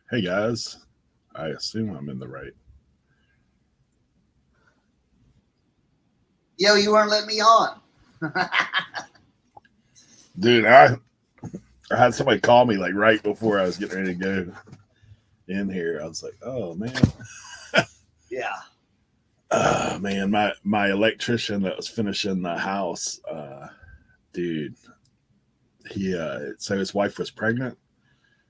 Hey guys, I assume I'm in the right. Yo, you weren't letting me on. Dude, I had somebody call me like right before I was getting ready to go in here. I was like, oh man. Yeah. Man, my electrician that was finishing the house, dude, he so his wife was pregnant.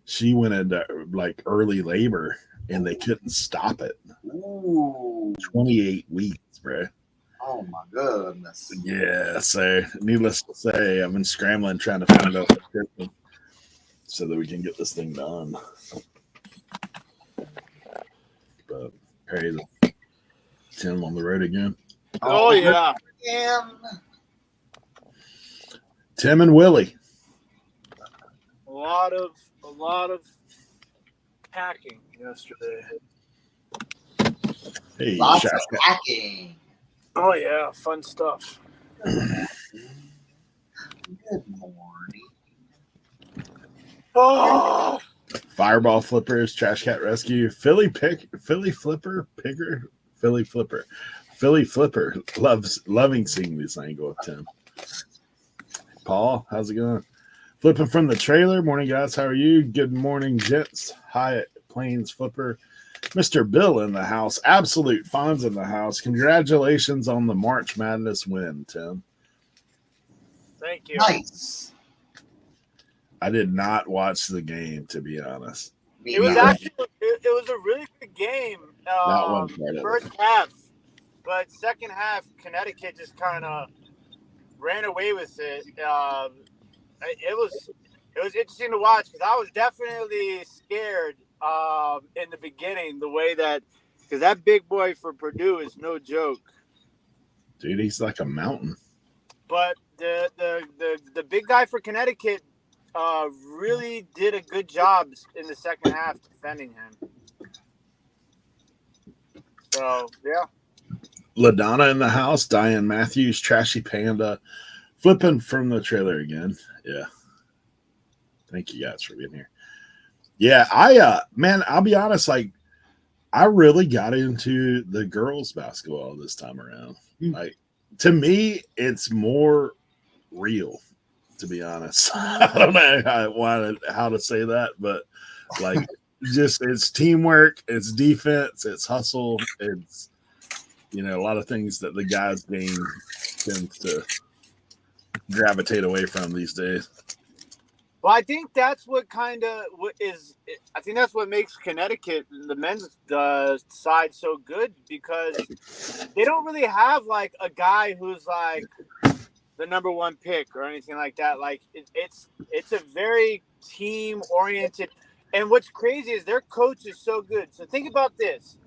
She went into like early labor and they couldn't stop it. Ooh. 28 weeks, bro. Oh my goodness. Yeah, so needless to say, I've been scrambling trying to find out so that we can get this thing done. But crazy. Tim on the road again. Oh yeah. Tim and Willie. A lot of packing yesterday. Hey, Lots of hacking. Oh yeah, fun stuff. Good morning. Oh, Fireball flippers, trash cat rescue, Philly flipper. Loving seeing this angle of Tim. Paul, how's it going? Flipping from the trailer. Morning, guys. How are you? Good morning, gents. Hyatt Plains Flipper. Mr. Bill in the house. Absolute Fonz in the house. Congratulations on the March Madness win, Tim. thank you. Nice. I did not watch the game, to be honest. It was actually it was a really good game. Not one part of first half, but second half, Connecticut just kind of ran away with it. It was interesting to watch because I was definitely scared in the beginning. The way that because that big boy for Purdue is no joke. Dude, he's like a mountain. But the big guy for Connecticut really did a good job in the second half defending him. So, yeah. LaDonna in the house. Diane Matthews, Trashy Panda. Flipping from the trailer again. Yeah. Thank you guys for being here. Yeah, man, I'll be honest, like, I really got into the girls' basketball this time around. Like, to me, it's more real, to be honest. I don't know how to say that, but like, just it's teamwork, it's defense, it's hustle, it's a lot of things that the guys' game tends to gravitate away from these days. Well, I think that's what I think that's what makes Connecticut, the men's side, so good because they don't really have like a guy who's like the number one pick or anything like that. Like it's a very team oriented, and what's crazy is their coach is so good. So think about this: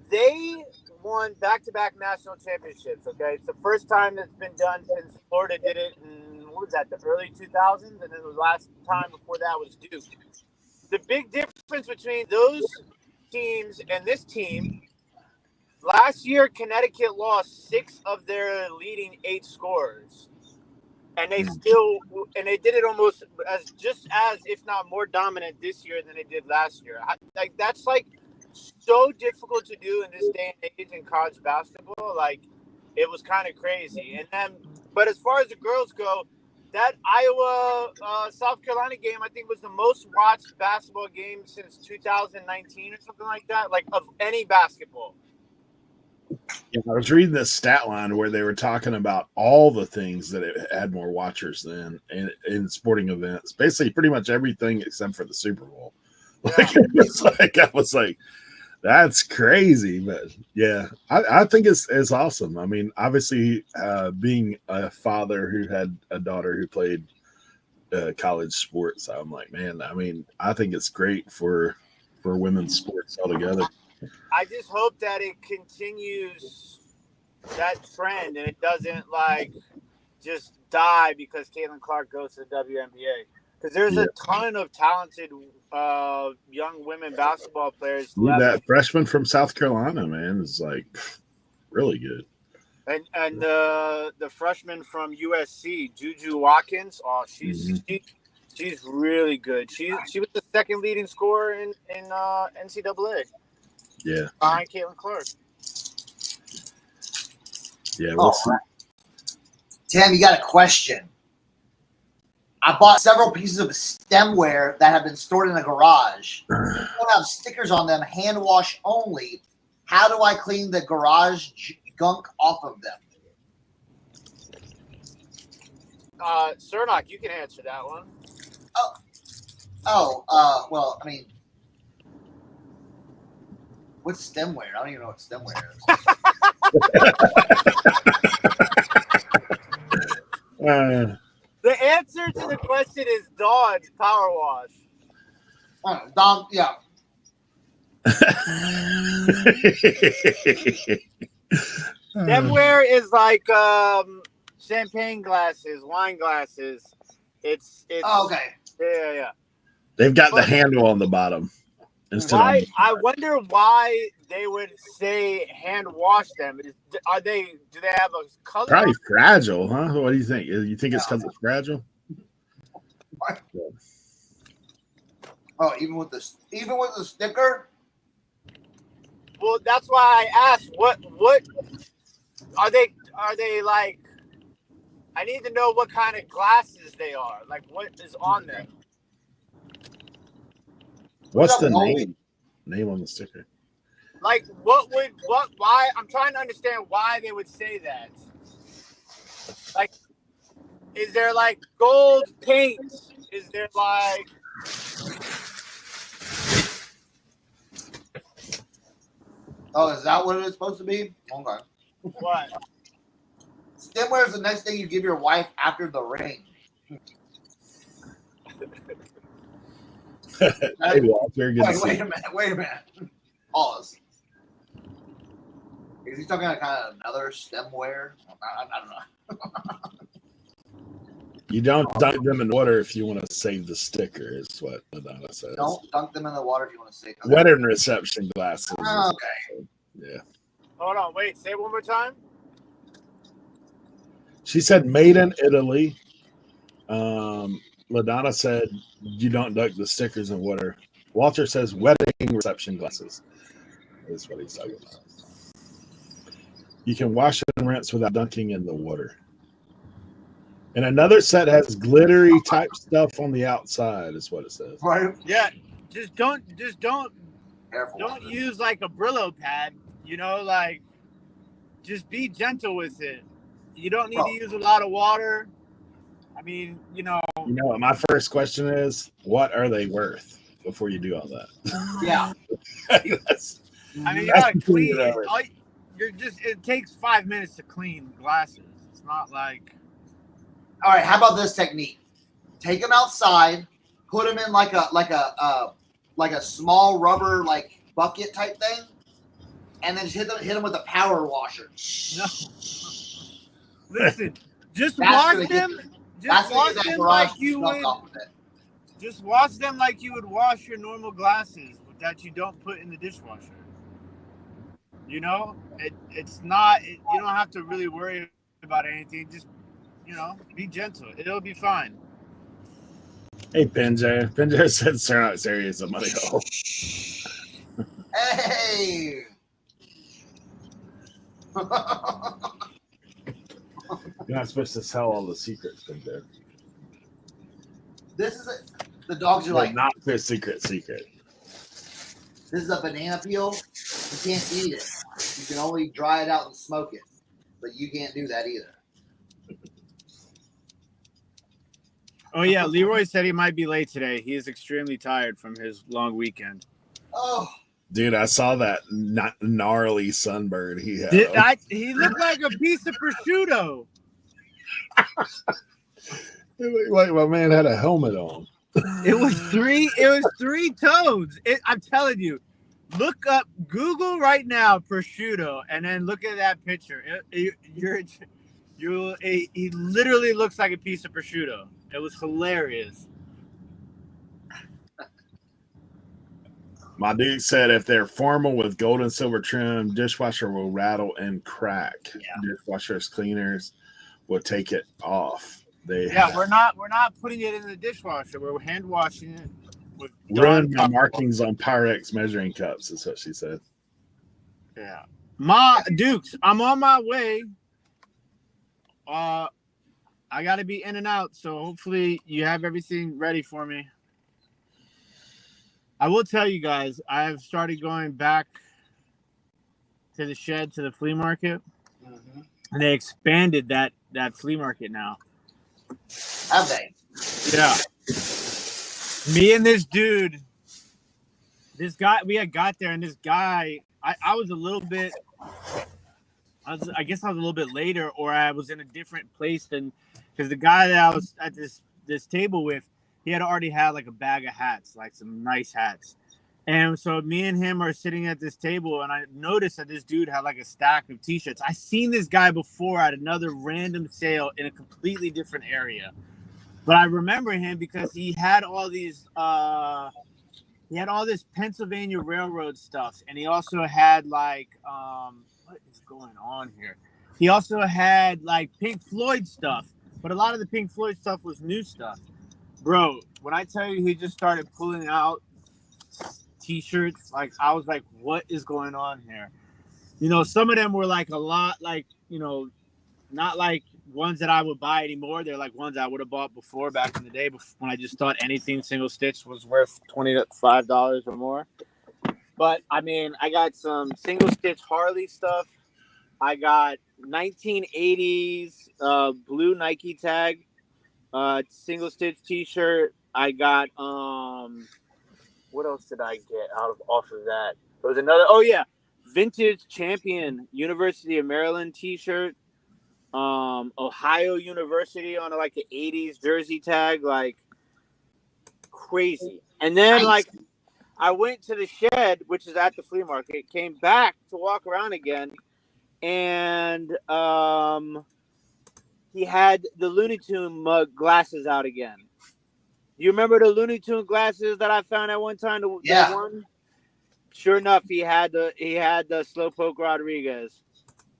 they won back-to-back national championships. Okay, it's the first time that's been done since Florida did it in what was that, the early 2000s, and then the last time before that was Duke. The big difference between those teams and this team. Last year, Connecticut lost 6 of their leading 8 scorers, and they did it almost as if not more dominant this year than they did last year. That's like so difficult to do in this day and age in college basketball. Like it was kind of crazy. And then, but as far as the girls go, that Iowa South Carolina game I think was the most watched basketball game since 2019 or something like that. Like of any basketball. Yeah, I was reading this stat line where they were talking about all the things that it had more watchers than in sporting events. Basically, pretty much everything except for the Super Bowl. Like I was like, that's crazy. But yeah, I think it's awesome. I mean, obviously, being a father who had a daughter who played college sports, I'm like, man. I mean, I think it's great for women's sports altogether. I just hope that it continues that trend and it doesn't like just die because Caitlin Clark goes to the WNBA. Because there's a ton of talented young women basketball players. That freshman from South Carolina, man, is like really good. And the freshman from USC, Juju Watkins, she's She's really good. She was the second leading scorer in NCAA Yeah. behind Caitlin Clark. Yeah. We'll see. Tim, you got a question. I bought several pieces of stemware that have been stored in a garage. They don't have stickers on them, hand wash only. How do I clean the garage gunk off of them? Cernock, you can answer that one. Well, I mean, what's stemware? I don't even know what stemware is. The answer to the question is Dawn Power Wash. Dawn, yeah. Stemware is like champagne glasses, wine glasses. It's Oh, okay. Yeah. They've got the handle on the bottom. Why? I wonder why they would say hand wash them. Do they have a color? Probably fragile, huh? What do you think? You think it's because it's fragile? What? Oh, even with the sticker? Well, that's why I asked. What are they? Are they like? I need to know what kind of glasses they are. Like, what is on them? What's the name on the sticker? Like, why? I'm trying to understand why they would say that. Like, is there like gold paint? Is there like? Oh, is that what it's supposed to be? Okay. What? Stemware is the next thing you give your wife after the ring. Hey, Walter, Wait a minute. Pause. Is he talking about kind of another stemware? I don't know. You don't dunk them in water if you want to save the sticker, is what Madonna says. Don't dunk them in the water if you want to save them. Wedding reception glasses. Oh, okay. Yeah. Hold on, wait. Say it one more time. She said made in Italy. LaDonna said you don't dunk the stickers in water. Walter says wedding reception glasses. That's what he's talking about. You can wash and rinse without dunking in the water. And another set has glittery type stuff on the outside, is what it says. Right. Yeah, just don't Careful. don't use like a Brillo pad. You know, like just be gentle with it. You don't need to use a lot of water. I mean, You know what my first question is? What are they worth before you do all that? Yeah. I mean, you gotta clean. It takes 5 minutes to clean glasses. It's not like. All right. How about this technique? Take them outside, put them in like a small rubber like bucket type thing, and then just hit them with a power washer. No. Listen, just wash them. Just wash them like you would. Just wash them like you would wash your normal glasses that you don't put in the dishwasher. You know, it's not. You don't have to really worry about anything. Just be gentle. It'll be fine. Hey, Pinjar. Pinjar said Cernock's area is a money hole. Hey. You're not supposed to tell all the secrets, Pinjar. This is the dogs are like not their secret. This is a banana peel. You can't eat it. You can only dry it out and smoke it, but you can't do that either. Oh yeah, Leroy said he might be late today. He is extremely tired from his long weekend. Oh, dude, I saw that gnarly sunburn he had. He looked like a piece of prosciutto. Like my man had a helmet on. It was three toads. I'm telling you, look up Google right now prosciutto, and then look at that picture. He literally looks like a piece of prosciutto. It was hilarious. My dude said if they're formal with gold and silver trim, dishwasher will rattle and crack. Yeah. Dishwashers, cleaners will take it off. we're not putting it in the dishwasher. We're hand washing it with ruined my markings on Pyrex measuring cups, is what she said. Yeah. Dukes, I'm on my way. I got to be in and out, so hopefully you have everything ready for me. I will tell you guys, I've started going back to the shed, to the flea market, and they expanded that flea market now. Have they? Yeah. Me and this dude, we had got there, and this guy, I was a little bit, I guess I was a little bit later, or I was in a different place because the guy that I was at this table with, he had already had like a bag of hats, like some nice hats. And so me and him are sitting at this table, and I noticed that this dude had like a stack of t-shirts. I seen this guy before at another random sale in a completely different area. But I remember him because he had all these this Pennsylvania Railroad stuff, and he also had like what is going on here? He also had like Pink Floyd stuff, but a lot of the Pink Floyd stuff was new stuff. Bro, when I tell you he just started pulling out t-shirts, like I was like, what is going on here? You know, some of them were like a lot, like, you know, not like ones that I would buy anymore. They're like ones I would have bought before back in the day, when I just thought anything single stitch was worth $25 or more. But I mean, I got some single stitch Harley stuff. I got 1980s blue Nike tag single stitch t-shirt. I got what else did I get off of that? There was another, vintage champion University of Maryland t-shirt. Ohio University on like an 80s jersey tag, like crazy. And then like I went to the shed, which is at the flea market, came back to walk around again, and he had the Looney Tune mug glasses out again. You remember the Looney Tune glasses that I found at one time? Yeah. One? Sure enough, he had the Slowpoke Rodriguez.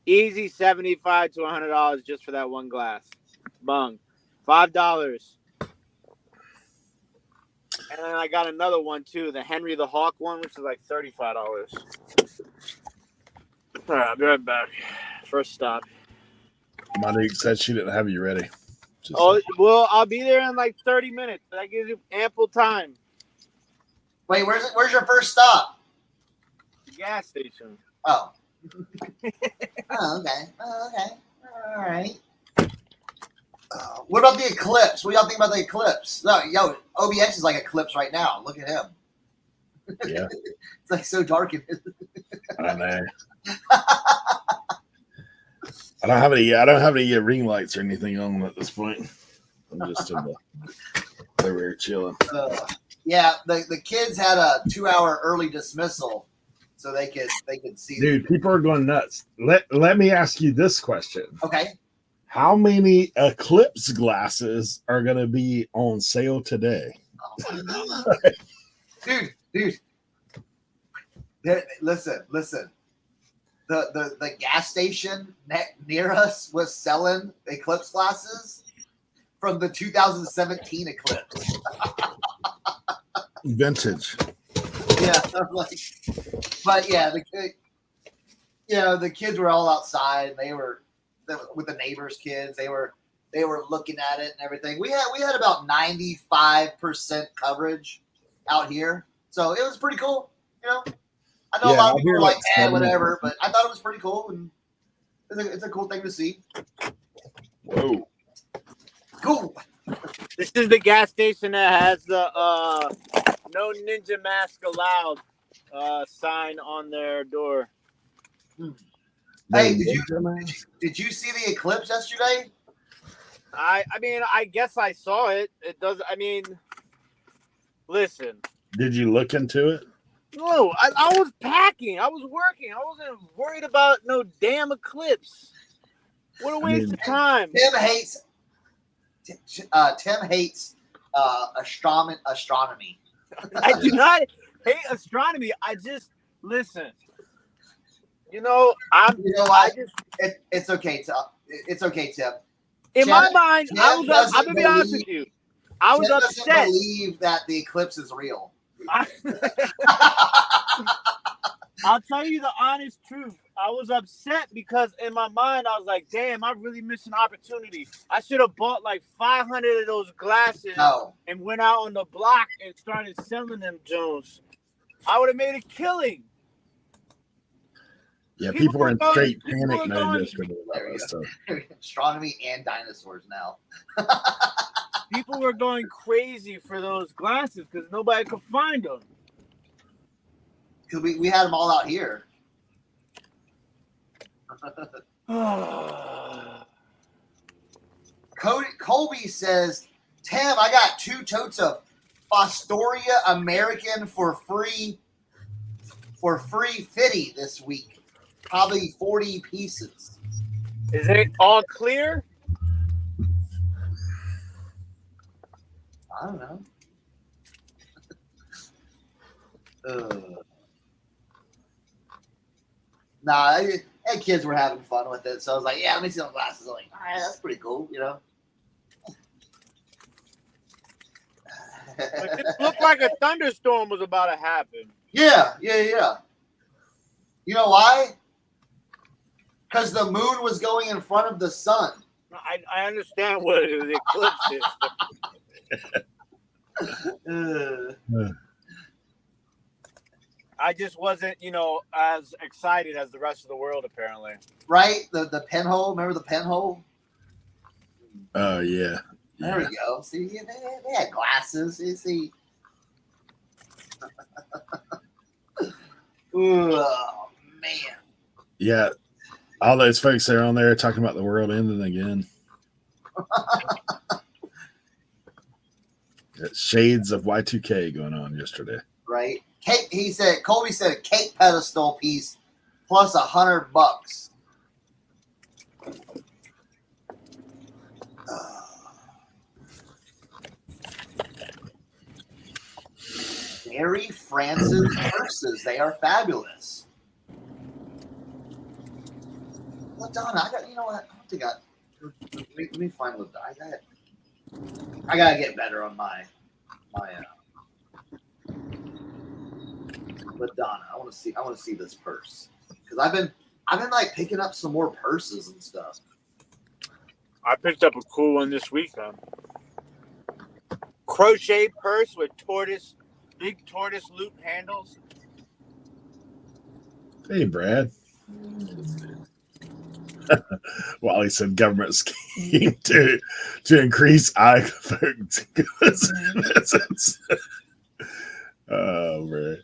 Easy $75 to $100 just for that one glass. Bung. $5. And then I got another one too, the Henry the Hawk one, which is like $35. All right, I'll be right back. First stop. My dude said she didn't have you ready. Well, I'll be there in like 30 minutes. That gives you ample time. Wait, where's your first stop? The gas station. Oh. Oh, okay. All right. What about the Eclipse? What do y'all think about the Eclipse? No, OBX is like Eclipse right now. Look at him. Yeah. It's like so dark in it. I know. I don't have any ring lights or anything on at this point. I'm just in we're chilling. Yeah, the kids had a 2-hour early dismissal, so they could see. Dude, people are going nuts. Let me ask you this question. Okay. How many Eclipse glasses are going to be on sale today? Oh, dude. Listen. The gas station near us was selling Eclipse glasses from the 2017 Eclipse. Vintage. Yeah, but yeah, the kids were all outside. They were with the neighbors' kids. They were looking at it and everything. We had about 95% coverage out here, so it was pretty cool. You know, I know a lot of people are like, whatever, but I thought it was pretty cool, and it's a cool thing to see. Whoa, cool. This is the gas station that has the "No Ninja Mask Allowed" sign on their door. Hey, did you see the Eclipse yesterday? I mean, I guess I saw it. It does. I mean, listen. Did you look into it? No, I was packing. I was working. I wasn't worried about no damn Eclipse. What a waste of time. Tim hates astronomy. I do not hate astronomy. I just listen. You know, it's okay, Tim. It's okay, Tim. In my mind, I'm doesn't gonna be honest with you. I was Jen doesn't upset. believe that the eclipse is real. I'll tell you the honest truth. I was upset because in my mind, I was like, damn, I really missed an opportunity. I should have bought like 500 of those glasses and went out on the block and started selling them Jones. I would have made a killing. Yeah, people were in straight panic mode yesterday about that stuff. Astronomy and dinosaurs now. People were going crazy for those glasses because nobody could find them. Because we had them all out here. Colby says, Tam, I got 2 totes of Fostoria American for free 50 this week. Probably 40 pieces. Is it all clear? I don't know. Nah, kids were having fun with it, so I was like, "Yeah, let me see some glasses." I'm like, "All right, that's pretty cool," you know. It looked like a thunderstorm was about to happen. Yeah. You know why? Because the moon was going in front of the sun. I understand what the eclipse is. I just wasn't, as excited as the rest of the world, apparently. Right? The pinhole. Remember the pinhole? Oh, yeah. There we go. See, they had glasses. You see. Oh, man. Yeah. All those folks that are on there talking about the world ending again. Shades of Y2K going on yesterday. Right. Colby said a cake pedestal piece plus $100. Mary Frances purses. They are fabulous. LaDonna, I got, you know what? I don't think let me find LaDonna. I gotta get better on my LaDonna. I want to see this purse because I've been like picking up some more purses and stuff. I picked up a cool one this week, huh? Crochet purse with big tortoise loop handles. Hey, Brad. Wally said government scheme to increase iPhone goods. Oh, man.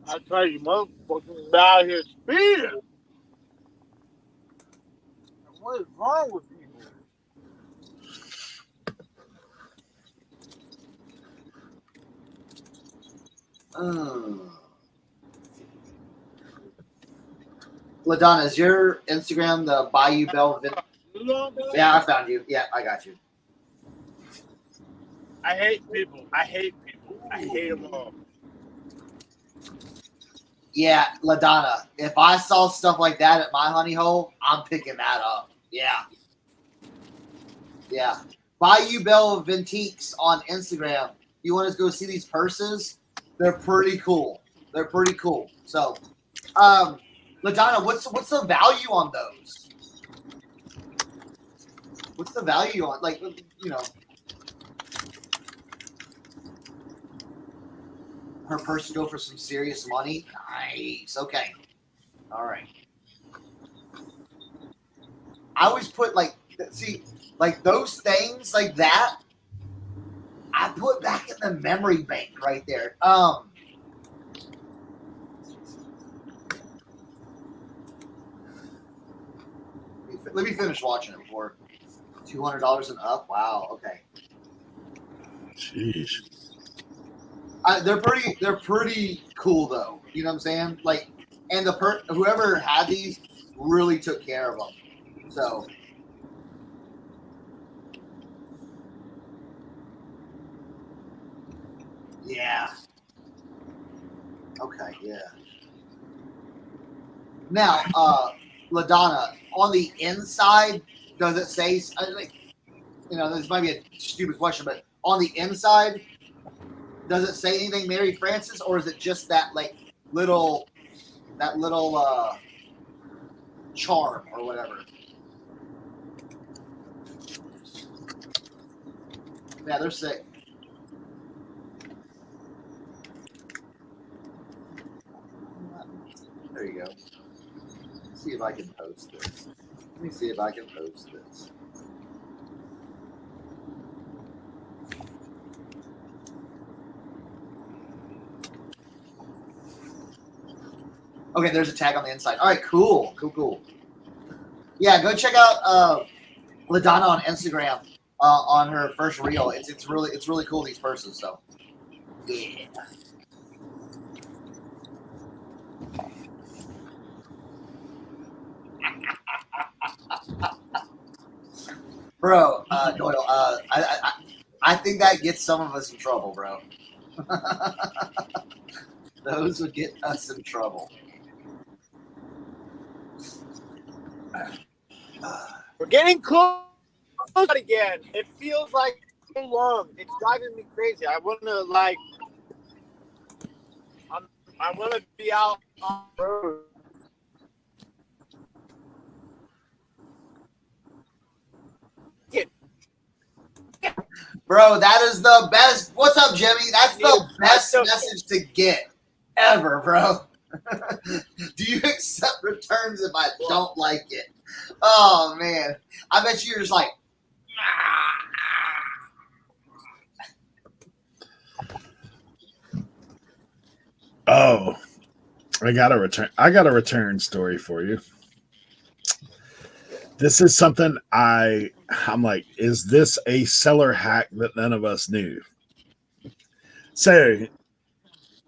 I tell you, motherfuckers out here speeding. What is wrong with people? LaDonna, is your Instagram the Bayou Bell? Yeah, I found you. Yeah, I got you. I hate people. I hate them all. Yeah, LaDonna, if I saw stuff like that at my honey hole, I'm picking that up. Yeah. Bayou Bell Vintiques on Instagram. You want to go see these purses? They're pretty cool. So, LaDonna, what's the value on those? What's the value on, like, her purse go for some serious money? Nice. Okay. All right. I always put those things like that, I put back in the memory bank right there. Let me finish watching it before. $200 and up. Wow. Okay. Jeez. They're pretty cool though. You know what I'm saying? Like, and whoever had these really took care of them. So. Yeah. Okay. Yeah. Now, LaDonna, on the inside, does it say, like, this might be a stupid question, but on the inside, does it say anything Mary Frances, or is it just that little charm or whatever? Yeah, they're sick. There you go. Let's see if I can post this. Let me see if I can post this. Okay, there's a tag on the inside. All right, cool. Yeah, go check out LaDonna on Instagram on her first reel. It's really cool, these purses. So yeah. Bro, Doyle, I think that gets some of us in trouble, bro. Those would get us in trouble. We're getting close again. It feels like so long. It's driving me crazy. I want to I want to be out on the road. Bro, that is the best. What's up, Jimmy? That's the best message to get ever, bro. Do you accept returns if I don't like it? Oh, man. I bet you're just like, Oh, I got a return story for you. This is something I'm like, is this a seller hack that none of us knew? So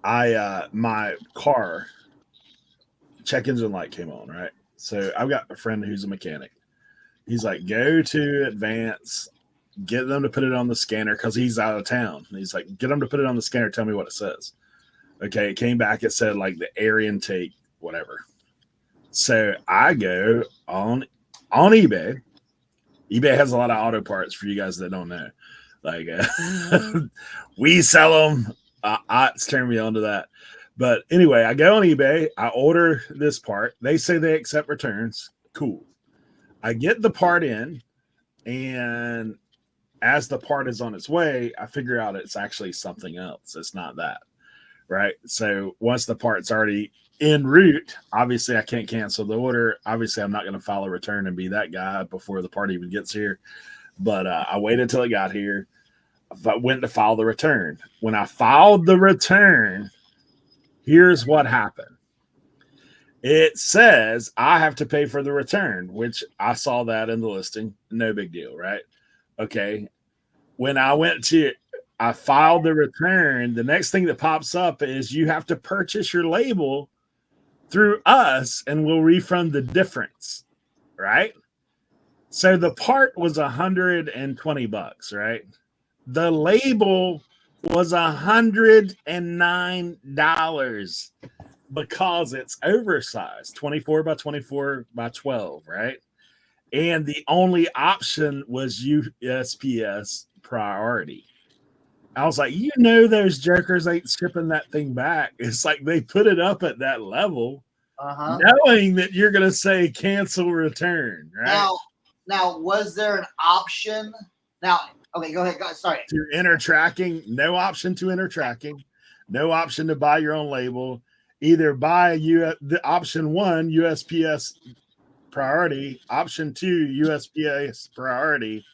my car check engine light came on, right? So I've got a friend who's a mechanic. He's like, go to Advance, get them to put it on the scanner because he's out of town. And he's like, get them to put it on the scanner, tell me what it says. Okay, it came back, it said like the air intake, whatever. So I go on eBay. eBay has a lot of auto parts for you guys that don't know. Like we sell them. It's turned me on to that. But anyway, I go on eBay. I order this part. They say they accept returns. Cool. I get the part in, and as the part is on its way, I figure out it's actually something else. It's not that. Right. So once the part's already en route, obviously I can't cancel the order. Obviously, I'm not going to file a return and be that guy before the part even gets here. But I waited till it got here. I went to file the return. When I filed the return, here's what happened. It says I have to pay for the return, which I saw that in the listing. No big deal, right? Okay. When I filed the return, the next thing that pops up is you have to purchase your label through us and we'll refund the difference, right? So the part was $120, right? The label was $109 because it's oversized, 24 by 24 by 12, right? And the only option was USPS priority. I was like, those jokers ain't shipping that thing back. It's like they put it up at that level, knowing that you're going to say cancel return, right? Now, was there an option? Now, okay, go ahead. Sorry. To enter tracking, no option to enter tracking, no option to buy your own label. Either buy the option 1, USPS priority, option 2, USPS priority,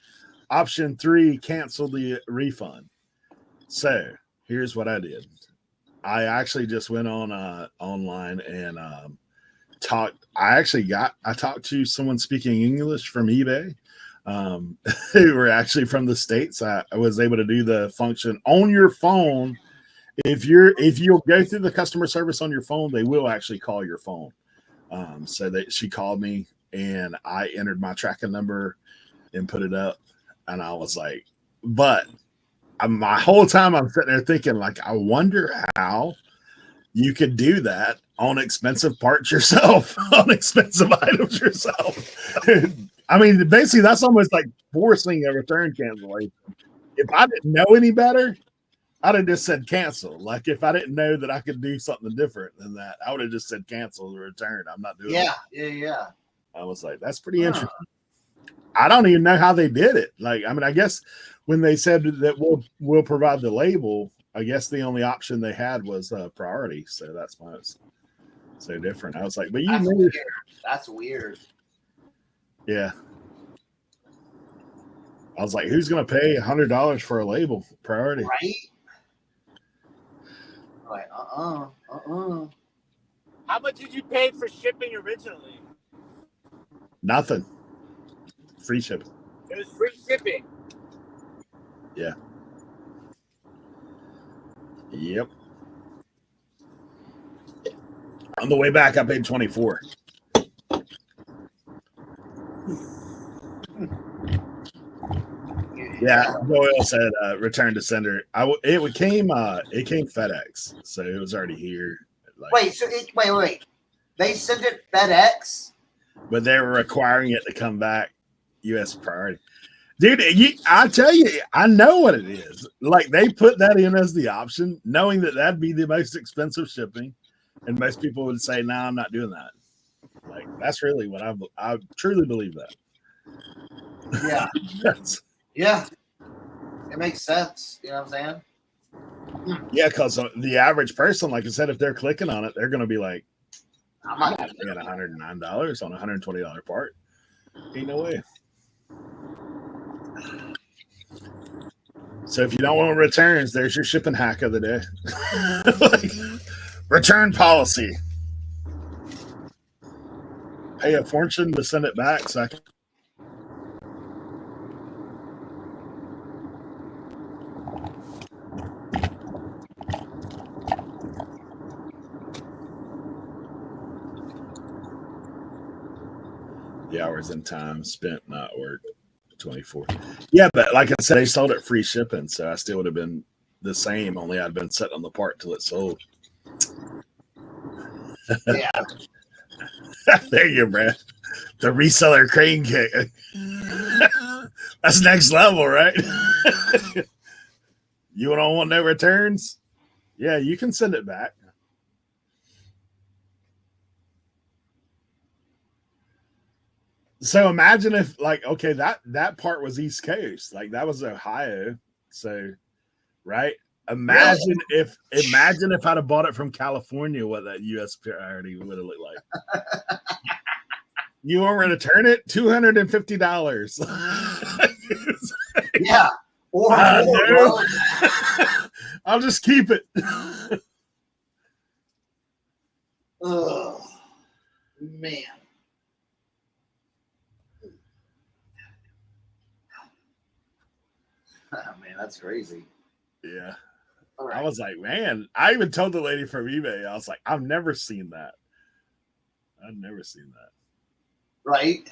option 3, cancel the refund. So here's what I did. I actually just went on online and talked. I talked to someone speaking English from eBay who were actually from the States. I was able to do the function on your phone. If you'll go through the customer service on your phone, they will actually call your phone. So she called me and I entered my tracking number and put it up. And I was like, but my whole time I'm sitting there thinking, like, I wonder how you could do that on expensive parts yourself, on expensive items yourself. I mean, basically, that's almost like forcing a return cancellation. If I didn't know any better, I'd have just said cancel. Like if I didn't know that I could do something different than that, I would have just said cancel the return. I'm not doing it. Yeah. I was like, that's pretty interesting. I don't even know how they did it. Like, I mean, I guess when they said that we'll provide the label, I guess the only option they had was priority. So that's why it's so different. I was like, but you knew. That's weird. Yeah. I was like, who's going to pay $100 for a label priority? Right? Like, How much did you pay for shipping originally? Nothing. Free shipping. It was free shipping. Yeah. Yep. On the way back, I paid $24. Yeah, Doyle said return to sender. It came FedEx, so it was already here. Like, wait. They sent it FedEx, but they were requiring it to come back U.S. priority. Dude, I tell you, I know what it is. Like they put that in as the option, knowing that that'd be the most expensive shipping, and most people would say, "No, I'm not doing that." Like that's really what I truly believe that. Yeah. Yeah. It makes sense. You know what I'm saying? Yeah, because the average person, like I said, if they're clicking on it, they're going to be like, I'm "I'm not not paying $109 on a $120 part." Ain't no way. So if you don't want returns, there's your shipping hack of the day. Like, return policy. Pay a fortune to send it back. So I can. The hours and time spent not work. 24. Yeah, but like I said, they sold it free shipping, so I still would have been the same, only I'd been sitting on the part till it sold. Yeah. There you go, Brad. The reseller crane kick. That's next level, right? You don't want no returns? Yeah, you can send it back. So imagine if, like, okay, that part was East Coast, like that was Ohio. So, right? Imagine if I'd have bought it from California, what that U.S. priority would have looked like. You want to return it? $250. Yeah. Or I'll just keep it. Oh man. Oh man, that's crazy. Yeah. All right. I was like, man, I even told the lady from eBay, I was like, I've never seen that. I've never seen that. Right.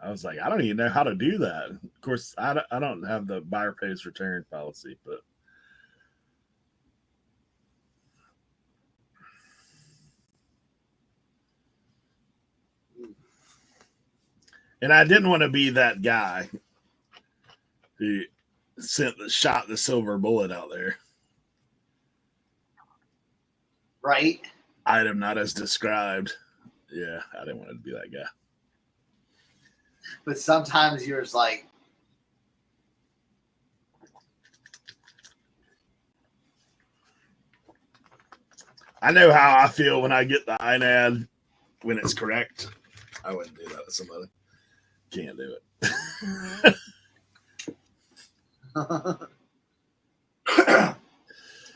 I was like, I don't even know how to do that. Of course, I don't have the buyer pays return policy, but and I didn't want to be that guy who shot the silver bullet out there. Right. Item not as described. Yeah, I didn't want to be that guy. But sometimes you're just like, I know how I feel when I get the INAD when it's correct. I wouldn't do that with somebody. Can't do it. all right. All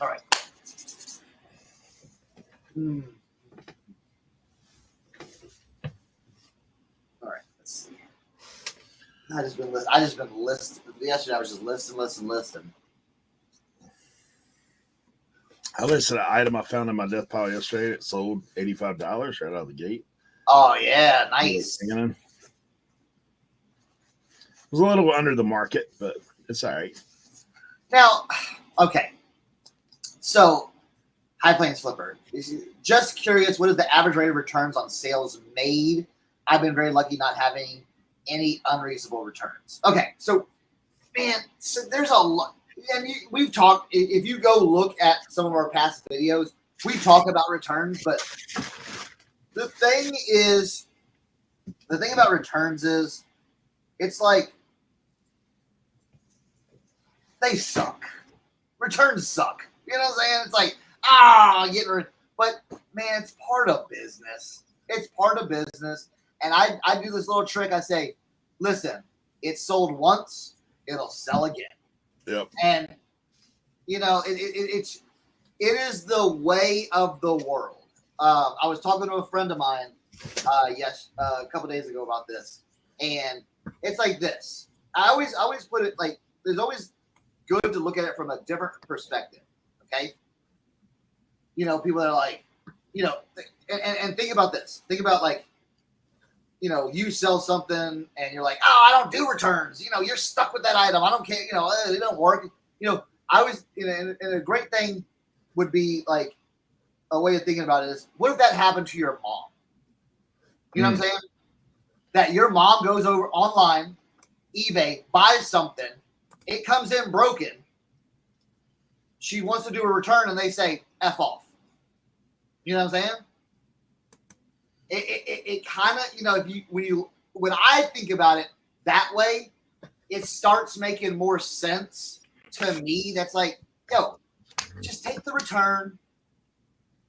right. Let's see. I just been listing. Yesterday I was just listing. I listed an item I found in my death pile yesterday. It sold $85 right out of the gate. Oh yeah, nice. It was a little under the market, but it's all right. Now, okay. So High Plains Flipper. Just curious, what is the average rate of returns on sales made? I've been very lucky not having any unreasonable returns. Okay, so man, so there's a lot. And we've talked, if you go look at some of our past videos, we talk about returns, but the thing about returns is it's like they suck. Returns suck. You know what I'm saying? It's like, but man, it's part of business. It's part of business. And I do this little trick. I say, listen, it's sold once, it'll sell again. Yep. And it is the way of the world. I was talking to a friend of mine, a couple days ago about this, and it's like this. I always put it like there's always good to look at it from a different perspective. Okay. People that are like, and think about this. Think about like, you sell something and you're like, oh, I don't do returns. You're stuck with that item. I don't care. It don't work. I was, and a great thing would be like a way of thinking about it is, what if that happened to your mom? You know what I'm saying? That your mom goes over online, eBay, buys something, it comes in broken. She wants to do a return and they say, F off. You know what I'm saying? It kind of, when I think about it that way, it starts making more sense to me. That's like, yo, just take the return,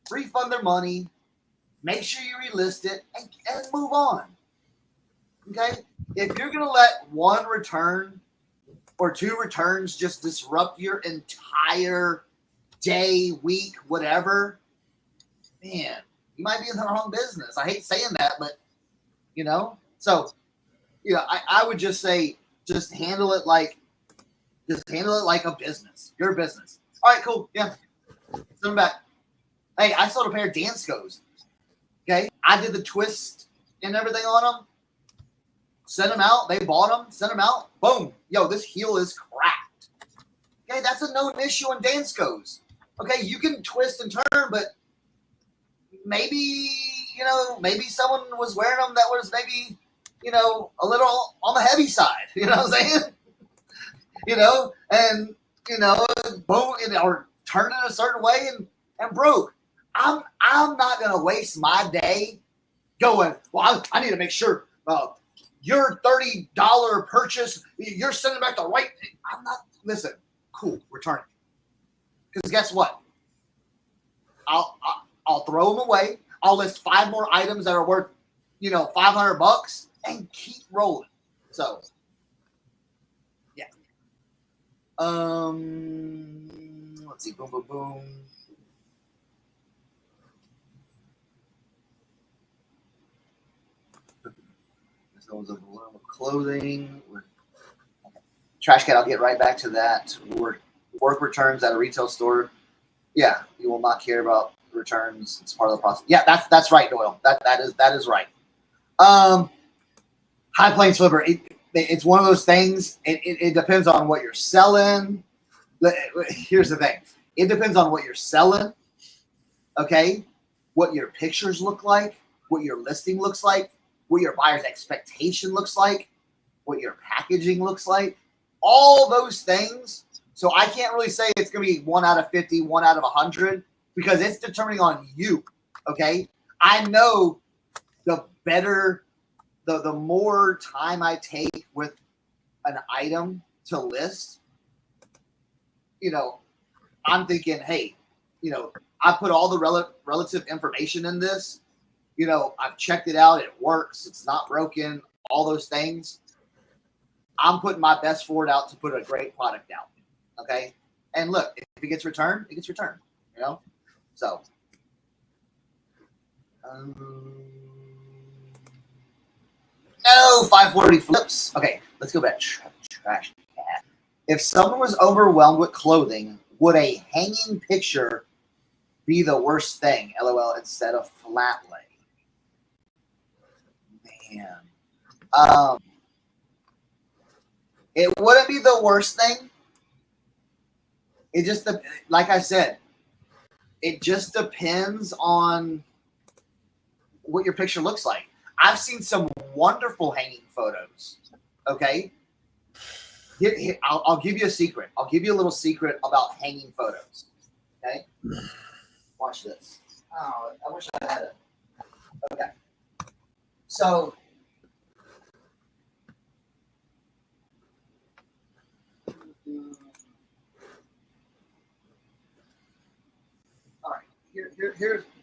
refund their money, make sure you relist it, and move on. Okay? If you're going to let one return or two returns just disrupt your entire day, week, whatever, man, you might be in the wrong business. I hate saying that, but, so, I would just say, just handle it like a business. Your business. All right, cool. Yeah. Send them back. Hey, I sold a pair of Danskos. Okay. I did the twist and everything on them. Sent them out. They bought them. Sent them out. Boom. Yo, this heel is cracked. Okay. That's a known issue in Danskos. Okay. You can twist and turn, but maybe someone was wearing them that was maybe, a little on the heavy side. You know what I'm saying? Boom, or turn it a certain way and broke. I'm not gonna waste my day going, well, I need to make sure your $30 purchase, you're sending back the right. I'm not. Listen, cool, return it. Because guess what? I'll throw them away. I'll list 5 more items that are worth, $500 and keep rolling. So, yeah. Let's see. Boom, boom, boom. This was a balloon of clothing. Trash can. I'll get right back to that. Work returns at a retail store. Yeah, you will not care about returns. It's part of the process. Yeah, that's right, Doyle. That is right. High Plains Flipper. It's one of those things. It depends on what you're selling. Here's the thing. It depends on what you're selling. Okay, what your pictures look like, what your listing looks like, what your buyer's expectation looks like, what your packaging looks like. All those things. So I can't really say it's going to be 1 out of 50, 1 out of 100. Because it's determining on you, okay? I know the better, the more time I take with an item to list, I'm thinking, hey, I put all the relative information in this. I've checked it out. It works. It's not broken. All those things. I'm putting my best forward out to put a great product out, okay? And look, if it gets returned, it gets returned, So, no 540 flips. Okay, let's go back. Trash cat. If someone was overwhelmed with clothing, would a hanging picture be the worst thing? LOL, instead of flat lay. Man, it wouldn't be the worst thing. It just, like I said, It just depends on what your picture looks like. I've seen some wonderful hanging photos. Okay. Here, I'll give you a secret. I'll give you a little secret about hanging photos. Okay. Watch this. Oh, I wish I had it. Okay. So, all right.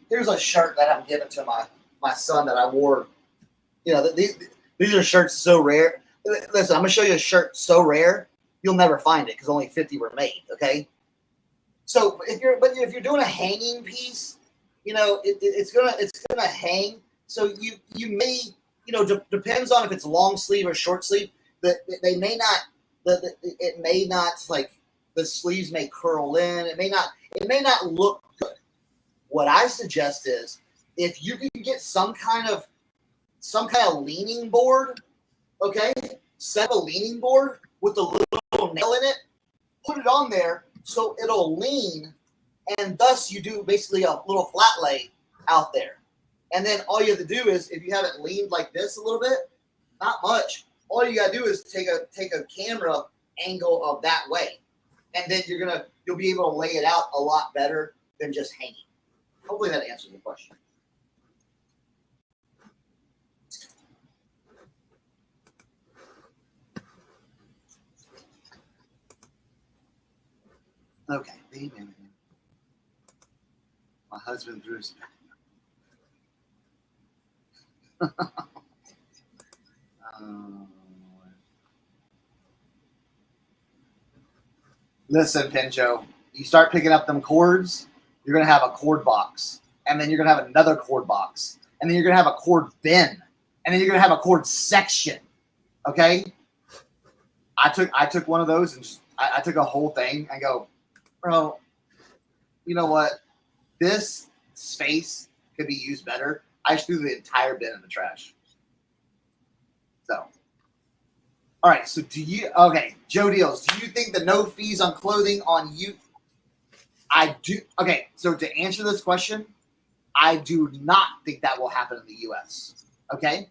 Here's a shirt that I'm giving to my son that I wore. You know, these are shirts so rare. Listen, I'm gonna show you a shirt so rare you'll never find it because only 50 were made. Okay. So if you're doing a hanging piece, you know it's gonna hang. So you may, you know, depends on if it's long sleeve or short sleeve. That they may not. It may not, like, the sleeves may curl in. It may not look good. What I suggest is if you can get some kind of leaning board, okay, set a leaning board with a little nail in it, put it on there so it'll lean, and thus you do basically a little flat lay out there. And then all you have to do is, if you have it leaned like this a little bit, not much, all you gotta do is take a camera angle of that way, and then you'll be able to lay it out a lot better than just hanging. Hopefully that answers the question. Okay, my husband threw his. Listen, Pincho, you start picking up them cords, you're going to have a cord box, and then you're going to have another cord box, and then you're going to have a cord bin, and then you're going to have a cord section. Okay? I took one of those and just, I took a whole thing and go, bro, you know what? This space could be used better. I just threw the entire bin in the trash. So, all right. So okay, Joe Deals, do you think the no fees on clothing on you? I do. Okay. So to answer this question, I do not think that will happen in the US. Okay.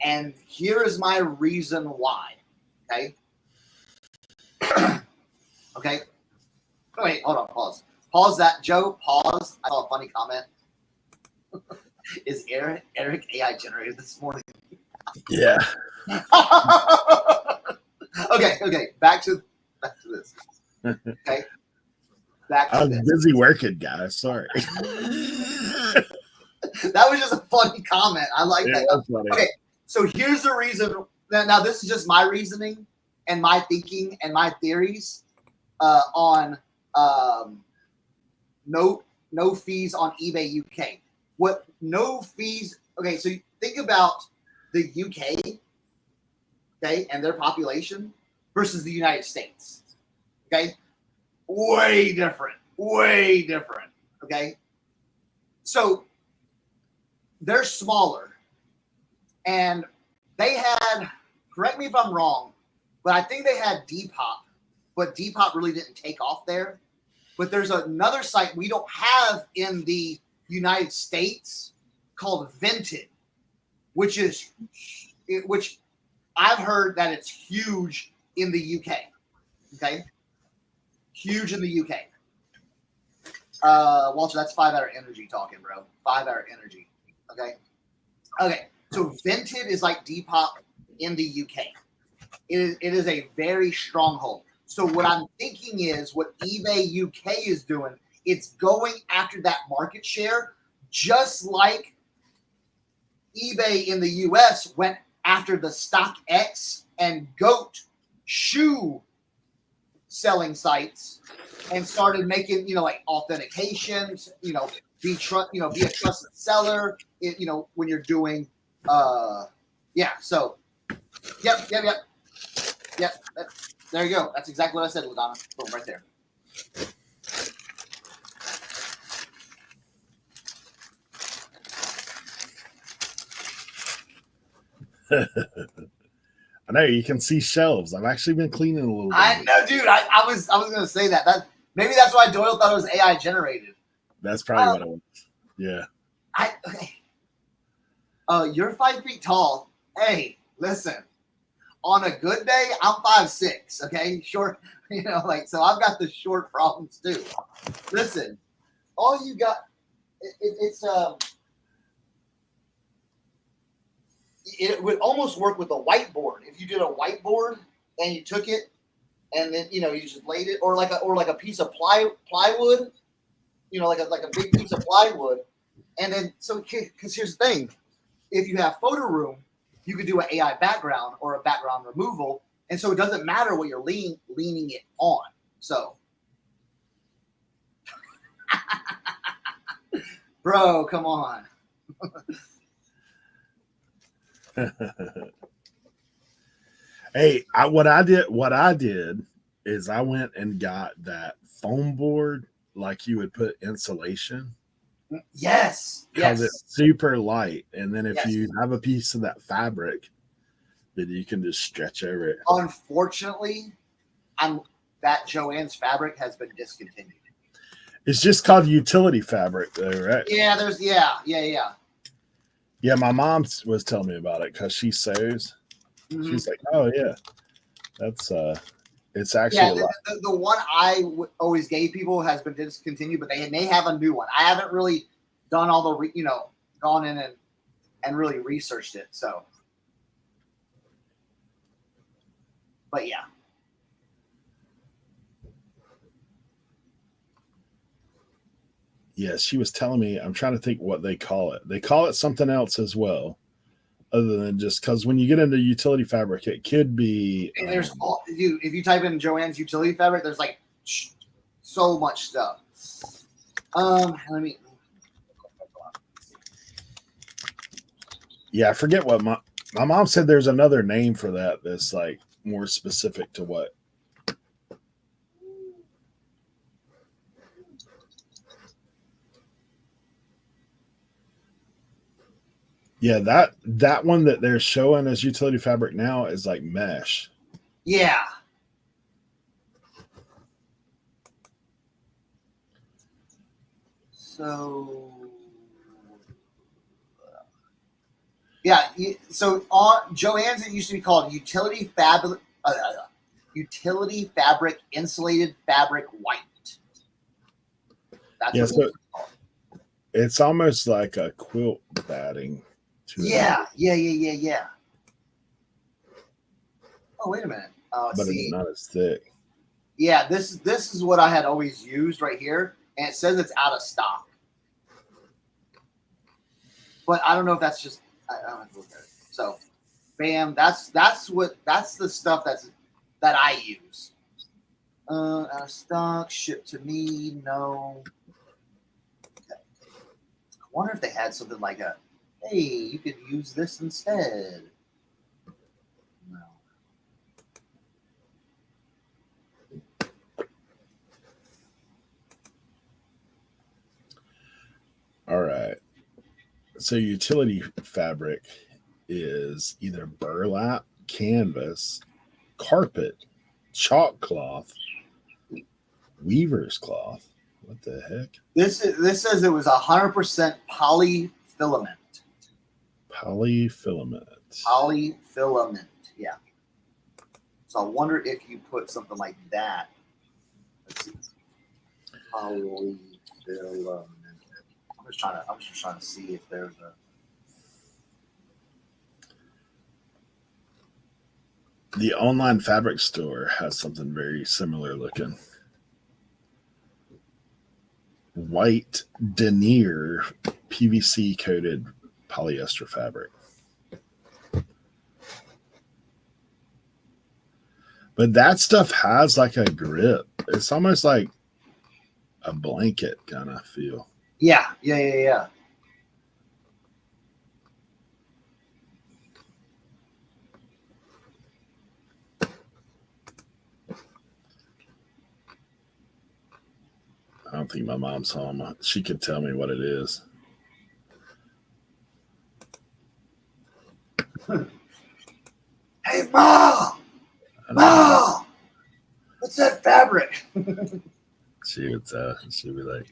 And here is my reason why. Okay. Okay. Oh, wait, hold on. Pause that. Joe, pause. I saw a funny comment. Is Eric AI generated this morning? Yeah. Okay. Back to this. Okay. I was busy working, guys. Sorry. That was just a funny comment. I like that. That's funny. Okay. So here's the reason. Now this is just my reasoning and my thinking and my theories on no fees on eBay UK. What no fees? Okay, so think about the UK, okay, and their population versus the United States. Okay, way different. Okay, so they're smaller, and they had. Correct me if I'm wrong, but I think they had Depop, but Depop really didn't take off there. But there's another site we don't have in the United States called Vinted, which I've heard that it's huge in the UK. Okay, huge in the UK. Walter, that's 5 Hour Energy talking, bro. 5 Hour Energy. Okay. So Vinted is like Depop in the UK. It is a very stronghold. So what I'm thinking is what eBay UK is doing, it's going after that market share, just like eBay in the US went after the StockX and GOAT shoe selling sites and started making, like authentications, be a trusted seller, when you're doing, so, yep. There you go. That's exactly what I said, LaDonna. Boom, right there. I know you can see shelves. I've actually been cleaning a little bit. I know, dude. I was gonna say that. Maybe that's why Doyle thought it was AI generated. That's probably what I was. Yeah. You're 5 feet tall. Hey, listen. On a good day, I'm 5'6". Okay, short. So I've got the short problems too. Listen, all you got, it would almost work with a whiteboard. If you did a whiteboard and you took it and then you just laid it, or like a piece of plywood, like a big piece of plywood, and then because here's the thing, if you have Photoroom, you could do an AI background or a background removal, and so it doesn't matter what you're leaning it on. So, bro, come on. Hey, what I did is I went and got that foam board, like you would put insulation. Yes. Because it's super light. And then if Yes. you have a piece of that fabric, then you can just stretch over it. Unfortunately, that Joann's fabric has been discontinued. It's just called utility fabric, though, right? Yeah, Yeah, my mom was telling me about it because she sews. Mm-hmm. She's like, "Oh yeah, that's it's actually the one I always gave people has been discontinued, but they may have a new one. I haven't really done all the gone in and really researched it. So, but yeah. Yeah, she was telling me. I'm trying to think what they call it. They call it something else as well, other than just because when you get into utility fabric, it could be. And there's if you type in Joann's utility fabric, there's like so much stuff. Let me. Yeah, I forget what my mom said. There's another name for that that's like more specific to what. Yeah, that one that they're showing as utility fabric now is like mesh. Yeah. So yeah, so on Joann's, it used to be called utility fabric insulated fabric white. That's what it's almost like a quilt batting. Yeah. Oh, wait a minute. But it's not as thick. Yeah, this is what I had always used right here, and it says it's out of stock. But I don't know if that's just I don't have to look at it. So, bam, that's the stuff that I use. Out of stock, shipped to me, no. Okay. I wonder if they had something like a, hey, you could use this instead. No. All right. So utility fabric is either burlap, canvas, carpet, chalk cloth, weaver's cloth. What the heck? This says it was 100% polyfilament. Polyfilament, yeah. So I wonder if you put something like that. Let's see. Polyfilament. I'm just trying to see if there's a. The online fabric store has something very similar looking. White denier PVC coated polyester fabric. But that stuff has like a grip. It's almost like a blanket kind of feel. Yeah. I don't think my mom's home. She could tell me what it is. Hey, Mom! Mom! What's that fabric? She'd be like,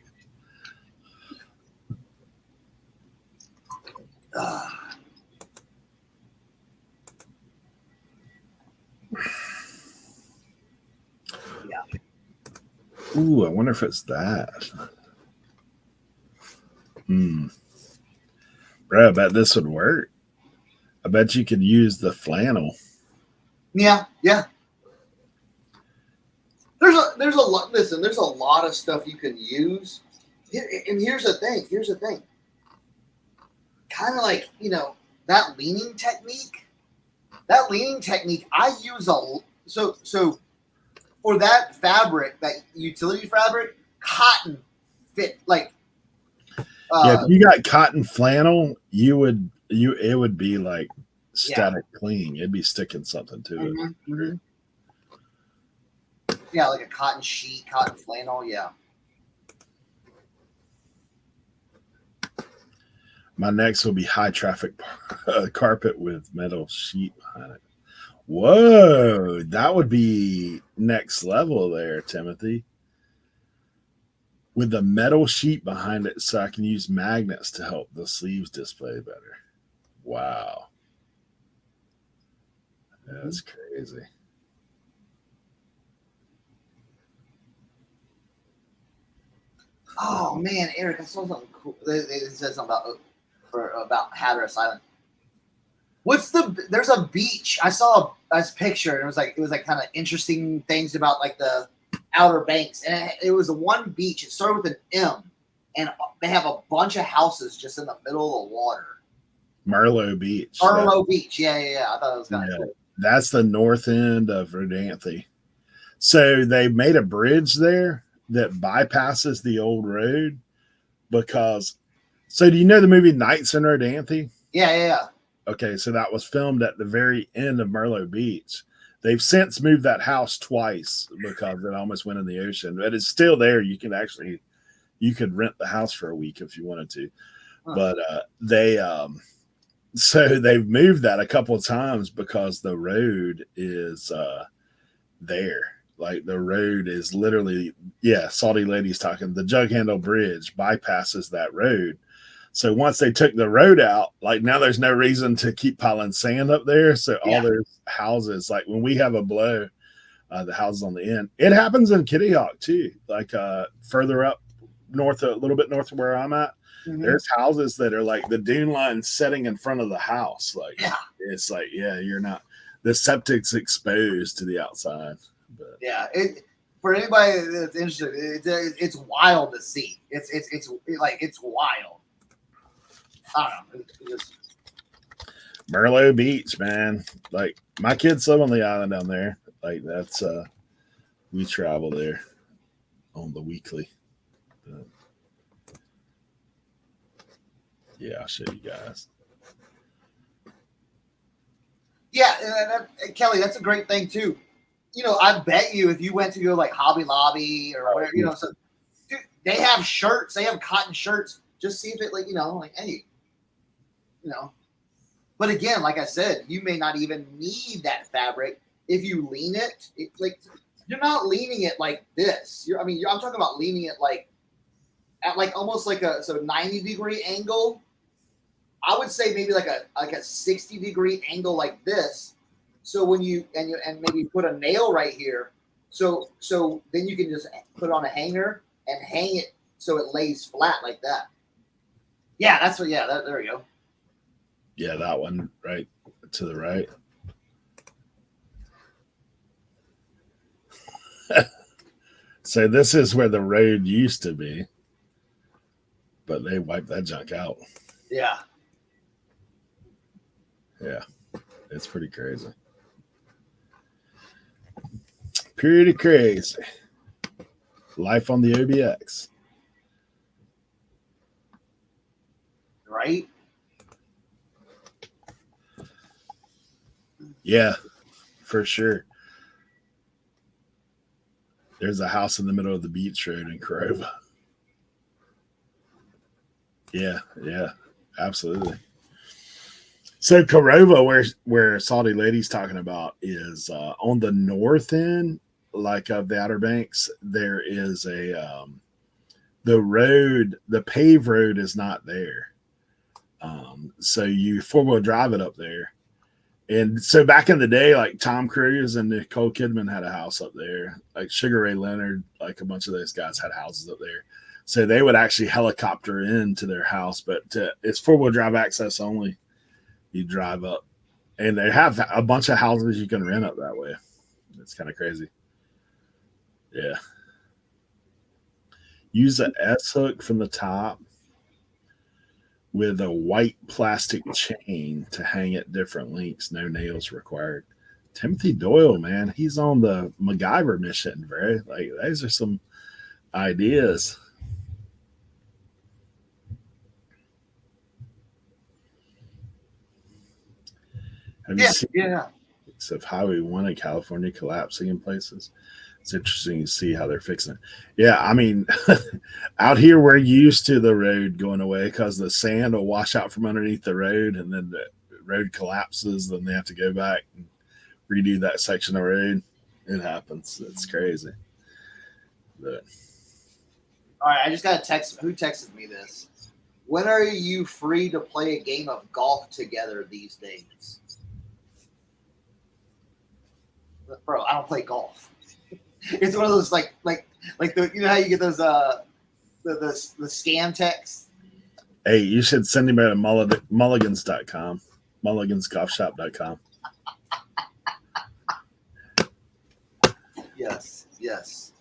Yeah. Ooh, I wonder if it's that. Bro, I bet this would work. I bet you could use the flannel. Yeah. There's a lot. Listen, there's a lot of stuff you can use. And here's the thing. Kind of like, that leaning technique. That leaning technique, I use so for that fabric, that utility fabric, cotton fit like. Yeah, if you got cotton flannel, it would be like static clean. It'd be sticking something to it. Mm-hmm. Yeah, like a cotton sheet, cotton flannel. Yeah. My next will be high traffic carpet with metal sheet behind it. Whoa, that would be next level there, Timothy. With the metal sheet behind it, so I can use magnets to help the sleeves display better. Wow. That's crazy. Oh man, Eric, I saw something cool. They said something about Hatteras Island. There's a beach. I saw a picture, and it was like kind of interesting things about like the Outer Banks, and it was one beach. It started with an M, and they have a bunch of houses just in the middle of the water. Merlot Beach. Beach. Yeah. I thought it was kind of cool. That's the north end of Rodanthe. So they made a bridge there that bypasses the old road because. So do you know the movie Nights in Rodanthe? Yeah. Okay, so that was filmed at the very end of Merlot Beach. They've since moved that house twice because it almost went in the ocean, but it's still there. You could rent the house for a week if you wanted to. Huh. But so they've moved that a couple of times because the road is there. Like the road is literally, Salty Lady's talking. The Jug Handle Bridge bypasses that road. So once they took the road out, like now there's no reason to keep piling sand up there. So all those houses, like when we have a blow, the houses on the end, it happens in Kitty Hawk too. Like further up north, a little bit north of where I'm at, there's houses that are like the dune line setting in front of the house. Like it's like, you're not, the septic's exposed to the outside. But for anybody that's interested, it's wild to see. It's wild. I don't know. Merlot Beach, man. Like my kids live on the island down there. Like that's we travel there on the weekly. But, I'll show you guys. Yeah, Kelly, that's a great thing too. I bet you if you went to go like Hobby Lobby or whatever, so dude, they have shirts, they have cotton shirts. Just see if it hey. But again, like I said, you may not even need that fabric if you lean it. It's like you're not leaning it like this. I'm talking about leaning it like at like almost like a 90-degree angle. I would say maybe like a 60-degree angle like this. So when you maybe put a nail right here, so then you can just put it on a hanger and hang it so it lays flat like that. Yeah, that's what. Yeah, there we go. Yeah, that one right to the right. So this is where the road used to be, but they wiped that junk out. Yeah. Yeah, it's pretty crazy. Pretty crazy. Life on the OBX. Right? Yeah, for sure. There's a house in the middle of the beach road in Corova. Yeah, absolutely. So Corova, where Salty Lady's talking about, is on the north end, like of the Outer Banks. There is the paved road is not there. So you 4-wheel drive it up there. And so back in the day, like Tom Cruise and Nicole Kidman had a house up there. Like Sugar Ray Leonard, like a bunch of those guys had houses up there. So they would actually helicopter into their house, but it's 4-wheel drive access only. You drive up, and they have a bunch of houses you can rent up that way. It's kind of crazy. Yeah. Use an S hook from the top with a white plastic chain to hang at different lengths. No nails required. Timothy Doyle, man, he's on the MacGyver mission, bro. Like, those are some ideas. Have you seen of Highway 1 in California collapsing in places? It's interesting to see how they're fixing it. Yeah, I mean, out here we're used to the road going away because the sand will wash out from underneath the road, and then the road collapses. Then they have to go back and redo that section of road. It happens. It's crazy. But all right, I just got a text. Who texted me this? When are you free to play a game of golf together these days? Bro, I don't play golf. It's one of those like the, you know how you get those the scam texts. Hey, you should send him at mulligans.com, mulligansgolfshop.com. Yes.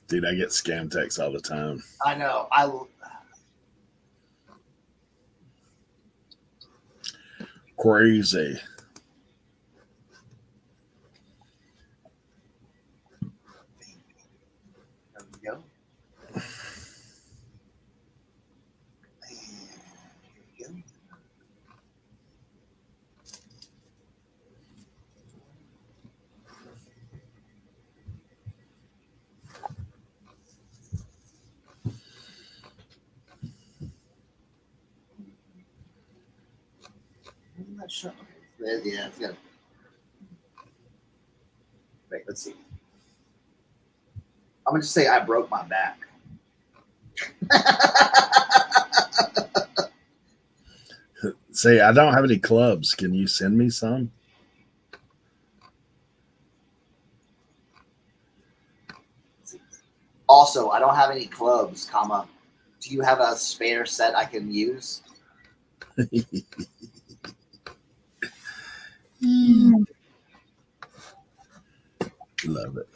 Dude, I get scam texts all the time. I know. Crazy. I'm not sure. Yeah, it's good. Wait, let's see. I'm gonna just say I broke my back. Say, I don't have any clubs. Can you send me some? Also, I don't have any clubs, comma. Do you have a spare set I can use? Love it.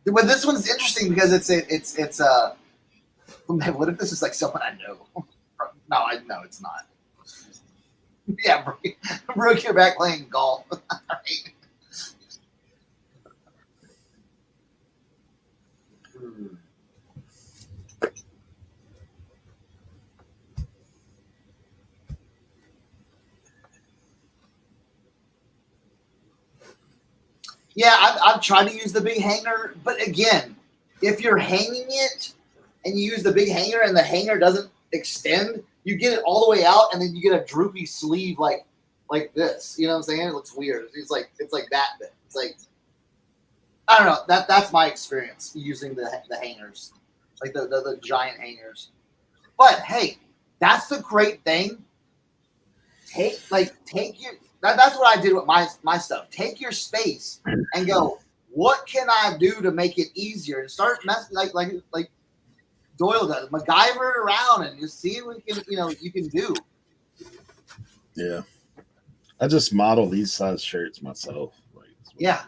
But this one's interesting because it's man, what if this is like someone I know? No, it's not. Yeah, broke your back playing golf. Right. Yeah, I've tried to use the big hanger, but again, if you're hanging it and you use the big hanger and the hanger doesn't extend, you get it all the way out and then you get a droopy sleeve like this. You know what I'm saying? It looks weird. It's like that bit. It's like, I don't know. That's my experience using the hangers, like the giant hangers. But hey, that's the great thing. Take your. That's what I did with my stuff. Take your space and go, what can I do to make it easier? And start messing like Doyle does. MacGyver it around and just see what you can do. Yeah. I just model these size shirts myself. Yeah.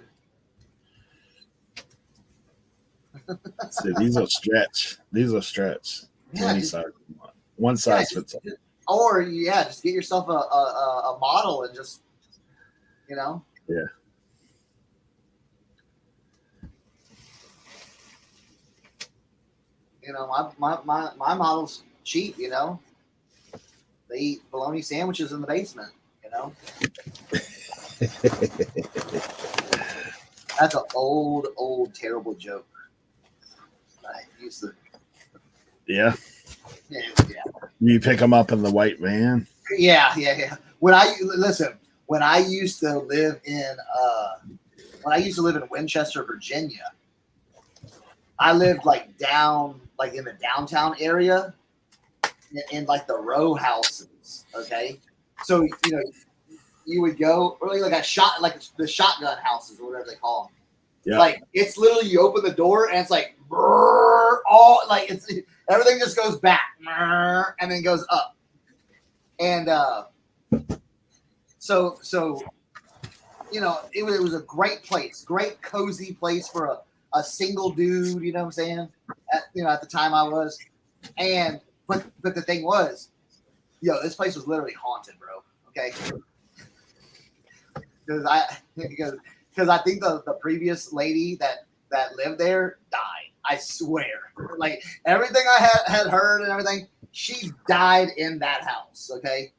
See, these are stretch. Yeah, Any size. One size fits all. Or just get yourself a model and just, Yeah. My model's cheap, They eat bologna sandwiches in the basement, That's an old, terrible joke. I used to. Yeah. Yeah. You pick them up in the white van. Yeah. When I used to live in Winchester, Virginia, I lived like down like in the downtown area, in like the row houses. Okay, so you would go really like the shotgun houses or whatever they call them. Yeah. Like it's literally you open the door and it's like all like it's everything just goes back and then goes up. And so it was a great place, great cozy place for a single dude, you know what I'm saying? At the time I was. And but the thing was, this place was literally haunted, bro. Okay. Because I think the previous lady that lived there died. I swear. Like everything I had heard and everything, she died in that house. Okay.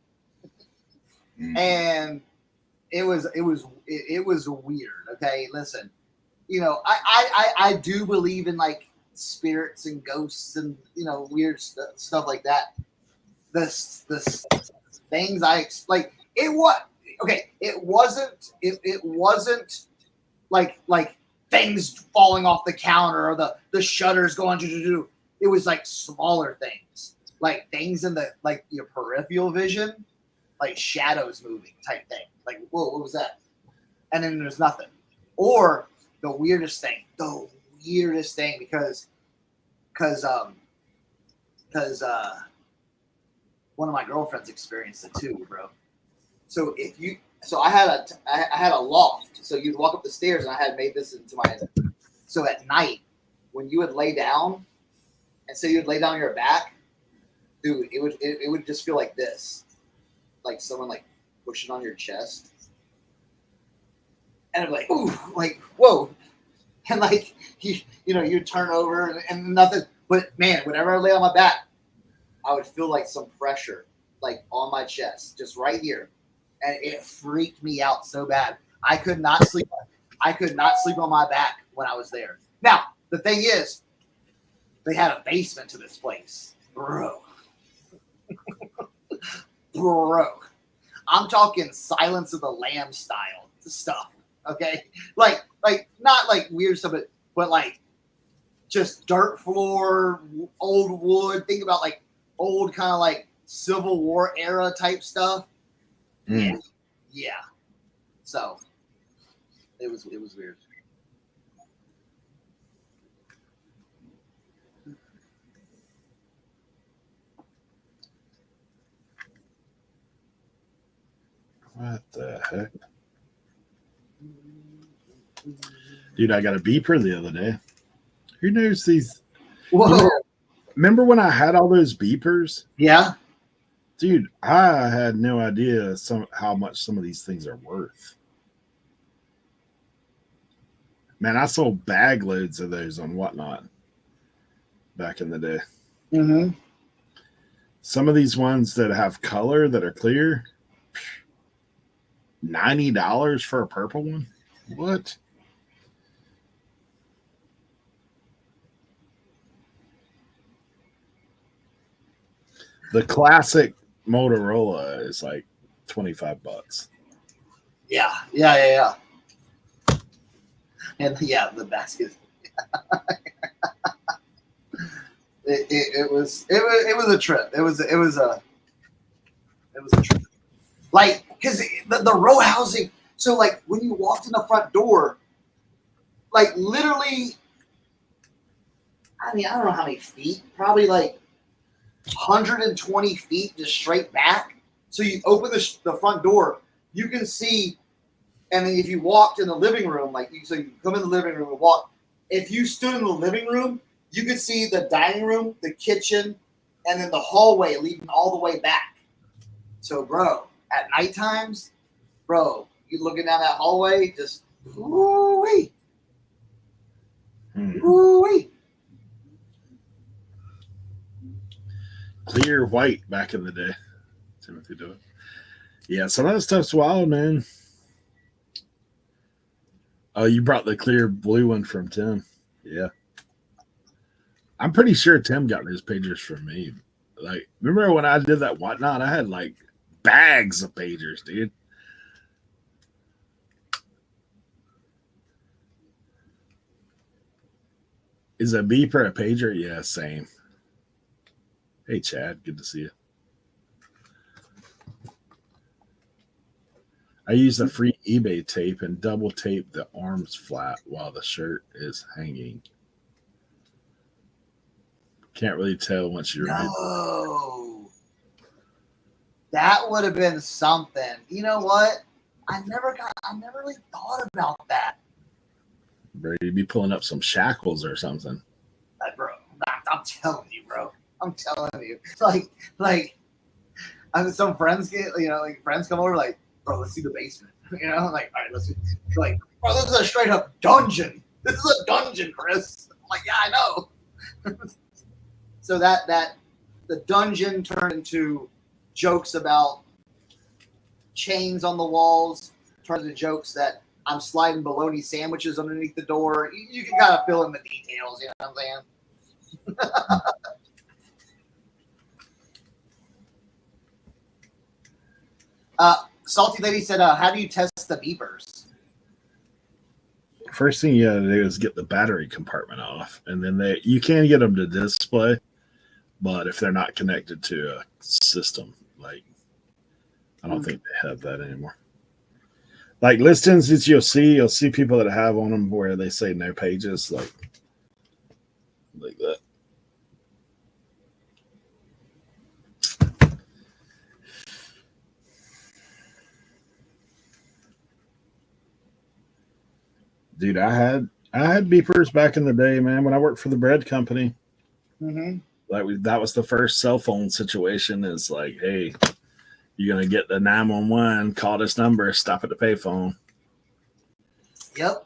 And it was weird. Okay. Listen, I do believe in like spirits and ghosts and weird stuff like that. The things like it was okay. It wasn't like things falling off the counter or the shutters going to. It was like smaller things, like things in the like your peripheral vision, like shadows moving type thing. Like, whoa, what was that? And then there's nothing. Or the weirdest thing, because one of my girlfriends experienced it too, bro. So I had a loft. So you'd walk up the stairs, and I had made this into my. So at night, when you would lay down, and say you'd lay down on your back, dude, it would just feel like this, like someone like pushing on your chest, and it'd be like, ooh, like whoa, and like you'd turn over and nothing. But man, whenever I lay on my back, I would feel like some pressure, like on my chest, just right here. And it freaked me out so bad. I could not sleep. I could not sleep on my back when I was there. Now, the thing is, they had a basement to this place. Bro. I'm talking Silence of the Lambs style stuff. Okay? Like not like weird stuff, but like just dirt floor, old wood. Think about like old kind of like Civil War era type stuff. Yeah. So it was weird. What the heck? Dude, I got a beeper the other day. Who knows these? Whoa. Remember when I had all those beepers? Yeah. Dude, I had no idea how much some of these things are worth. Man, I sold bag loads of those on Whatnot back in the day. Mm-hmm. Some of these ones that have color that are clear, $90 for a purple one? What? The classic Motorola is like $25. Yeah. And yeah, the basket. it was a trip. It was a trip. Like, because the row housing. So like when you walked in the front door, like literally, I mean, I don't know how many feet, probably like 120 feet just straight back. So you open the front door, you can see, and then if you walked in the living room, so you come in the living room and walk. If you stood in the living room, you could see the dining room, the kitchen, and then the hallway leading all the way back. So, bro, at night times, bro, you looking down that hallway, just ooh-wee. Ooh-wee. Clear white back in the day. Timothy do it. Yeah, some of that stuff's wild, man. Oh, you brought the clear blue one from Tim. Yeah. I'm pretty sure Tim got his pagers from me. Like, remember when I did that Whatnot? I had like bags of pagers, dude. Is a beeper a pager? Yeah, same. Hey, Chad, good to see you. I use the free eBay tape and double tape the arms flat while the shirt is hanging. Can't really tell once you remove it. No. That would have been something. You know what? I never really thought about that. Bro, you'd be pulling up some shackles or something. Bro, I'm telling you, bro. I'm telling you. Like, I mean, some friends friends come over, like, bro, let's see the basement. Like, all right, let's see. Like, bro, this is a straight up dungeon. This is a dungeon, Chris. I'm like, yeah, I know. So that the dungeon turned into jokes about chains on the walls, turned into jokes that I'm sliding bologna sandwiches underneath the door. You can kind of fill in the details, you know what I'm saying? Salty Lady said, how do you test the beepers? First thing you gotta do is get the battery compartment off, and then you can get them to display, but if they're not connected to a system, like I don't think they have that anymore. Like listings that you'll see people that have on them where they say no pages, like that. Dude, I had beepers back in the day, man, when I worked for the bread company. Mm-hmm. Like that was the first cell phone situation. Is like, hey, you're gonna get the 911, call this number, stop at the payphone. Yep.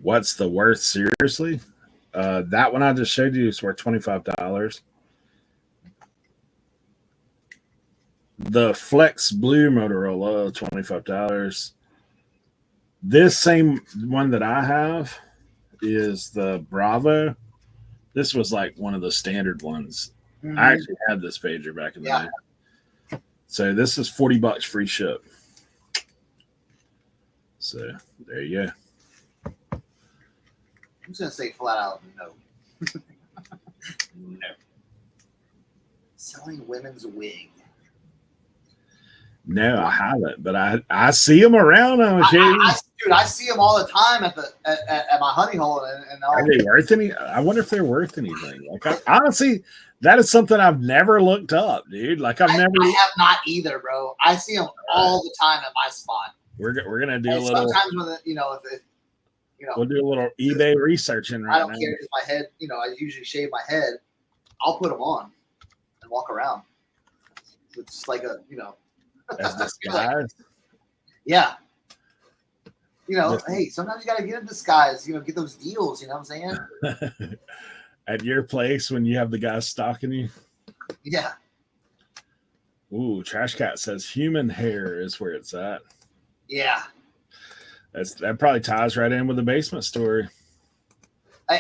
What's the worth? Seriously? That one I just showed you is worth $25. The Flex Blue Motorola, $25. This same one that I have is the Bravo. This was like one of the standard ones. Mm-hmm. I actually had this pager back in the day. So this is $40 free ship. So there you go. I'm just gonna say flat out no. No. Selling women's wig. No, I haven't, but I see them around on occasion. Dude, I see them all the time at my honey hole, and are they worth any? I wonder if they're worth anything. Like honestly, that is something I've never looked up, dude. Like I have not either, bro. I see them all the time at my spot. We're gonna do a little. Sometimes when we'll do a little eBay researching right now. I don't care because my head, I usually shave my head. I'll put them on and walk around. It's like a, as disguise. Yeah. Hey, sometimes you got to get in disguise, get those deals, you know what I'm saying? At your place when you have the guys stalking you? Yeah. Ooh, Trash Cat says human hair is where it's at. Yeah. That probably ties right in with the basement story. All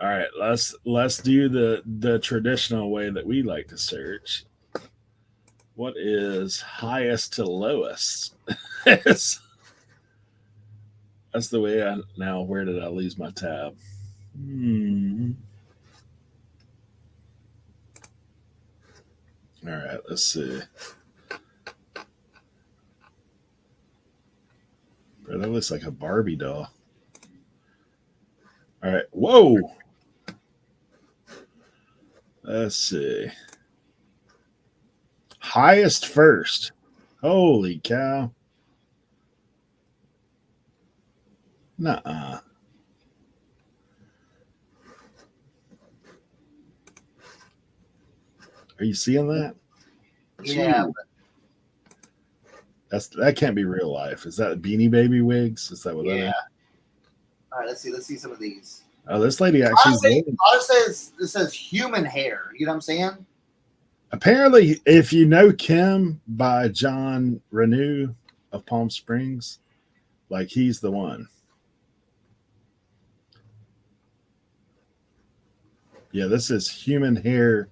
right, let's do the traditional way that we like to search. What is highest to lowest? That's the way now. Where did I lose my tab? All right, let's see. Bro, that looks like a Barbie doll. All right, whoa. Let's see. Highest first. Holy cow. Nuh-uh. Are you seeing that? Yeah. That can't be real life. Is that Beanie Baby wigs? Is that what that is? All right, let's see some of these. Oh, this lady actually. Honestly, it says human hair. You know what I'm saying? Apparently, if you know Kim by John Renew of Palm Springs, like he's the one. Yeah, this is human hair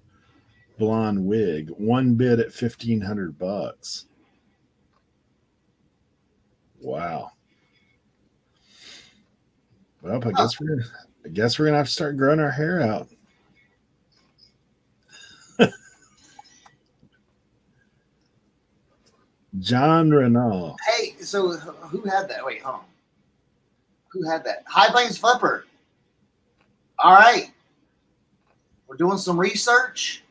blonde wig. One bid at $1,500. Wow. Well, I guess we're gonna have to start growing our hair out. John Renault. Hey, so who had that? Wait, hold on. Who had that? High Plains Flipper. All right. We're doing some research.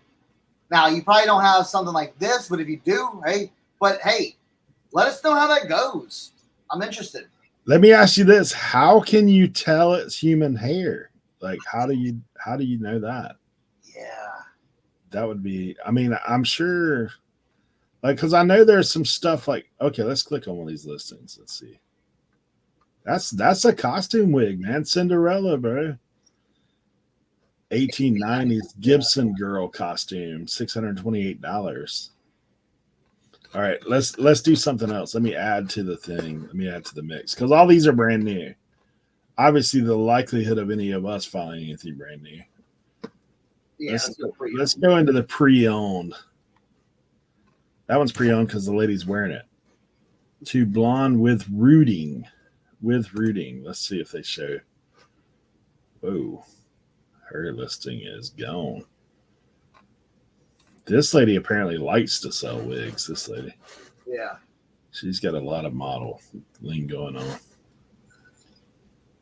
Now, you probably don't have something like this, but if you do, hey, let us know how that goes. I'm interested. Let me ask you this: how can you tell it's human hair? Like, how do you know that? Yeah. That would be. I mean, I'm sure. Like, because I know there's some stuff like. Okay, let's click on one of these listings. Let's see. That's a costume wig, man. Cinderella, bro. 1890s Gibson girl costume, $628. All right, let's do something else. Let me add to the thing. Let me add to the mix because all these are brand new. Obviously, the likelihood of any of us finding anything brand new. Yeah, let's go into the pre-owned. That one's pre-owned because the lady's wearing it. To blonde with rooting. Let's see if they show. Whoa, her listing is gone. This lady apparently likes to sell wigs. This lady. Yeah. She's got a lot of modeling going on.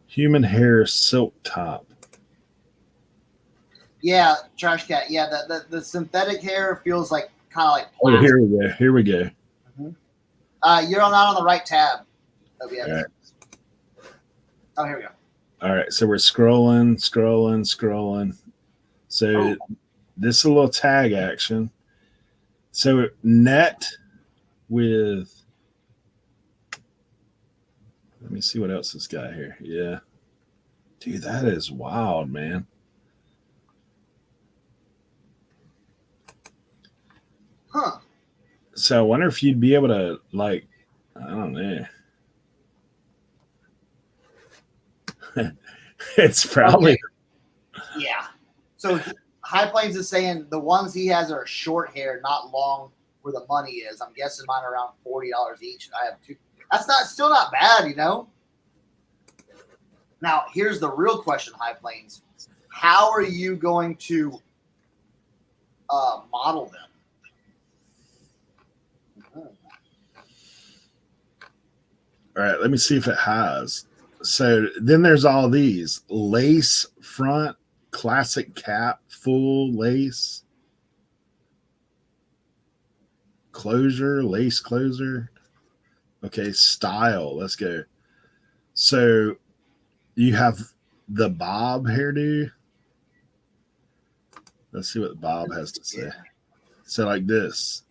Human hair silk top. Yeah, Trash Cat. Yeah, the synthetic hair feels like kind of like plastic. Oh, here we go. Mm-hmm. You're not on the right tab. OBS. All right. Oh, here we go. All right, so we're scrolling. So this is a little tag action. So net with, let me see what else this guy here. Yeah. Dude, that is wild, man. Huh. So I wonder if you'd be able to, like, I don't know. It's probably. Okay. Yeah. So High Plains is saying the ones he has are short hair, not long where the money is. I'm guessing mine are around $40 each. I have two. That's still not bad, you know? Now, here's the real question, High Plains. How are you going to model them? All right, let me see if it has. So then there's all these lace front, classic cap, full lace, closure, lace closure. Okay, style. Let's go. So you have the bob hairdo. Let's see what Bob has to say. So like this.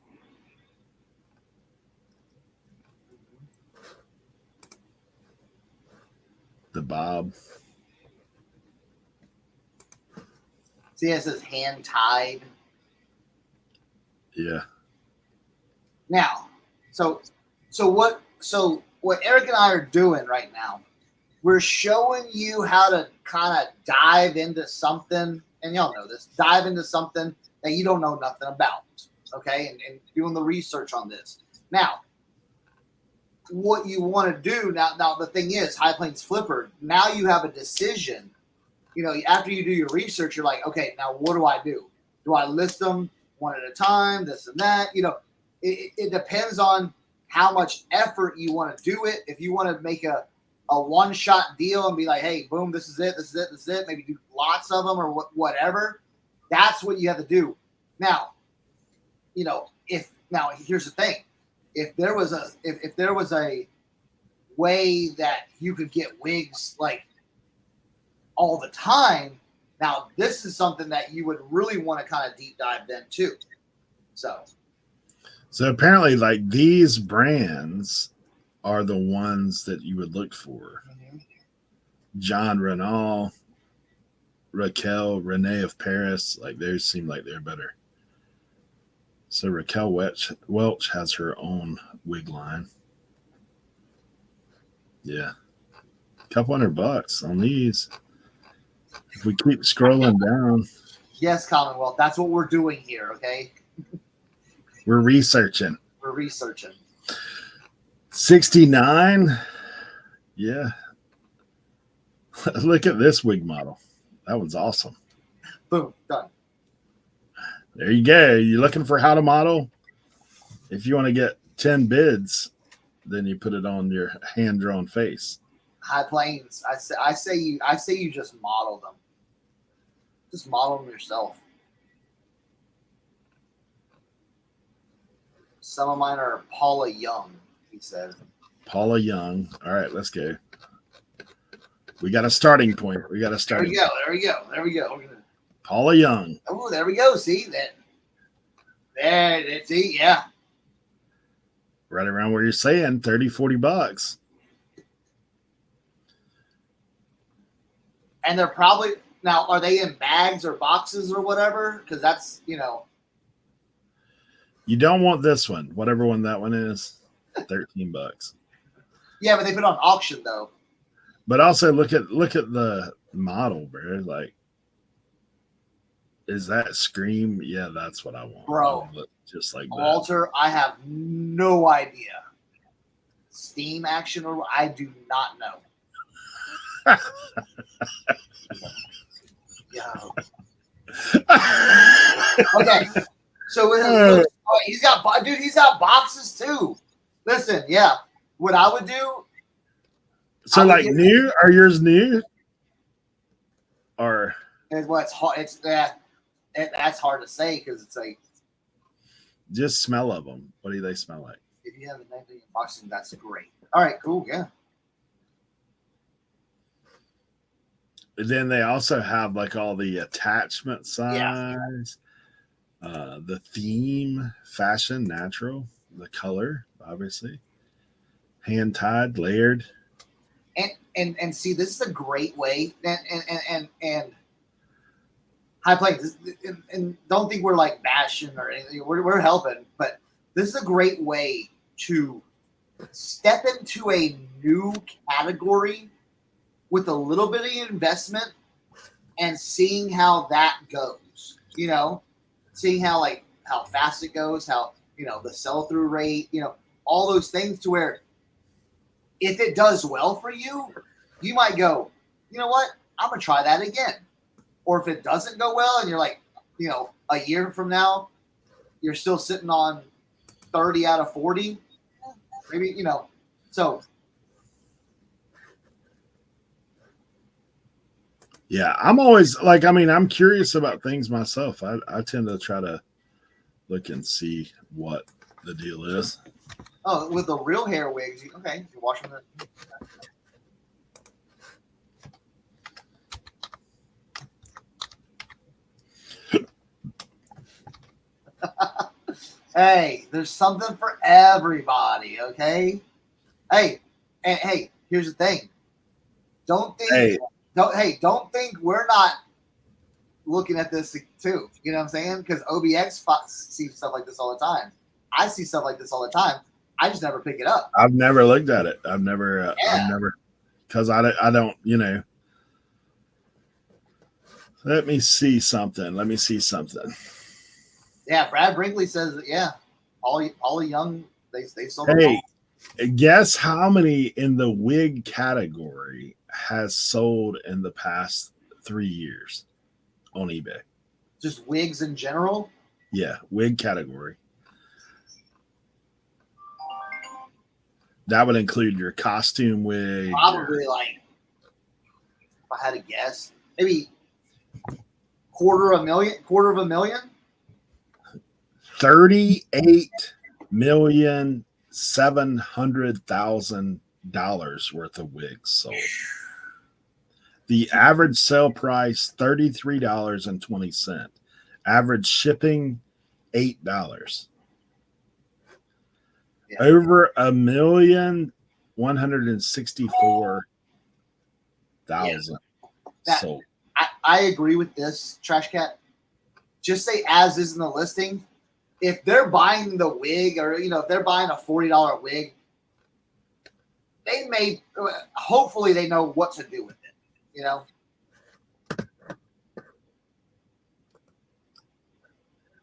The bob. See, it says hand tied. Yeah. Now, so what Eric and I are doing right now, we're showing you how to kind of dive into something, and y'all know this, dive into something that you don't know nothing about, okay, and doing the research on this. Now, what you want to do now the thing is, High Plains Flipper, now you have a decision. You know, after you do your research, you're like, okay, now what do I do? Do I list them one at a time, this and that? You know, it depends on how much effort you want to do it. If you want to make a one-shot deal and be like, hey, boom, this is it, maybe do lots of them or whatever, that's what you have to do. Now, you know, here's the thing. If there was a way that you could get wigs like all the time, now this is something that you would really want to kind of deep dive then too. So apparently, like, these brands are the ones that you would look for. Mm-hmm. John Renault, Raquel Renee of Paris, like theirs seem like they're better. So Raquel Welch has her own wig line. Yeah. A couple $100 on these. If we keep scrolling down. Yes, Commonwealth. That's what we're doing here, okay? We're researching. $69. Yeah. Look at this wig model. That one's awesome. Boom, done. There you go. You're looking for how to model. If you want to get 10 bids, then you put it on your hand-drawn face. High Plains. I say you just model them. Just model them yourself. Some of mine are Paula Young, he said. Paula Young. All right, let's go. We got a starting point. There we go. Paula Young. Oh, there we go. See that? There, see, yeah. Right around where you're saying, $30-$40. And they're probably now. Are they in bags or boxes or whatever? Because that's You don't want this one, whatever one that one is. $13. Yeah, but they put it on auction though. But also look at the model, bro. Like, is that Scream? Yeah, that's what I want. Bro, just like that. Walter, I have no idea. Steam action or I do not know. Yeah. Okay. So with he's got boxes too. Listen, yeah. What I would do. So like new? Are yours new? Or it's hard. That's hard to say because it's like just smell of them. What do they smell like? If you have a negative unboxing, that's great. All right, cool, yeah. Then they also have like all the attachment size, the theme, fashion, natural, the color, obviously, hand tied, layered. And see, this is a great way. And High Plains, and don't think we're like bashing or anything. We're helping, but this is a great way to step into a new category with a little bit of investment and seeing how that goes. Seeing how fast it goes, how the sell through rate, all those things to where if it does well for you, you might go, you know what, I'm gonna try that again. Or if it doesn't go well and you're like, a year from now, you're still sitting on 30 out of 40, maybe, so. Yeah, I'm always like, I'm curious about things myself. I tend to try to look and see what the deal is. Oh, with the real hair wigs, okay, you're washing them. Hey, there's something for everybody, okay? Hey, and hey, here's the thing. Don't think we're not looking at this too. You know what I'm saying? Because OBX sees stuff like this all the time. I see stuff like this all the time. I just never pick it up. I've never looked at it. I've never, because I don't, Let me see something. Yeah, Brad Brinkley says that. Yeah, all young. They sold. Hey, guess how many in the wig category has sold in the past 3 years on eBay? Just wigs in general. Yeah, wig category. That would include your costume wig. Probably if I had to guess, maybe quarter of a million. 38,700,000 worth of wigs sold. The average sale price $33.20. Average shipping $8. Yeah. Over 1,164,000 sold. I agree with this, Trash Cat. Just say as is in the listing. If they're buying the wig, or if they're buying a $40 wig, hopefully they know what to do with it.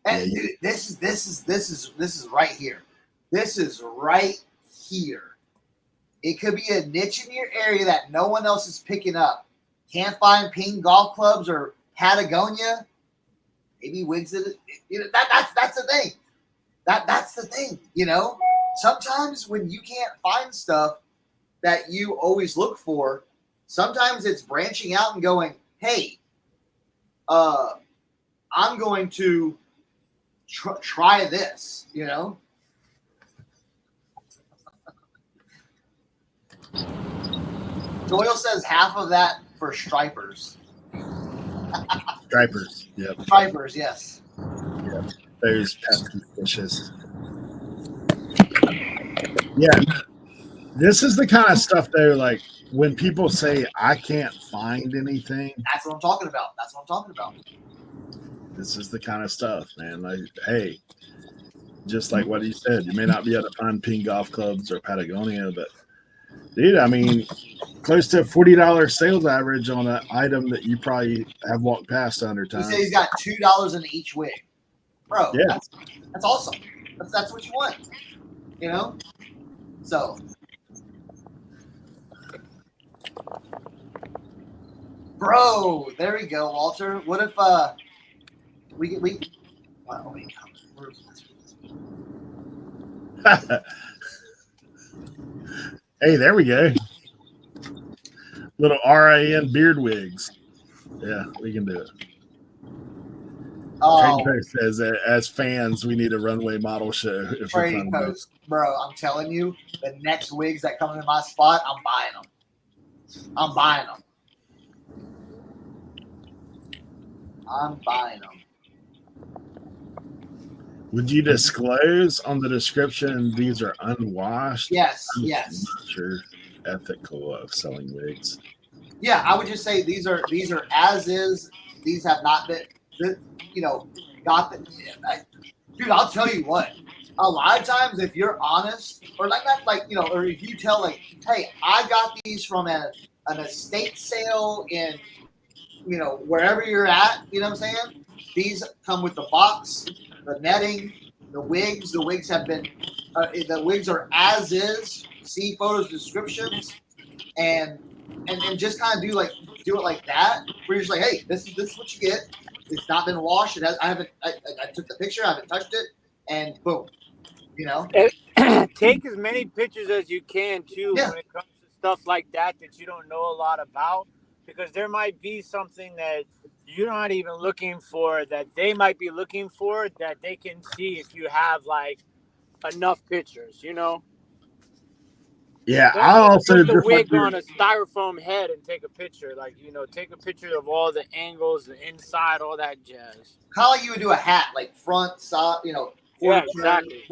And dude, this is right here. This is right here. It could be a niche in your area that no one else is picking up. Can't find ping golf clubs or Patagonia. Maybe wigs. That's the thing. That's the thing. Sometimes when you can't find stuff that you always look for, sometimes it's branching out and going, hey, I'm going to try this. Doyle says half of that for stripers. Stripers. Yep. Stripers, yes. Yep. Those pesky fishes. Yeah. This is the kind of stuff though, like when people say I can't find anything. That's what I'm talking about. This is the kind of stuff, man. Like, hey, just like what he said, you may not be able to find ping golf clubs or Patagonia, but dude, I mean, close to a $40 sales average on an item that you probably have walked past 100 He times. said he's got $2 in each wig, bro. Yeah. That's awesome. That's what you want, So, bro, there we go, Walter. What if we? Wow, wait, Hey, there we go. Little RIN beard wigs. Yeah, we can do it. Oh, Trade Post says, as fans, we need a runway model show. If we're Trading Post, bro. I'm telling you, the next wigs that come in my spot, I'm buying them. Would you disclose on the description these are unwashed? Yes. I'm not sure ethical of selling wigs. Yeah, I would just say these are as is. These have not been, got the. Dude, I'll tell you what. A lot of times, if you're honest, or or if you tell hey, I got these from an estate sale in, wherever you're at. You know what I'm saying? These come with the box, the netting, the wigs. The wigs have been, the wigs are as is. See photos, descriptions, and just kind of do it like that. Where you're just like, hey, this is what you get. It's not been washed. I took the picture. I haven't touched it, and boom. Take as many pictures as you can too when it comes to stuff like that you don't know a lot about, because there might be something that you're not even looking for that they might be looking for that they can see if you have enough pictures. Yeah, Don't I also put the just wig on a styrofoam head and take a picture. Take a picture of all the angles, the inside, all that jazz. Kind of like you would do a hat, like front, side, Yeah, exactly.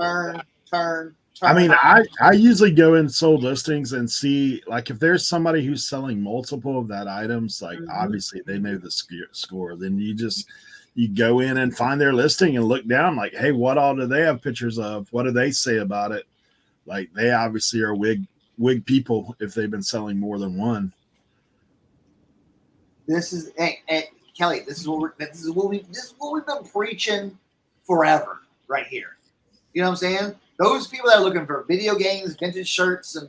Turn. I mean, I usually go in sold listings and see, if there's somebody who's selling multiple of that items, obviously they know the score. Then you go in and find their listing and look down, hey, what all do they have pictures of? What do they say about it? They obviously are wig people if they've been selling more than one. This is Kelly. This is what we've been preaching forever, right here. You know what I'm saying? Those people that are looking for video games, vintage shirts, and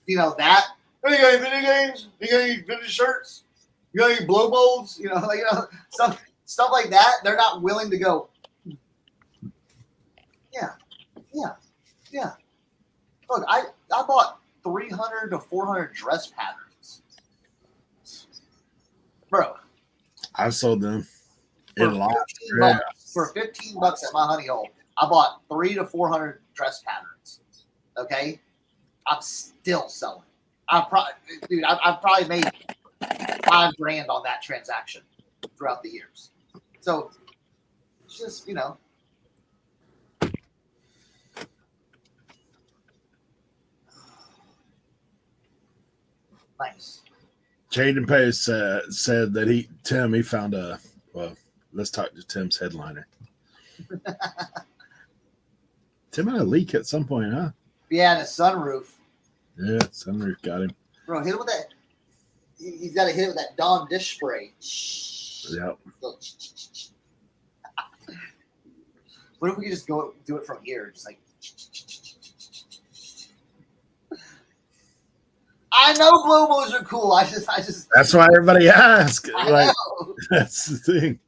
that. Hey, you got any video games? You got any vintage shirts? You got any blow molds? Stuff like that. They're not willing to go. Yeah. Look, I bought 300 to 400 dress patterns, bro. I sold them in lots for $15 at my honey hole. I bought 300 to 400 dress patterns. Okay, I'm still selling. I've probably made $5,000 on that transaction throughout the years. So it's just nice. Jaden Post said that he found let's talk to Tim's headliner. Tim had a leak at some point, huh? Yeah, and a sunroof. Yeah, sunroof got him. Bro, hit it with that. He's got to hit it with that Dawn dish spray. Yep. What if we could just go do it from here? Just I know blow molds are cool. I just. That's why everybody asks. I Like, know. that's the thing.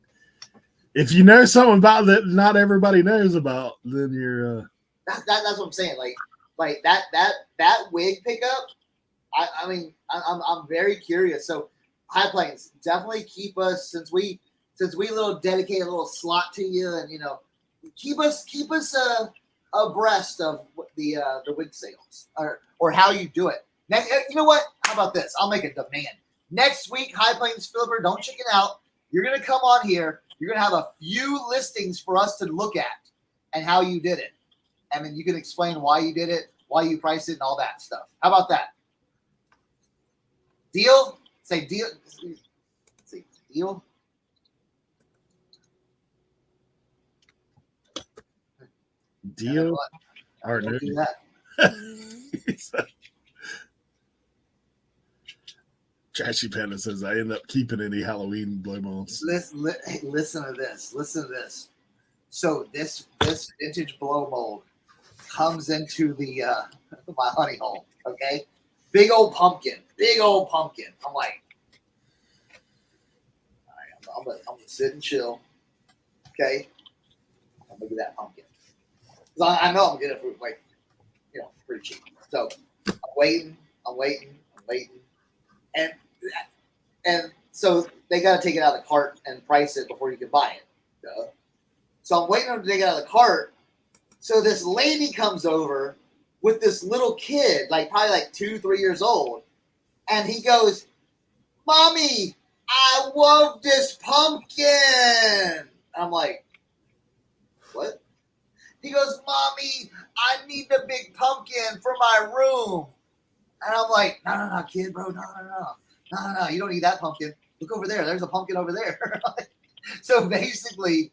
If you know something about that not everybody knows about, then you're That's what I'm saying. Like that wig pickup. I mean, I'm very curious. So High Plains, definitely keep us since we little dedicate a little slot to you, and keep us abreast of the wig sales or how you do it. Next, you know what? How about this? I'll make a demand. Next week, High Plains Flipper, don't chicken out. You're gonna come on here. You're gonna have a few listings for us to look at and how you did it, and then you can explain why you did it, why you priced it, and all that stuff. How about that? Deal? Say deal. Say deal. deal. Or Don't no. do that. Trashy Panda says I end up keeping any Halloween blow molds. Listen to this. Listen to this. So this vintage blow mold comes into the my honey hole. Okay, big old pumpkin. I'm like, all right, I'm gonna sit and chill. Okay, I'm gonna get that pumpkin. 'Cause I know I'm gonna get it for like, pretty cheap. So I'm waiting, and so they got to take it out of the cart and price it before you can buy it. Duh. So I'm waiting for them to take it out of the cart. So this lady comes over with this little kid, probably 2-3 years old, and he goes, "Mommy, I love this pumpkin." I'm like, "What?" He goes, "Mommy, I need the big pumpkin for my room." And I'm like, no, kid, bro, no. You don't need that pumpkin. Look over there. There's a pumpkin over there. So basically,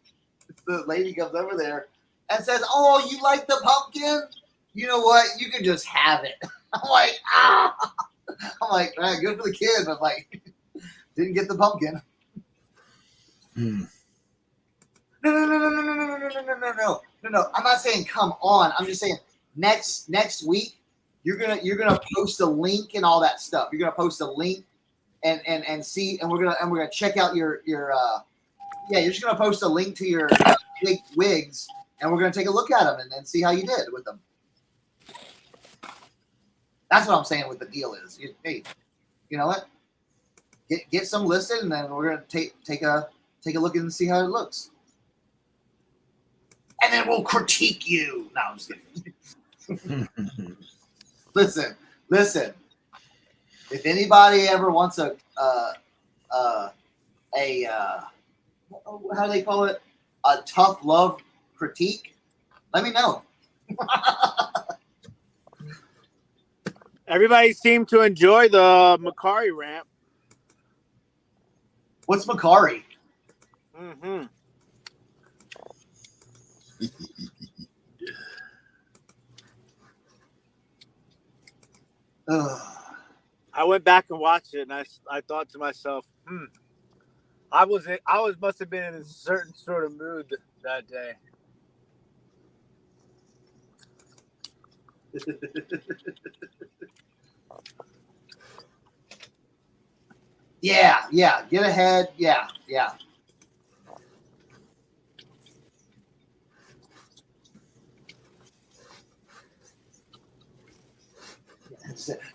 the lady comes over there and says, "Oh, you like the pumpkin? You know what? You can just have it." I'm like, ah. I'm like, all right, good for the kid, but didn't get the pumpkin. No. I'm not saying come on. I'm just saying next week you're gonna post a link and all that stuff. You're gonna post a link and see, and we're gonna check out your you're just gonna post a link to your big wigs, and we're gonna take a look at them and see how you did with them. That's what I'm saying. What the deal is, hey, you know what? Get some listed, and then we're gonna take a look and see how it looks, and then we'll critique you. No, I'm just kidding. Listen. If anybody ever wants a how do they call it? A tough love critique, let me know. Everybody seemed to enjoy the Macari ramp. What's Macari? Mm-hmm. I went back and watched it, and I thought to myself, I must have been in a certain sort of mood that day. Yeah. Get ahead. Yeah.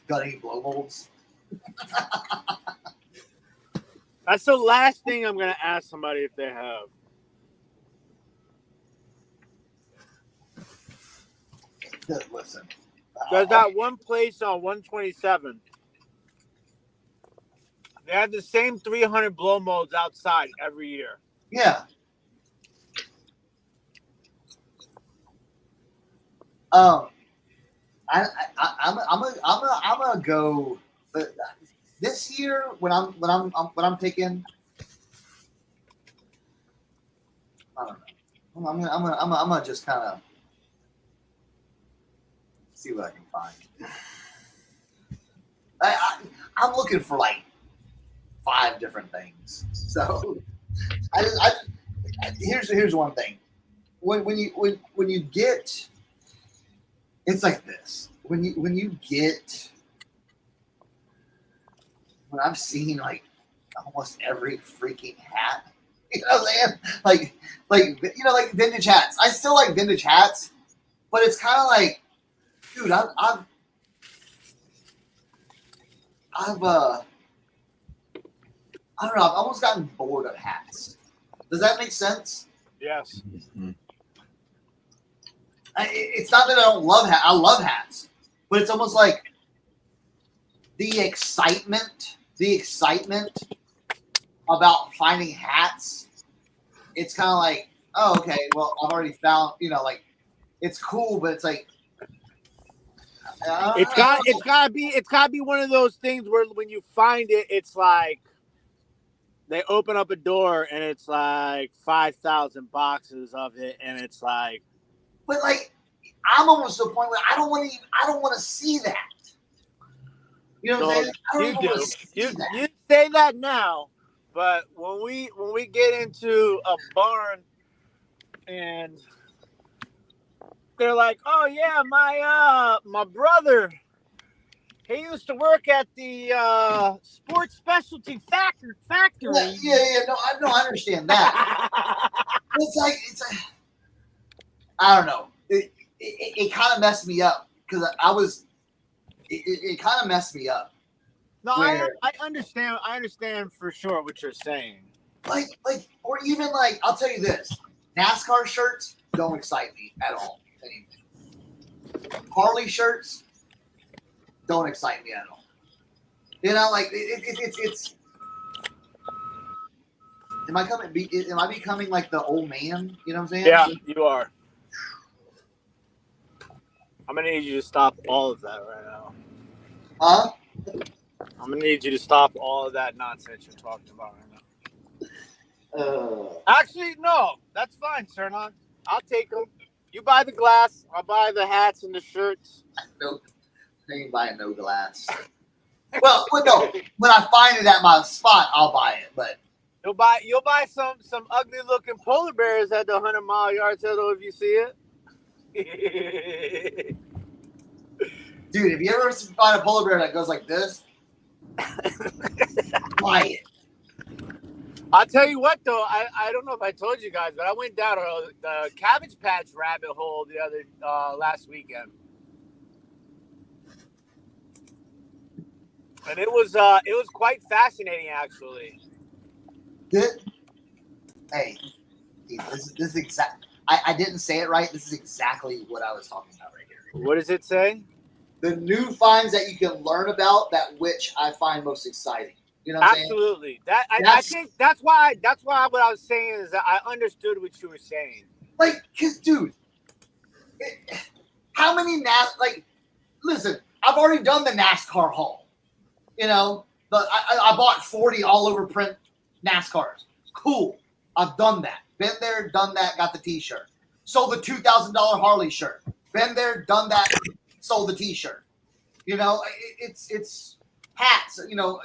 Got any blow molds? That's the last thing I'm going to ask somebody if they have. Listen. There's that one place on 127. They have the same 300 blow molds outside every year. Yeah. I'm gonna go this year when I'm taking. I don't know. I'm gonna just kind of see what I can find. I'm looking for 5 different things. So here's one thing. When you get, it's like this. When you get when I've seen like almost every freaking hat. You know what I'm saying? Like vintage hats. I still like vintage hats, but it's kind of like, dude, I've I don't know. I've almost gotten bored of hats. Does that make sense? Yes. Mm-hmm. It's not that I don't love hats. I love hats, but it's almost like the excitement about finding hats. It's kind of like, oh, okay, well, I've already found, like, it's cool, but it's like, It's gotta be one of those things where when you find it, it's like they open up a door and it's like 5,000 boxes of it, and it's like. But like, I'm almost to the point where I don't want to see that. You know what I'm saying? I don't even want to see that. You say that now, but when we get into a barn and they're like, oh yeah, my brother, he used to work at the sports specialty factory. Yeah. No, I understand that. it's like I don't know. It kind of messed me up because it kind of messed me up. No, I understand for sure what you're saying. Like, or even like, I'll tell you this: NASCAR shirts don't excite me at all anymore. Harley shirts don't excite me at all. You know, like it's. Am I becoming like the old man? You know what I'm saying? Yeah, you are. I'm gonna need you to stop all of that right now. Huh? I'm gonna need you to stop all of that nonsense you're talking about right now. Actually, no, that's fine, Cernon. I'll take them. You buy the glass. I'll buy the hats and the shirts. Nope. I ain't buying no glass. well, no. When I find it at my spot, I'll buy it. But you'll buy some ugly looking polar bears at the 100-mile yard sale if you see it. Dude, if you ever find a polar bear that goes like this, buy it. I'll tell you what, though. I don't know if I told you guys, but I went down the Cabbage Patch rabbit hole last weekend, and it was quite fascinating, actually. Hey, this is exact. I didn't say it right. This is exactly what I was talking about right here. What does it say? The new finds that you can learn about that which I find most exciting. You know what I'm saying? Absolutely. I think that's why what I was saying is that I understood what you were saying. Like, cause dude, how many listen, I've already done the NASCAR haul. You know, I bought 40 all over print NASCARs. Cool. I've done that. Been there, done that, got the t-shirt. Sold the $2,000 Harley shirt. Been there, done that, sold the t-shirt. You know, it's hats, you know.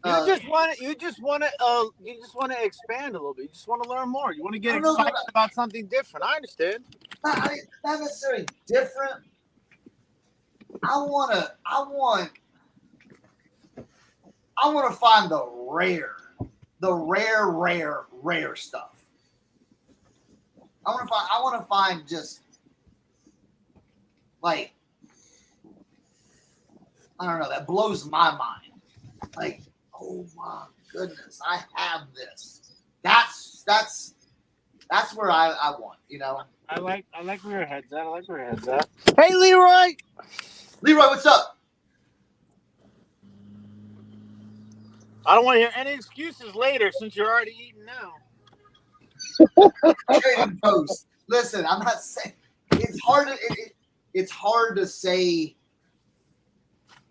You just want to expand a little bit. You just want to learn more. You want to get excited about something different. I understand. Not necessarily different. I want to find the rare stuff. I want to find just like, I don't know, that blows my mind. Like, oh my goodness, I have this. That's where I want, you know. I like where your head's at. Hey, Leroy, what's up? I don't want to hear any excuses later since you're already eating now. Trading post. Listen, I'm not saying it's hard to say.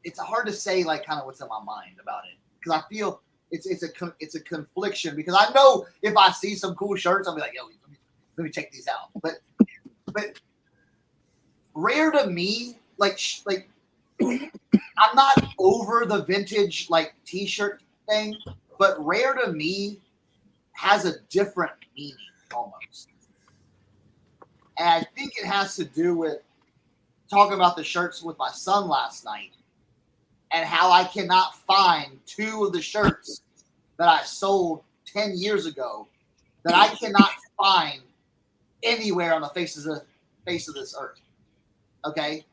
It's hard to say like kind of what's in my mind about it because I feel it's a confliction because I know if I see some cool shirts I'll be like, yo, let me check these out. But rare to me, like I'm not over the vintage like t-shirt thing, but rare to me has a different meaning almost. And I think it has to do with talking about the shirts with my son last night. and how I cannot find 2 of the shirts that I sold 10 years ago that I cannot find anywhere on the face of this earth. Okay?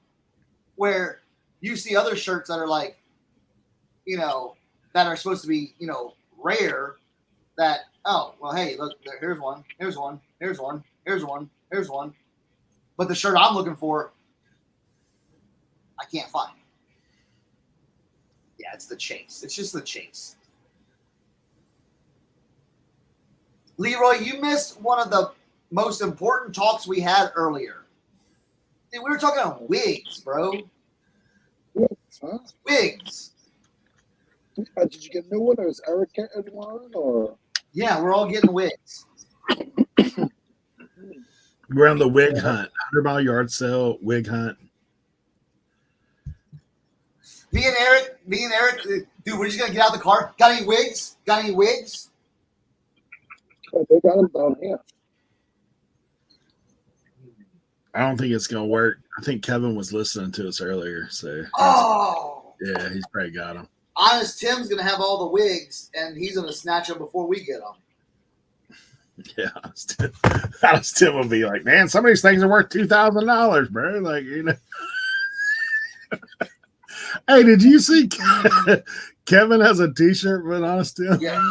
Where you see other shirts that are like, that are supposed to be, rare, that, oh, well, hey, look, here's one, here's one, here's one, here's one, here's one. But the shirt I'm looking for, I can't find. Yeah, it's the chase. It's just the chase. Leroy, you missed one of the most important talks we had earlier. Dude, we were talking on wigs, bro. Wigs, huh? Wigs. Did you get a new one, or is Eric getting one? Or yeah, we're all getting wigs. We're on the wig hunt. 100-mile yard sale, wig hunt. Me and Eric, dude, we're just gonna get out of the car. Got any wigs? Got any wigs? oh, they got them down here. I don't think it's gonna work. I think Kevin was listening to us earlier, so Oh, yeah, he's probably got them. Honest Tim's gonna have all the wigs, and he's gonna snatch them before we get them. Yeah, Honest Tim will be like, man, some of these things are worth $2,000, bro. Like, Hey, did you see Kevin has a T-shirt with Honest Tim? Yeah.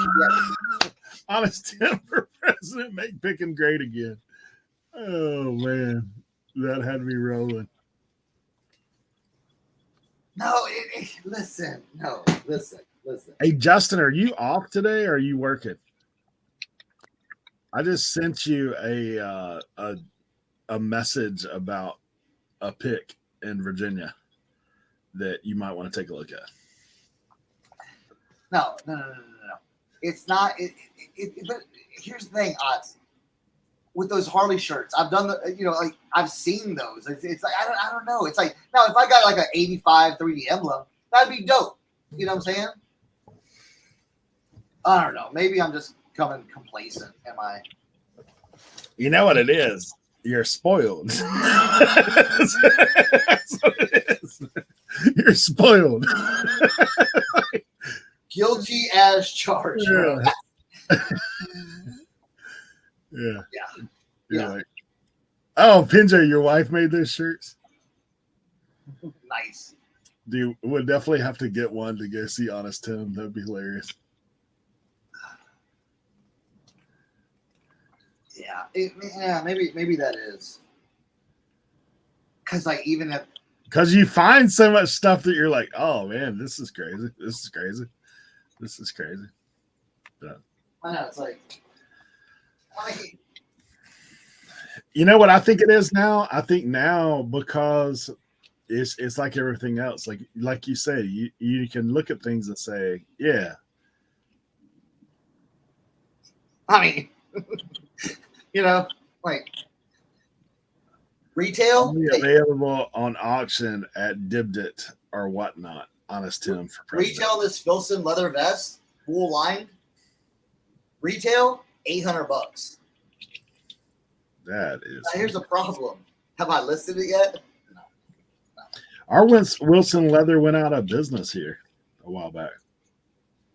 Honest Tim for president, make picking great again. Oh man, that had me rolling. No, listen. Hey, Justin, are you off today or are you working? I just sent you a message about a pick in Virginia that you might want to take a look at. No. It's not. But here's the thing, Odds. With those Harley shirts, I've done I've seen those. It's like I don't know. It's like now if I got like an 85 3D emblem, that'd be dope. You know what I'm saying? I don't know. Maybe I'm just becoming complacent. Am I? You know what it is? You're spoiled. That's what it is. You're spoiled. Guilty as charged. Yeah. Yeah. Like, oh, Pinjo, your wife made those shirts? Nice. Dude, we'll definitely have to get one to go see Honest Tim. That'd be hilarious. Yeah, maybe that is. Because like even if because you find so much stuff that you're like, oh man, this is crazy. Yeah. I know it's like. You know what I think it is now? I think now because it's like everything else. Like you say, you can look at things and say, yeah. I mean, like retail Only available on auction at Dibdit or whatnot. Honest Tim for president. Retail this Filson leather vest, wool lined. Retail $800. That is. Now, here's the problem. Have I listed it yet? No. Our Wilson Leather went out of business here a while back.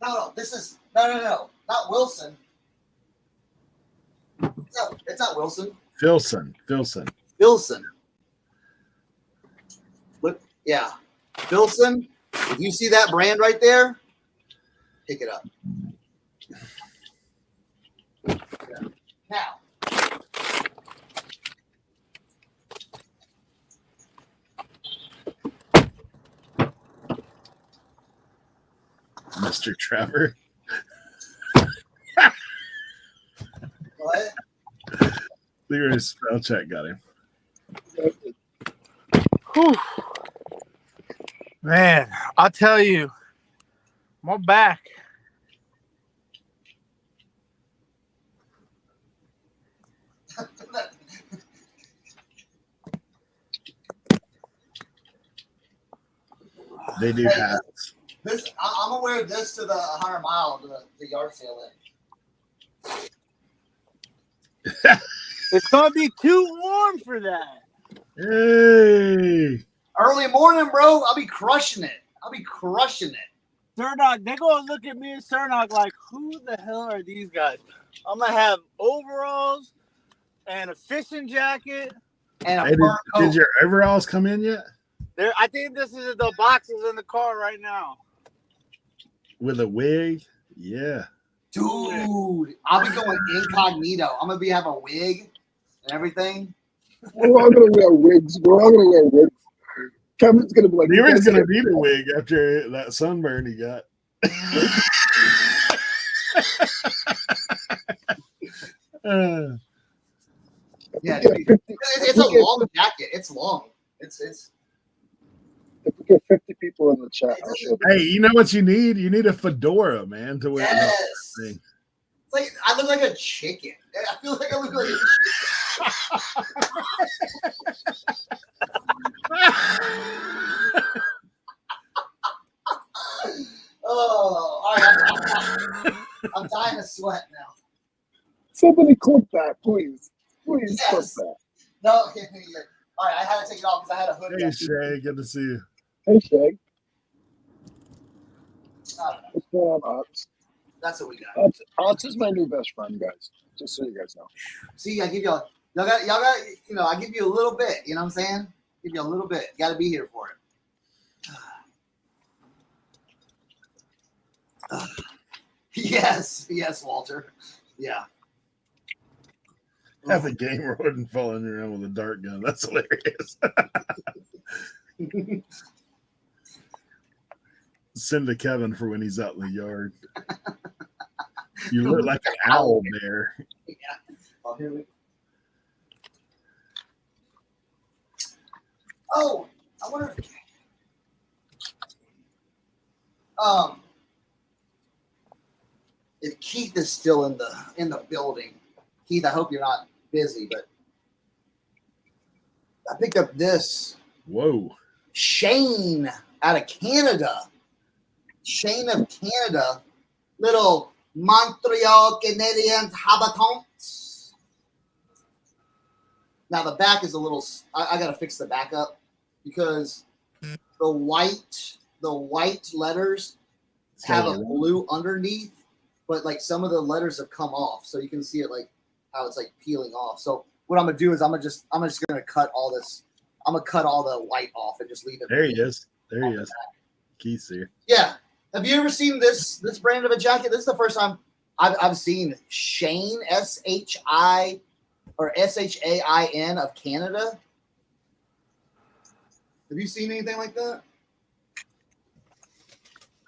No. This is no. Not Wilson. No, it's not Wilson. Filson. Look, yeah, Filson. If you see that brand right there, pick it up. Yeah. Now. Mr. Trevor. What? Leroy's spell check got him. Whew. Man, I'll tell you, my back. They do hats. I'm gonna wear this to the 100 mile to the yard sale. It's gonna be too warm for that. Hey. Early morning, bro. I'll be crushing it. I'll be crushing it. Cernog, they gonna look at me and Cernog like, who the hell are these guys? I'm gonna have overalls and a fishing jacket. And a Hey, fur coat. did your overalls come in yet? I think this is the boxes in the car right now. With a wig? Yeah. Dude, I'll be going incognito. I'm gonna have a wig and everything. We're all gonna wear wigs. We're all gonna wear wigs. Kevin's gonna be like, Leroy's gonna need a wig after that sunburn he got. Yeah, it's a long jacket. It's long. It's. If we get 50 people in the chat, I'll show them. Hey, you know what you need? You need a fedora, man, to wear. Yes. Thing. It's like I look like a chicken. I feel like I look like a chicken. Oh, all right. I'm dying to sweat now. Somebody clip that, please. Please clip that. No, all right. I had to take it off because I had a hoodie. Hey, Shay, good to see you. Hey, Shay. What's going on, Ox? That's what we got. Ox is my new best friend, guys. Just so you guys know. See, I give y'all got, I give you a little bit. You know what I'm saying? Give you a little bit. Got to be here for it. Yes, Walter. Yeah. Have a gamer wouldn't falling around with a dart gun. That's hilarious. Send to Kevin for when he's out in the yard. You look like an owl bear. Yeah. Oh, here we. Oh, I wonder if Keith is still in the building. Keith, I hope you're not busy, but I picked up this. Whoa. Shane out of Canada. Shane of Canada. Little Montreal Canadian habitants. Now the back is a little. I got to fix the back up because the white letters have a blue underneath, but like some of the letters have come off, so you can see it like how it's like peeling off. So what I'm gonna do is I'm just gonna cut all this. I'm gonna cut all the white off and just leave it. There he is. There he is. Keith's here. Yeah. Have you ever seen this brand of a jacket? This is the first time I've seen Shane SHAIN of Canada. Have you seen anything like that?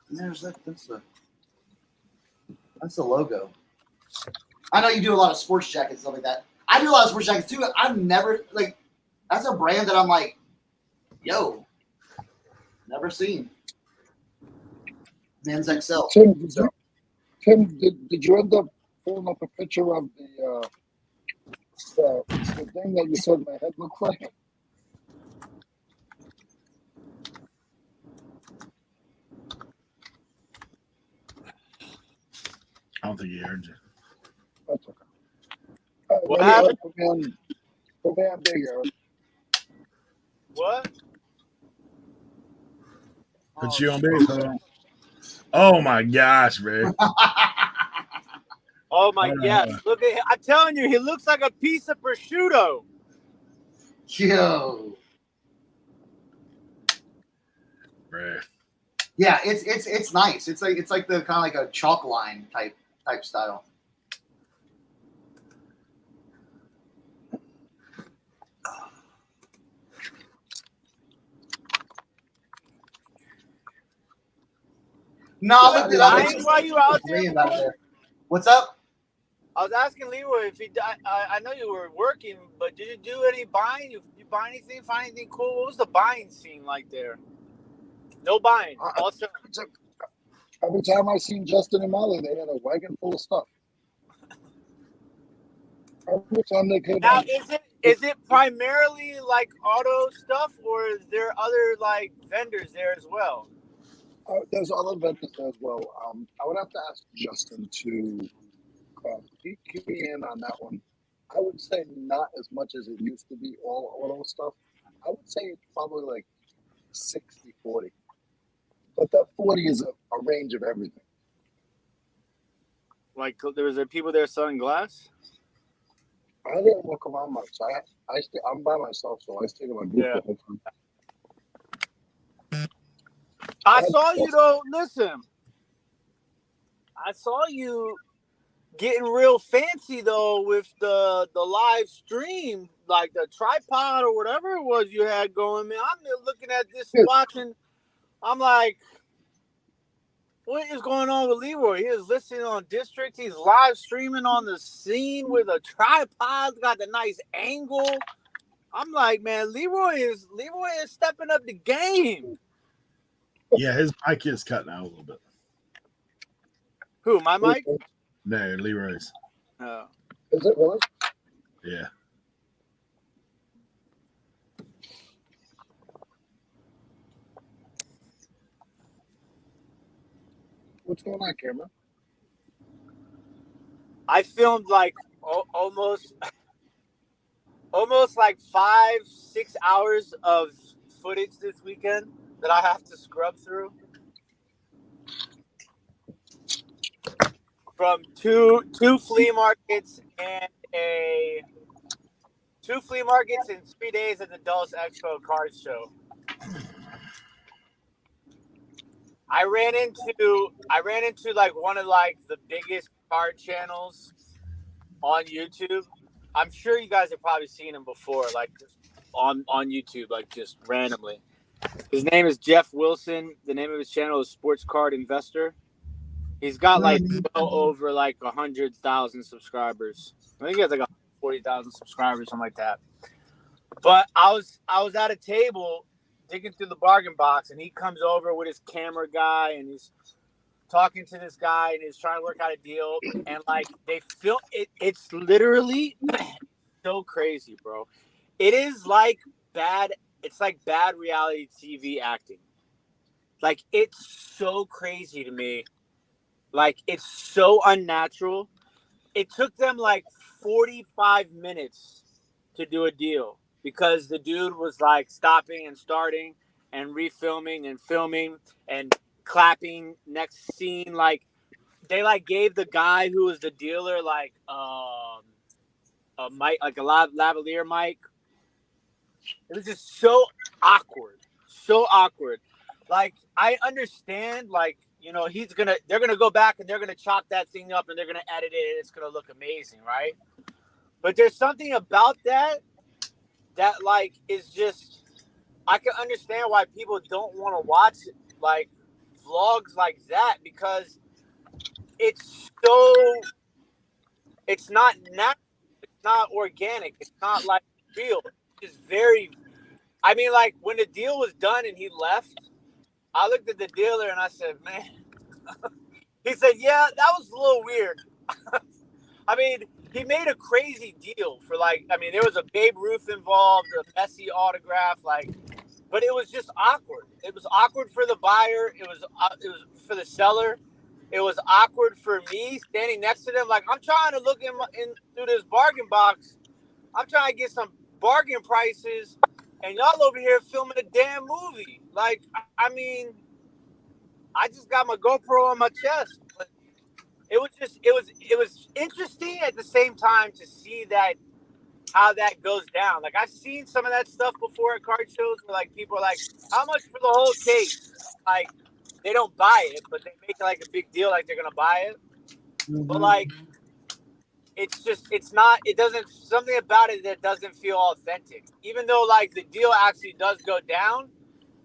And there's that. That's the logo. I know you do a lot of sports jackets and stuff like that. I do a lot of sports jackets too. I've never that's a brand that I'm like, yo, never seen. Men's XL. Tim, did you end up pulling up a picture of the thing that you said my head looked like? I don't think he heard you. That's okay. What happened? Put me on big, Eric. What? Put you on big. Oh my gosh, bro. Oh my gosh. Look at him. I'm telling you, he looks like a piece of prosciutto. Yo. Bro. Yeah, it's nice. It's like the kind of like a chalk line type style. No, Why you out there? What's up? I was asking Leroy if I know you were working, but did you do any buying? You buy anything? Find anything cool? What was the buying scene like there? No buying. Also, every time I seen Justin and Molly, they had a wagon full of stuff. Every time they came now, out. is it primarily like auto stuff, or is there other like vendors there as well? There's other vendors there as well. I would have to ask Justin to keep me in on that one. I would say not as much as it used to be, all auto stuff. I would say it's probably like 60-40. But that 40 is a range of everything. Like there was people there selling glass. I didn't look around much. I'm by myself, so I stayed in my booth the whole time. I saw you though. Listen, I saw you getting real fancy though with the live stream, like the tripod or whatever it was you had going. Man, I'm looking at this, watching. I'm like, what is going on with Leroy? He is listening on District. He's live streaming on the scene with a tripod, got the nice angle. I'm like, man, Leroy is stepping up the game. Yeah, his mic is cutting out a little bit. Who, my mic? No, Leroy's. Oh. Is it really? Yeah. What's going on, camera? I filmed like almost like 5-6 hours of footage this weekend that I have to scrub through from two flea markets and 2 flea markets in 3 days at the Dulles Expo card show. I ran into like one of like the biggest card channels on YouTube. I'm sure you guys have probably seen him before, like just on YouTube, like just randomly. His name is Jeff Wilson. The name of his channel is Sports Card Investor. He's got like well over like 100,000 subscribers. I think he has like 40,000 subscribers, something like that. But I was at a table digging through the bargain box, and he comes over with his camera guy, and he's talking to this guy, and he's trying to work out a deal. And like they film it, it's literally so crazy, bro. It is like bad. It's like bad reality TV acting. Like it's so crazy to me. Like it's so unnatural. It took them like 45 minutes to do a deal because the dude was like stopping and starting and refilming and filming and clapping next scene. Like they like gave the guy who was the dealer like a mic, like a lavalier mic. It was just so awkward. Like I understand, like, you know, they're gonna go back and they're gonna chop that thing up and they're gonna edit it and it's gonna look amazing, right? But there's something about that like is just, I can understand why people don't want to watch like vlogs like that because it's not natural, it's not organic, it's not like real. It's very, I mean, like when the deal was done and he left, I looked at the dealer and I said, man, he said, yeah, that was a little weird. I mean, he made a crazy deal for like, I mean, there was a Babe Ruth involved, a Messi autograph, like, but it was just awkward. It was awkward for the buyer. It was for the seller. It was awkward for me standing next to them. Like, I'm trying to look in through this bargain box. I'm trying to get some bargain prices, and y'all over here filming a damn movie. Like, I mean, I just got my GoPro on my chest. But it was interesting at the same time to see that how that goes down. Like I've seen some of that stuff before at card shows where like people are like, how much for the whole case? Like they don't buy it, but they make like a big deal like they're gonna buy it. Mm-hmm. But like it doesn't, something about it that doesn't feel authentic. Even though like the deal actually does go down,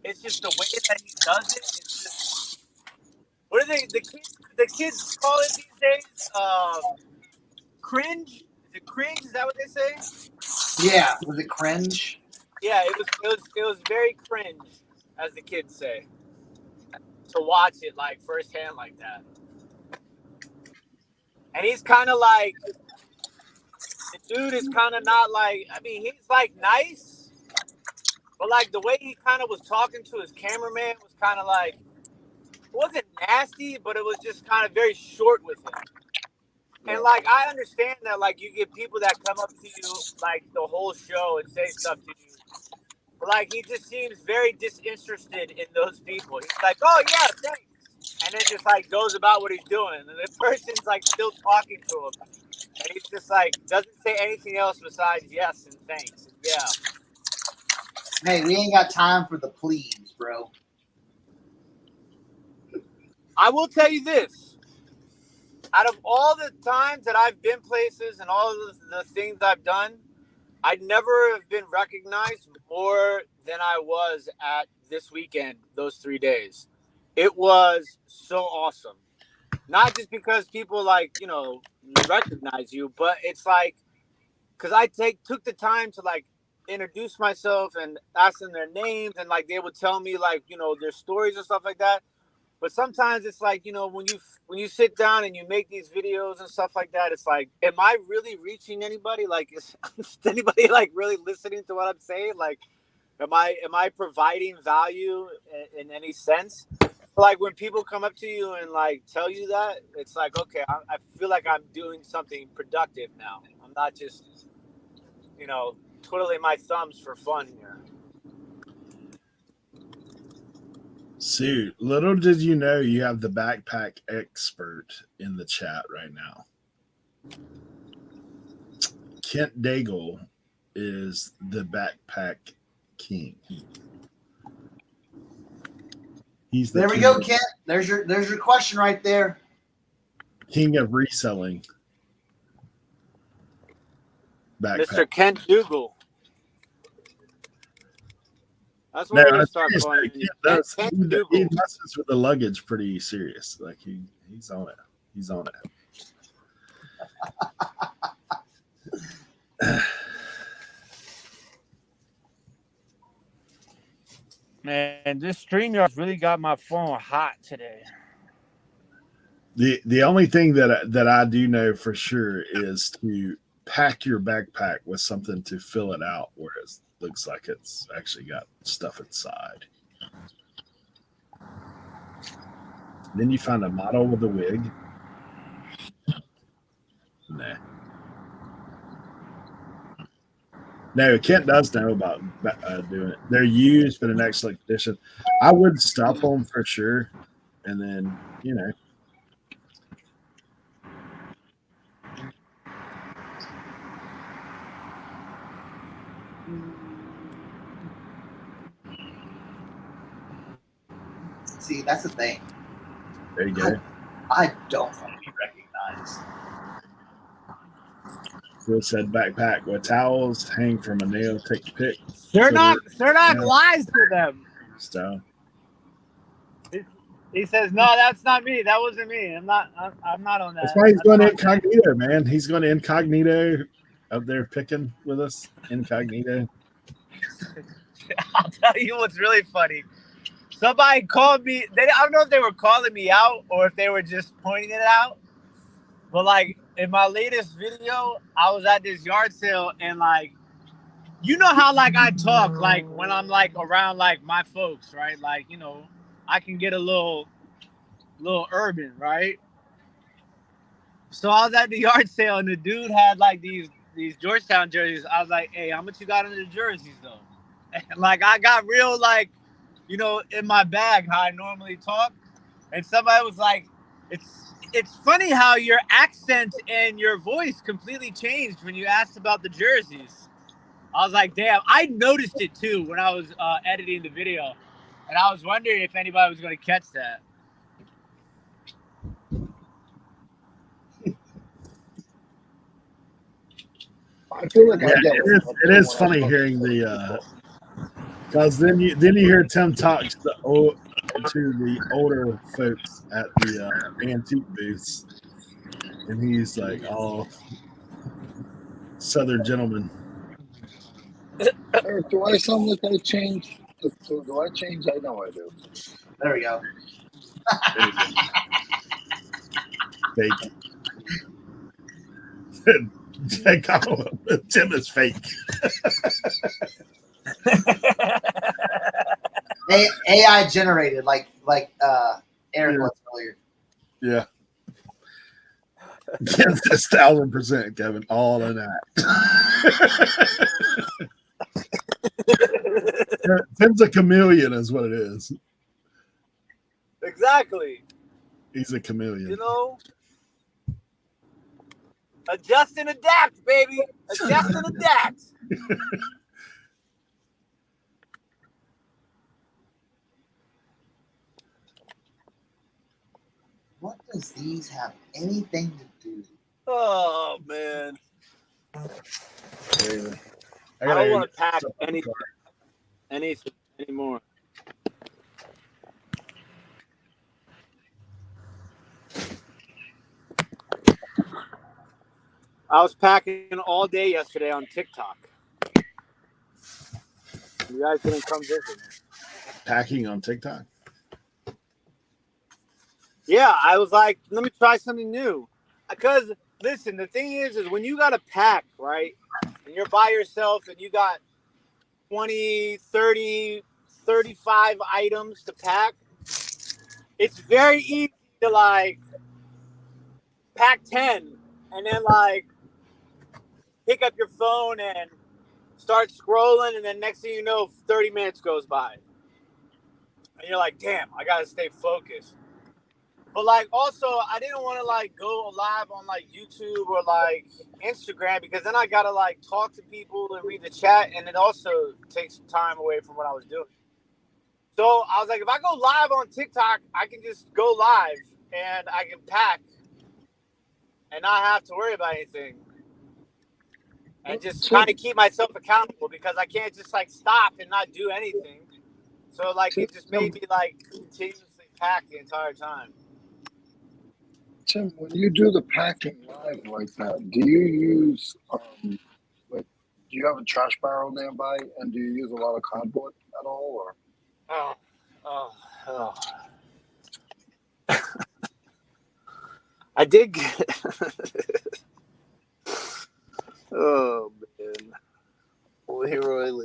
it's just the way that he does it. It's just, what do the kids call it these days? Cringe? Is it cringe? Is that what they say? Yeah. Was it cringe? Yeah, it was very cringe, as the kids say, to watch it like firsthand like that. And he's kind of like, the dude is kind of not like, I mean, he's like nice, but like the way he kind of was talking to his cameraman was kind of like, it wasn't nasty, but it was just kind of very short with him. And like, I understand that like you get people that come up to you like the whole show and say stuff to you. like he just seems very disinterested in those people. He's like, oh yeah, thanks, and then just like goes about what he's doing, and the person's like still talking to him, and he's just like doesn't say anything else besides yes and thanks. And yeah. Hey, we ain't got time for the please, bro. I will tell you this. Out of all the times that I've been places and all of the things I've done, I'd never have been recognized more than I was at this weekend, those 3 days. It was so awesome. Not just because people like, you know, recognize you, but it's like, because I took the time to like introduce myself and ask them their names, and like they would tell me like, you know, their stories and stuff like that. But sometimes it's like, you know, when you sit down and you make these videos and stuff like that, it's like, am I really reaching anybody? Like, is anybody like really listening to what I'm saying? Like, am I providing value in any sense? Like when people come up to you and like tell you that, it's like, okay, I feel like I'm doing something productive now. I'm not just, you know, twiddling my thumbs for fun here. Sue, little did you know you have the backpack expert in the chat right now. Kent Daigle is the backpack king. He's the There we king go, of- Kent. There's your question right there. king of reselling. Backpack. Mr. Kent Dougal. That's what No, we're gonna I'm start serious, calling though. you. Kent He Dougal. messes with the luggage pretty serious. Like he's on it. He's on it. Man, this StreamYard's really got my phone hot today. The only thing that I do know for sure is to pack your backpack with something to fill it out where it looks like it's actually got stuff inside. Then you find a model with a wig. Nah. No, Kent does know about doing it. They're used, but in excellent condition. I would stuff them for sure, and then you know. See, that's the thing. There you go. I don't want to be recognized. Phil said backpack with towels, hang from a nail, take a pic. They're not Yeah. lies to them. So He says, no, that's not me. That wasn't me. I'm not on that. that's why he's going incognito, man. He's going incognito up there picking with us. Incognito. I'll tell you what's really funny. Somebody called me. I don't know if they were calling me out or if they were just pointing it out. But like in my latest video, I was at this yard sale and like, you know how like I talk like when I'm like around like my folks, right? Like, you know, I can get a little urban, right? So I was at the yard sale and the dude had like these Georgetown jerseys. I was like, hey, how much you got in the jerseys though? And like I got real like, you know, in my bag how I normally talk. And somebody was like, it's funny how your accent and your voice completely changed when you asked about the jerseys. I was like, damn, I noticed it too when I was editing the video. And I was wondering if anybody was going to catch that. I feel like it is funny hearing the because then you hear Tim talk to the older folks at the antique booths, and he's like all Southern gentleman. Eric, do I sound like I changed? Do I change? I know I do. There we go. Fake. Tim is fake. AI generated, like Eric was earlier. Yeah. Yes, 1,000%, Kevin. All in that. Tim's a chameleon, is what it is. Exactly. He's a chameleon. You know, adjust and adapt, baby. Adjust and adapt. What does these have anything to do? Oh man, I I don't want to pack anything anymore. I was packing all day yesterday on TikTok. You guys didn't come visit me. Packing on TikTok. Yeah, I was like, let me try something new. Because, listen, the thing is when you got to pack, right, and you're by yourself and you got 20, 30, 35 items to pack, it's very easy to, like, pack 10 and then, like, pick up your phone and start scrolling, and then next thing you know, 30 minutes goes by. And you're like, damn, I got to stay focused. But, like, also, I didn't want to, like, go live on, like, YouTube or, like, Instagram, because then I got to, like, talk to people and read the chat, and it also takes some time away from what I was doing. So I was like, if I go live on TikTok, I can just go live, and I can pack and not have to worry about anything. And just kind of keep myself accountable, because I can't just, like, stop and not do anything. So, like, it just made me, like, continuously pack the entire time. Tim, when you do the packing live like that, do you use like, do you have a trash barrel nearby, and do you use a lot of cardboard at all, or? Oh. I did get. Oh man, Leroy.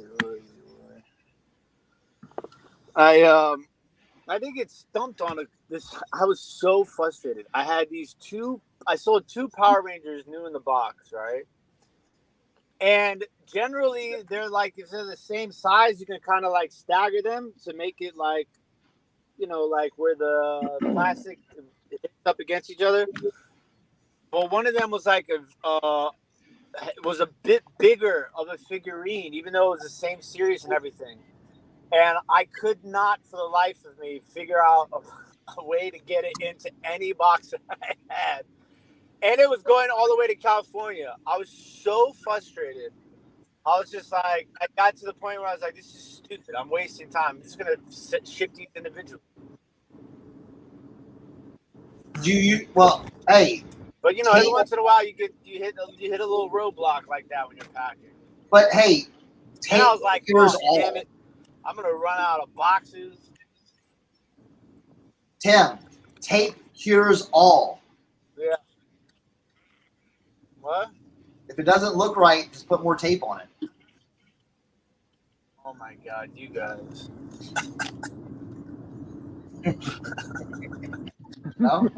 I did get stumped on this. I was so frustrated. I had I sold 2 Power Rangers new in the box, right? And generally, they're like, if they're the same size, you can kind of like stagger them to make it like, you know, like where the plastic hits up against each other. Well, one of them was like was a bit bigger of a figurine, even though it was the same series and everything. And I could not, for the life of me, figure out a way to get it into any box that I had. And it was going all the way to California. I was so frustrated. I was just like, I got to the point where I was like, this is stupid. I'm wasting time. I'm just going to ship these individually. Well, hey. But, you know, every once in a while, you hit a little roadblock like that when you're packing. But, hey. And I was like, oh, damn it. I'm going to run out of boxes. Tim, tape cures all. Yeah. What? If it doesn't look right, just put more tape on it. Oh, my God, you guys. No?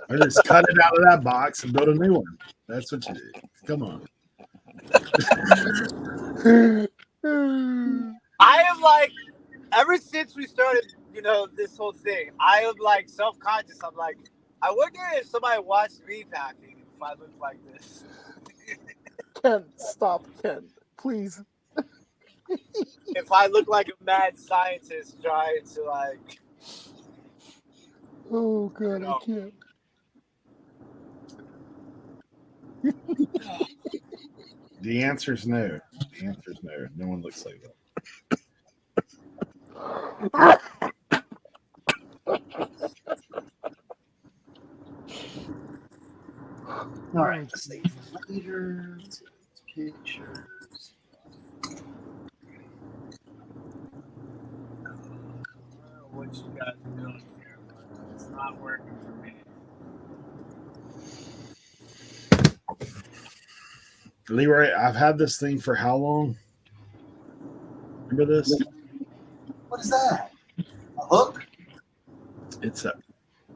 I just cut it out of that box and build a new one. That's what you do. Come on. I am like, ever since we started, you know, this whole thing, I am like self-conscious. I'm like, I wonder if somebody watched me packing if I look like this. Ken, stop, Ken, please. If I look like a mad scientist trying to like. Oh God, you know. I can't. The answer's no. The answer's no. No one looks like that. All right, let's see. Later, pictures. What you guys are doing here, but it's not working for me. Leroy, I've had this thing for how long? Remember this? What is that? A hook? It's a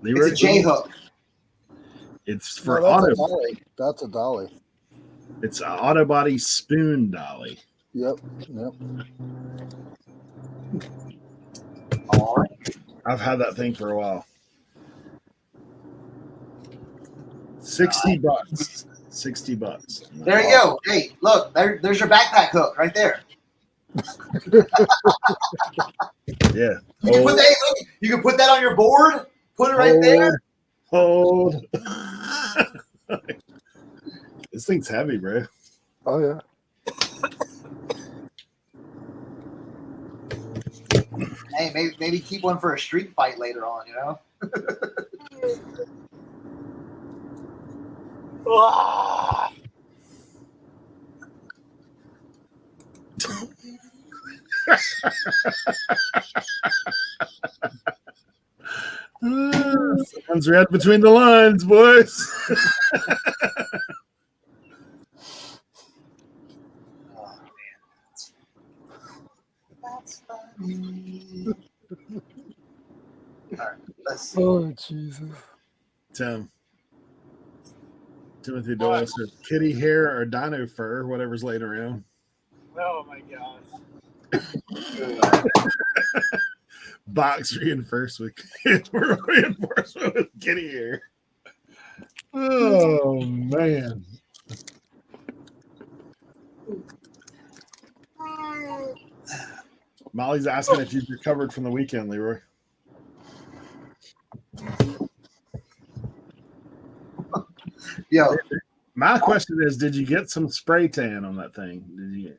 Leroy. It's a J hook. It's for No, that's auto. a dolly. That's a dolly. It's an auto body spoon dolly. Yep. All right. I've had that thing for a while. $60. $60. There you go. Hey, look, there's your backpack hook right there. Yeah. You can put that. Look, you can put that on your board. Put it right there. Hold. This thing's heavy, bro. Oh yeah. Hey, maybe keep one for a street fight later on. You know. Ah. Someone's read between the lines, boys. Oh man, that's funny. All right, let's see. Oh Jesus. Timothy Doyle says kitty hair or dino fur, whatever's laying around. Oh my gosh. Box reinforcement with kitty hair. Oh man. Molly's asking if you've recovered from the weekend, Leroy. Yo, My question is, did you get some spray tan on that thing? Did you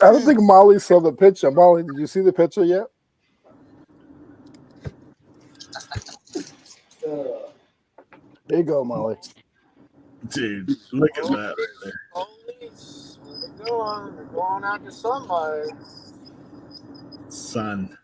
I don't think Molly saw the picture. Molly, did you see the picture yet? There you go, Molly. Dude, look at that right there. Police, where they going? They're going out to somewhere. Sun.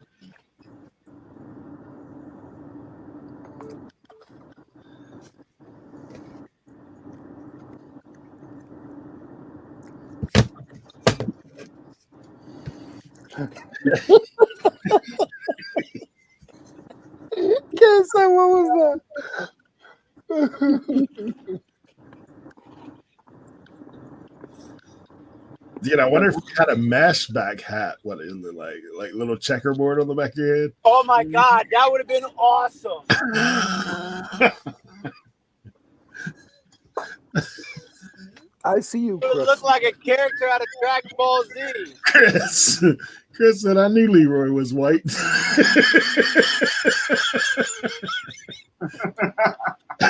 Can't say what was that. Dude, I wonder if you had a mesh back hat. What is it like little checkerboard on the back of your head? Oh my God, that would have been awesome. I see you, It would Chris. look like a character out of Dragon Ball Z. Chris said, I knew Leroy was white.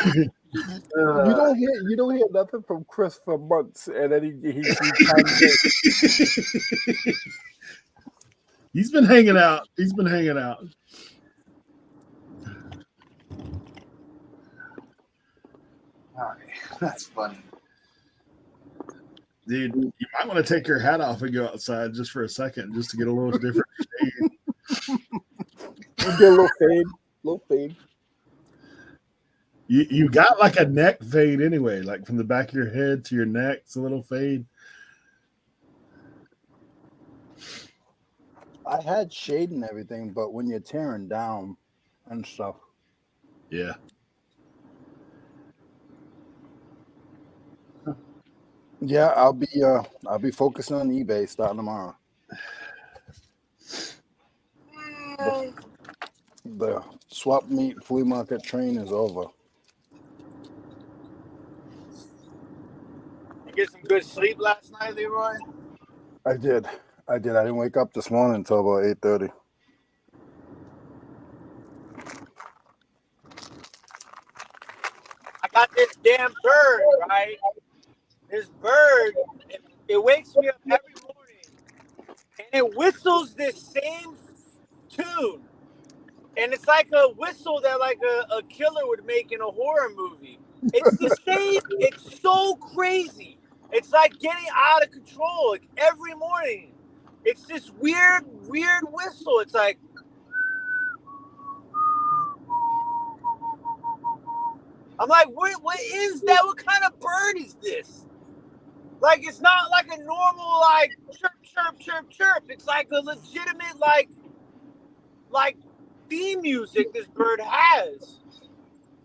You don't hear nothing from Chris for months, and then he He's been hanging out. all right, that's funny. Dude, you might want to take your hat off and go outside just for a second, just to get a little different shade. get a little fade. You got like a neck fade anyway, like from the back of your head to your neck. It's a little fade. I had shade and everything, but when you're tearing down and stuff. Yeah. Yeah, I'll be focusing on eBay starting tomorrow. The swap meet flea market train is over. You get some good sleep last night, Leroy? I did. I didn't wake up this morning until about 8:30. I got this damn bird, right? This bird, it wakes me up every morning, and it whistles this same tune. And it's like a whistle that like a killer would make in a horror movie. It's the same. It's so crazy. It's like getting out of control. Like every morning, it's this weird whistle. It's like, I'm like, what is that? What kind of bird is this? Like, it's not like a normal like chirp chirp chirp chirp. It's like a legitimate like theme music this bird has,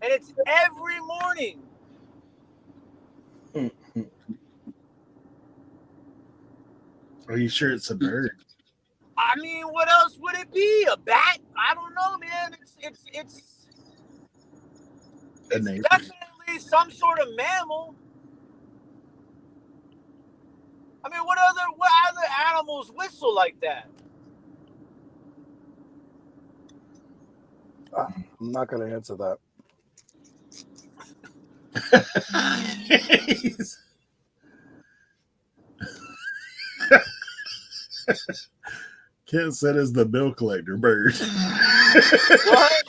and it's every morning. Are you sure it's a bird? I mean, what else would it be? A bat? I don't know, man. It's definitely some sort of mammal. I mean, what other animals whistle like that? I'm not going to answer that. Kent said is the bill collector bird. What?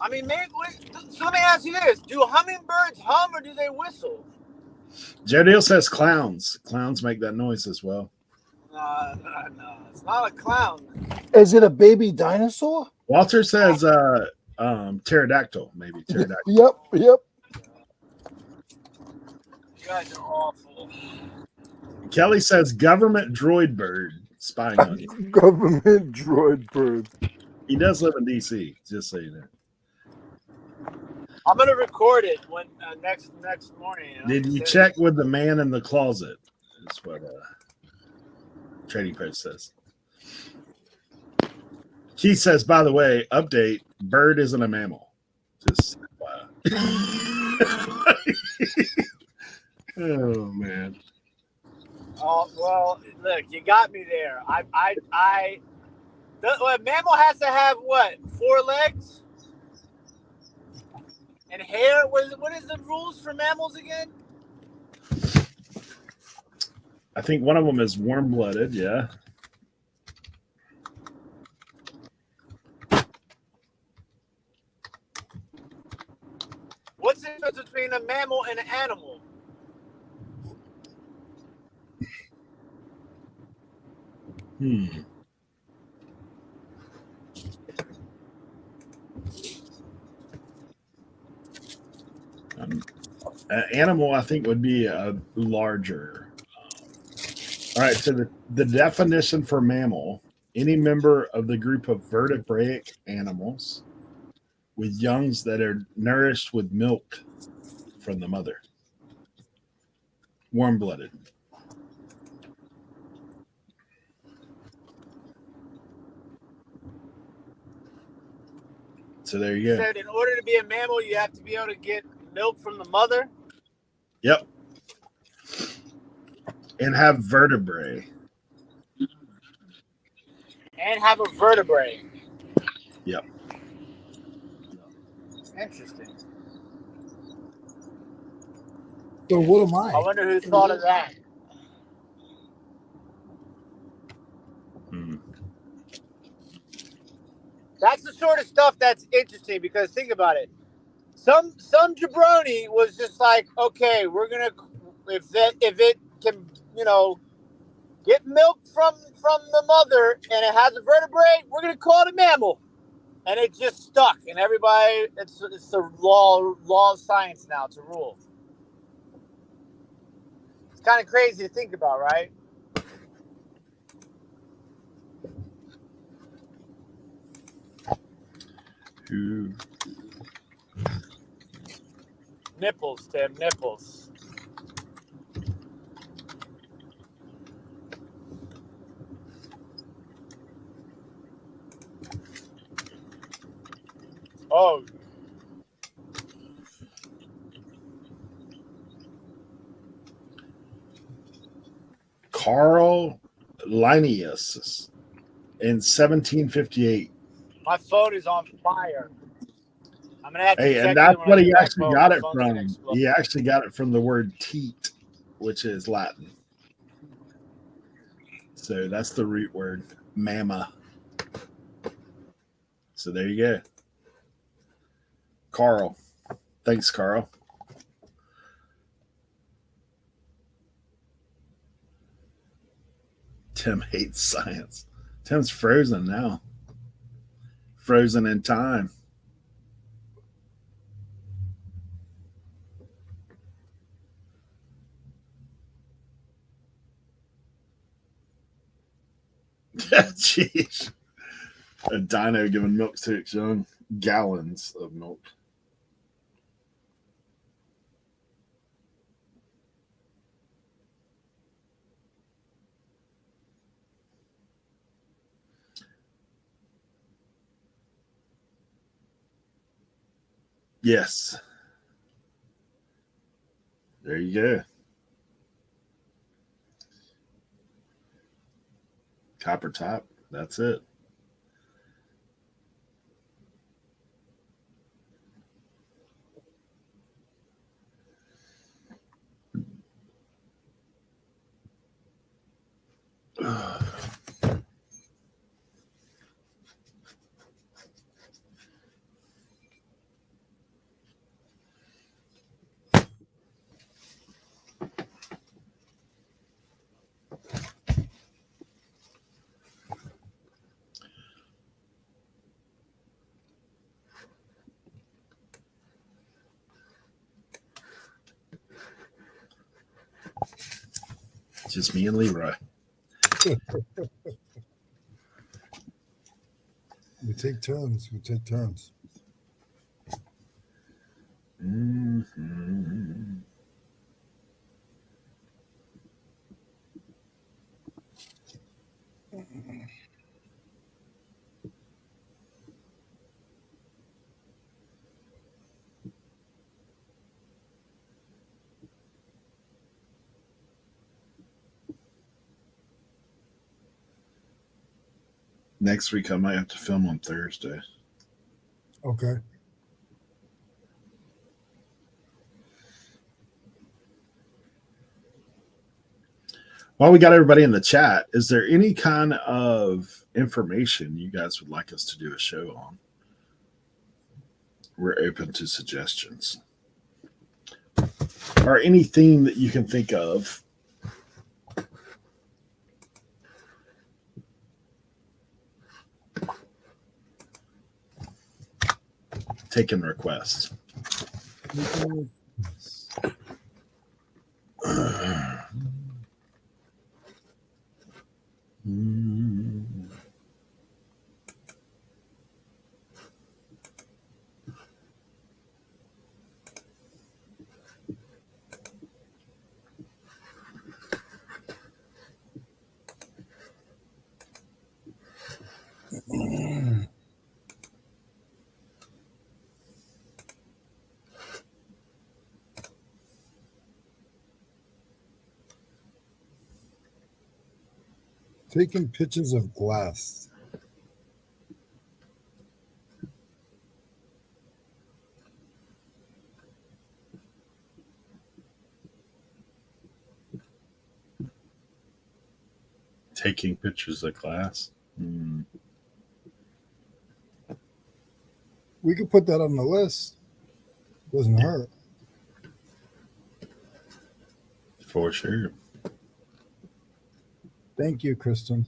I mean, maybe, so let me ask you this. Do hummingbirds hum or do they whistle? Joe Deal says clowns. Clowns make that noise as well. No, it's not a clown. Is it a baby dinosaur? Walter says pterodactyl, maybe. Pterodactyl. Yep. You guys are awful. Kelly says government droid bird spying on you. Government droid bird. He does live in DC, just so you know. I'm gonna record it when next morning. Did you check with the man in the closet? Is what Trading Post says. Keith says, by the way, update: bird isn't a mammal. Just wow. Oh man. Oh well, look, you got me there. A mammal has to have what? 4 legs and hair. What is the rules for mammals again? I think one of them is warm-blooded. Yeah. What's the difference between a mammal and an animal? An animal, I think, would be a larger. All right, so the definition for mammal: any member of the group of vertebrate animals with youngs that are nourished with milk from the mother. Warm-blooded. So there you go. Said in order to be a mammal, you have to be able to get milk from the mother. Yep. And have vertebrae. And have a vertebrae. Yep. Interesting. So what am I I? wonder who thought of that. That's the sort of stuff that's interesting because think about it. Some jabroni was just like, okay, we're gonna if it can get milk from the mother and it has a vertebrae, we're gonna call it a mammal, and it just stuck. And everybody, it's the law of science now. It's a rule. It's kind of crazy to think about, right? Nipples, Tim, nipples. Oh. Carl Linnaeus in 1758. My phone is on fire. I'm gonna have to Hey, check and that's when what I he get back actually home. got My it phone's gonna from. explode. He actually got it from the word teat, which is Latin. So that's the root word, mamma. So there you go. Carl. Thanks, Carl. Tim hates science. Tim's frozen now. Frozen in time. Jeez. A dino giving milk to its young, gallons of milk. Yes. There you go. Copper top. That's it. Just me and Leroy. We take turns. Mm-hmm. Next week, I might have to film on Thursday. Okay. While we got everybody in the chat, is there any kind of information you guys would like us to do a show on? We're open to suggestions. Or any theme that you can think of. Taking requests. Taking pictures of glass. Taking pictures of glass. We could put that on the list. Doesn't hurt. For sure. Thank you, Kristen.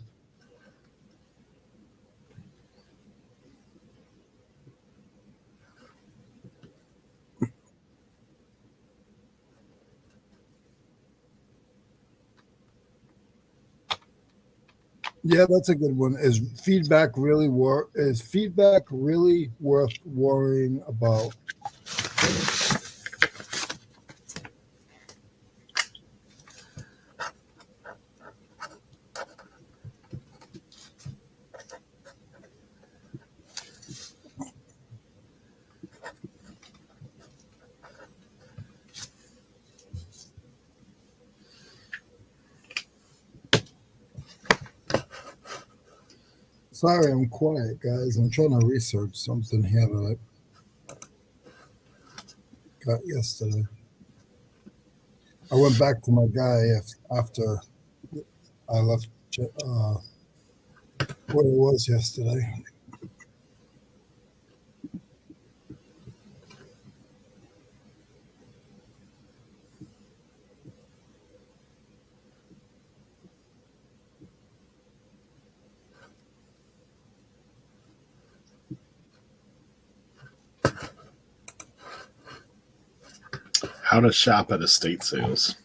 Yeah, that's a good one. Is feedback really worth worrying about? Sorry, I'm quiet, guys. I'm trying to research something here that I got yesterday. I went back to my guy after I left what it was yesterday. How to shop at estate sales.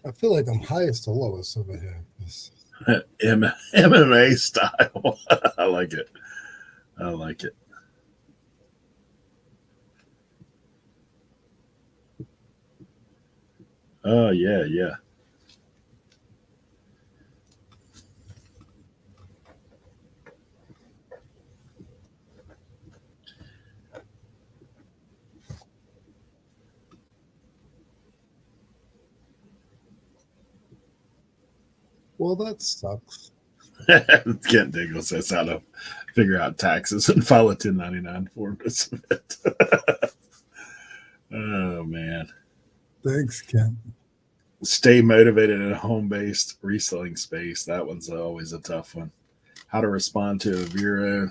I feel like I'm highest to lowest over here. MMA style. I like it. I like it. Oh, yeah, yeah. Well, that sucks. Kent Diggle says how to figure out taxes and file a 1099 form to submit. Oh, man. Thanks, Ken. Stay motivated in a home-based reselling space. That one's always a tough one. How to respond to a Vero.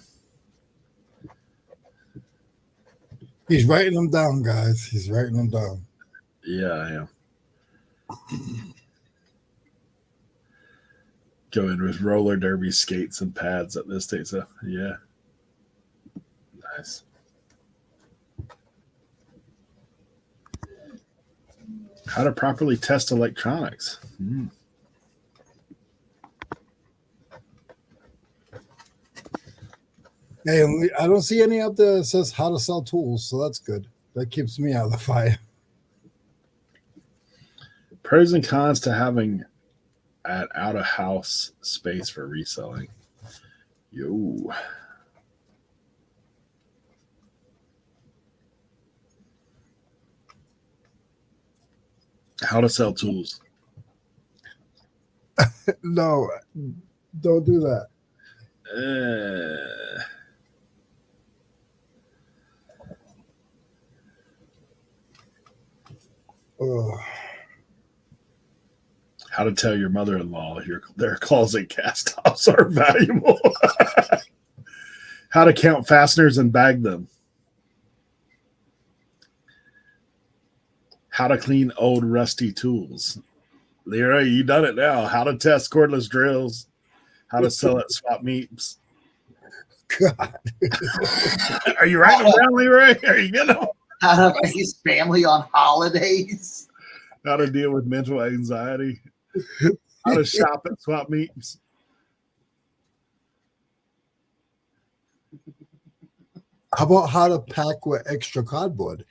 He's writing them down, guys. He's writing them down. Yeah, I am. Going with roller derby skates and pads at this stage. So, yeah. Nice. How to properly test electronics. Hey, I don't see any up there that says how to sell tools, so that's good. That keeps me out of the fire. Pros and cons to having an out-of-house space for reselling. Yo. How to sell tools. No, don't do that. How to tell your mother-in-law their closet cast-offs are valuable. How to count fasteners and bag them. How to clean old rusty tools. Leroy, you done it now. How to test cordless drills. How to sell at swap meets. God. Are you writing them down, Leroy? Are you getting them? How to raise family on holidays. How to deal with mental anxiety. How to shop at swap meets. How about how to pack with extra cardboard?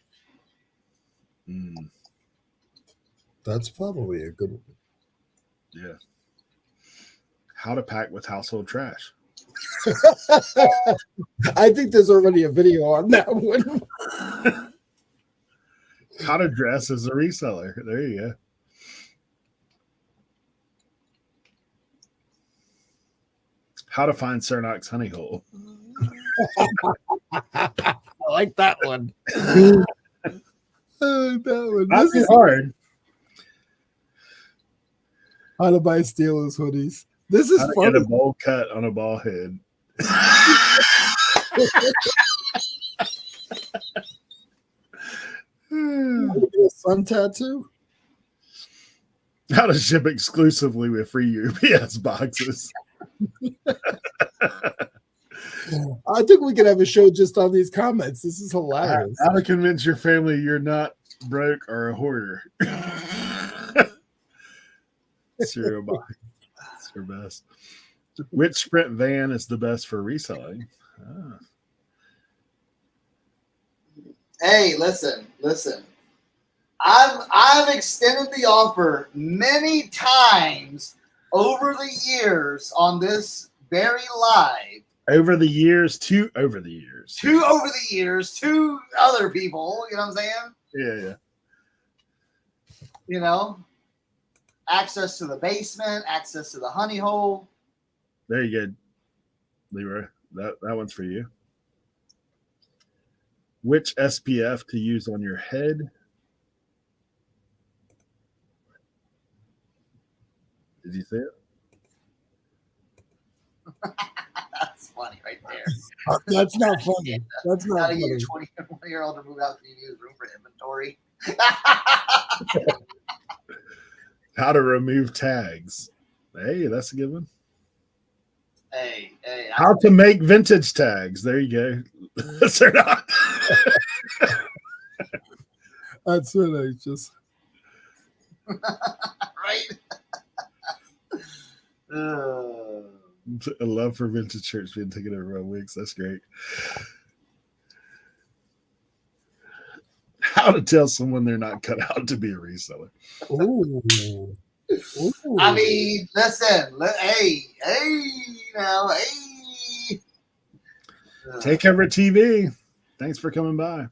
That's probably a good one. Yeah. How to pack with household trash. I think there's already a video on that one. How to dress as a reseller. There you go. How to find Cernoc's honey hole. I like that one. Not too hard. How to buy Steelers hoodies. This is How to funny. get a bowl cut on a ball head. A sun tattoo. How to ship exclusively with free UPS boxes. I think we could have a show just on these comments. This is hilarious. How to convince your family you're not broke or a hoarder. Cereal box. It's your best. Which Sprint van is the best for reselling? Hey, listen. I've extended the offer many times over the years on this very live. Over the years, two other people, you know what I'm saying? Yeah. You know, access to the basement, access to the honey hole. There you go, Leroy. That one's for you. Which SPF to use on your head? Did you see it? That's funny right there. That's not funny. That's not How to funny. get your 21-year-old to move out so you need room for inventory. How to remove tags. Hey, that's a good one. Hey. How to make vintage tags. There you go. They're not. That's what I just. Right right? A love for vintage shirts being taken over by wigs. That's great. How to tell someone they're not cut out to be a reseller. Ooh. Ooh. I mean, listen. Hey, now, hey. Take cover TV. Thanks for coming by.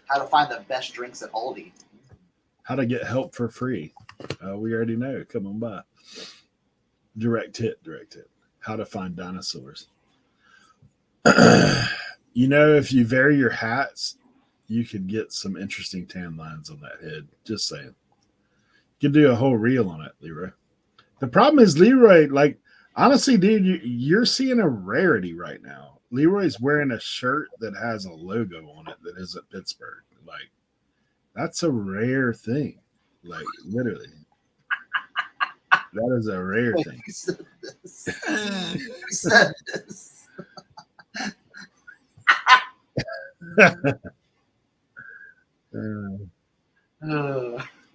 How to find the best drinks at Aldi. How to get help for free. We already know. Come on by. Direct hit. How to find dinosaurs. If you vary your hats, you could get some interesting tan lines on that head. Just saying. You could do a whole reel on it, Leroy. The problem is Leroy, like, honestly, dude, you're seeing a rarity right now. Leroy's wearing a shirt that has a logo on it that isn't Pittsburgh. Like, that's a rare thing. Like, literally. That is a rare thing. Who said this? Who said this?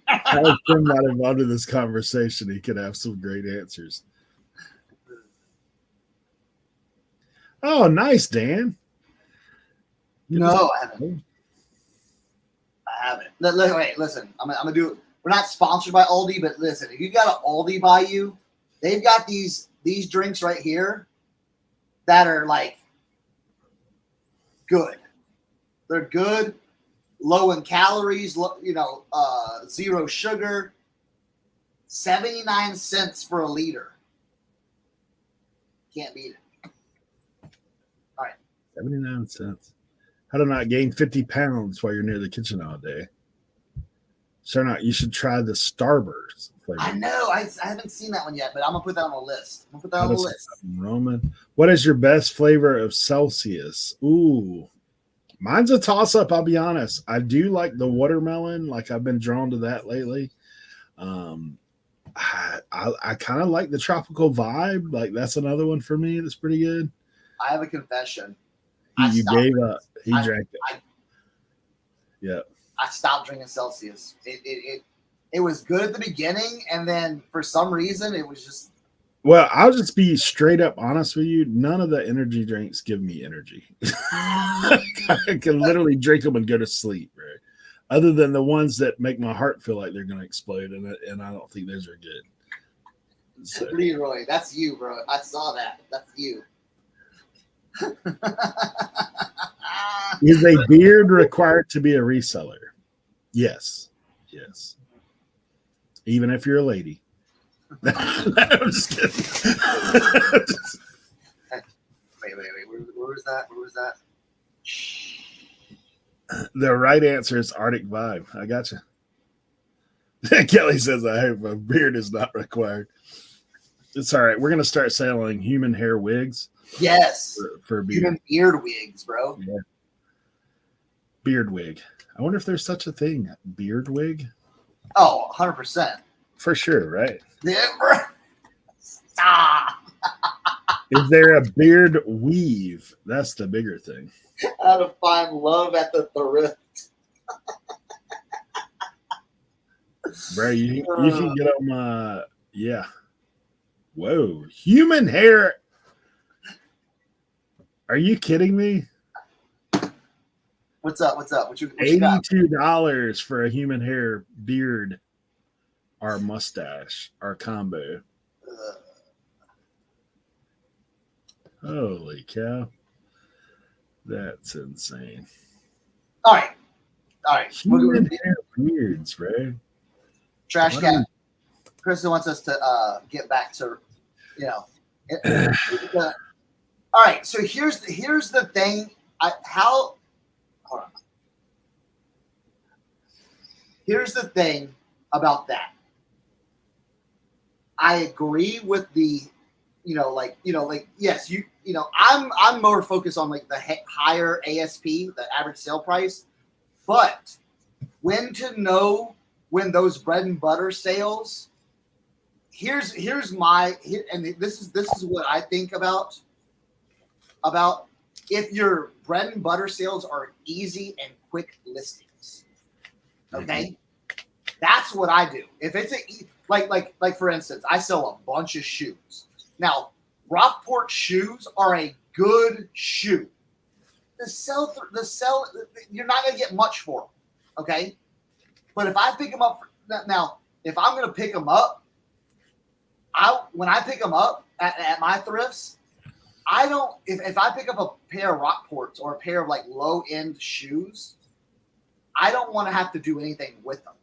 How is Tim not involved in this conversation? He could have some great answers. Oh, nice, Dan. No, I haven't. Wait, listen. I'm gonna do. We're not sponsored by Aldi, but listen, if you got an Aldi by you, they've got these drinks right here that are like good. They're good, low in calories, zero sugar. 79 cents for a liter. Can't beat it. All right. 79 cents. How to not gain 50 pounds while you're near the kitchen all day. You should try the Starburst flavor. I know. I haven't seen that one yet, but I'm going to put that on the list. Roman. What is your best flavor of Celsius? Ooh. Mine's a toss-up, I'll be honest. I do like the watermelon. Like, I've been drawn to that lately. I kind of like the tropical vibe. Like, that's another one for me that's pretty good. I have a confession. You gave up. He drank it. Yeah. I stopped drinking Celsius. It was good at the beginning, and then for some reason it was just. Well, I'll just be straight up honest with you. None of the energy drinks give me energy. I can literally drink them and go to sleep, right? Other than the ones that make my heart feel like they're going to explode, and I don't think those are good. So. Leroy, that's you, bro. I saw that. That's you. Is a beard required to be a reseller? Yes. Even if you're a lady. No, I'm just kidding. Wait. Where was that? The right answer is Arctic Vibe. I got you. Kelly says, I hope a beard is not required. It's all right. We're going to start selling human hair wigs. Yes. For beard. Human beard wigs, bro. Yeah. Beard wig. I wonder if there's such a thing. Beard wig? Oh, 100%. For sure, right? Yeah, bro. Stop. Is there a beard weave? That's the bigger thing. How to find love at the thrift. Bro, you can get them, yeah. Whoa. Human hair. Are you kidding me? What's up? What you $82 for a human hair beard or mustache or combo. Holy cow. That's insane. All right. Human hair beards, bro. Trash cat. Kristen wants us to get back to, all right. So here's the thing. Hold on. Here's the thing about that. I agree with the, yes, I'm more focused on like the higher ASP, the average sale price, but when to know when those bread and butter sales and this is what I think about if your bread and butter sales are easy and quick listings. Okay, that's what I do. If it's like for instance, I sell a bunch of shoes. Now, Rockport shoes are a good shoe. The sell, you're not going to get much for them. Okay, but if I pick them up now, if I'm going to pick them up, when I pick them up at my thrifts, I don't. If I pick up a pair of Rockports or a pair of like low end shoes, I don't want to have to do anything with them.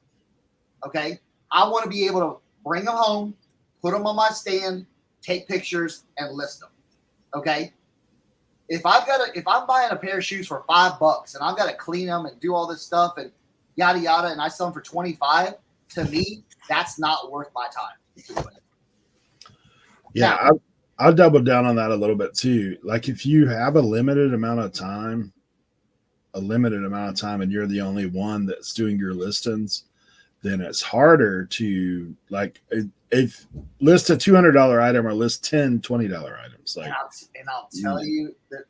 Okay, I want to be able to bring them home, put them on my stand, take pictures, and list them. Okay. If I'm buying a pair of shoes for $5 and I've got to clean them and do all this stuff and yada yada, and I sell them for $25, to me, that's not worth my time. Yeah, Now, I'll double down on that a little bit too. Like if you have a limited amount of time, and you're the only one that's doing your listings, then it's harder to like if list a $200 item or list 10 $20 items. Like, and I'll tell you that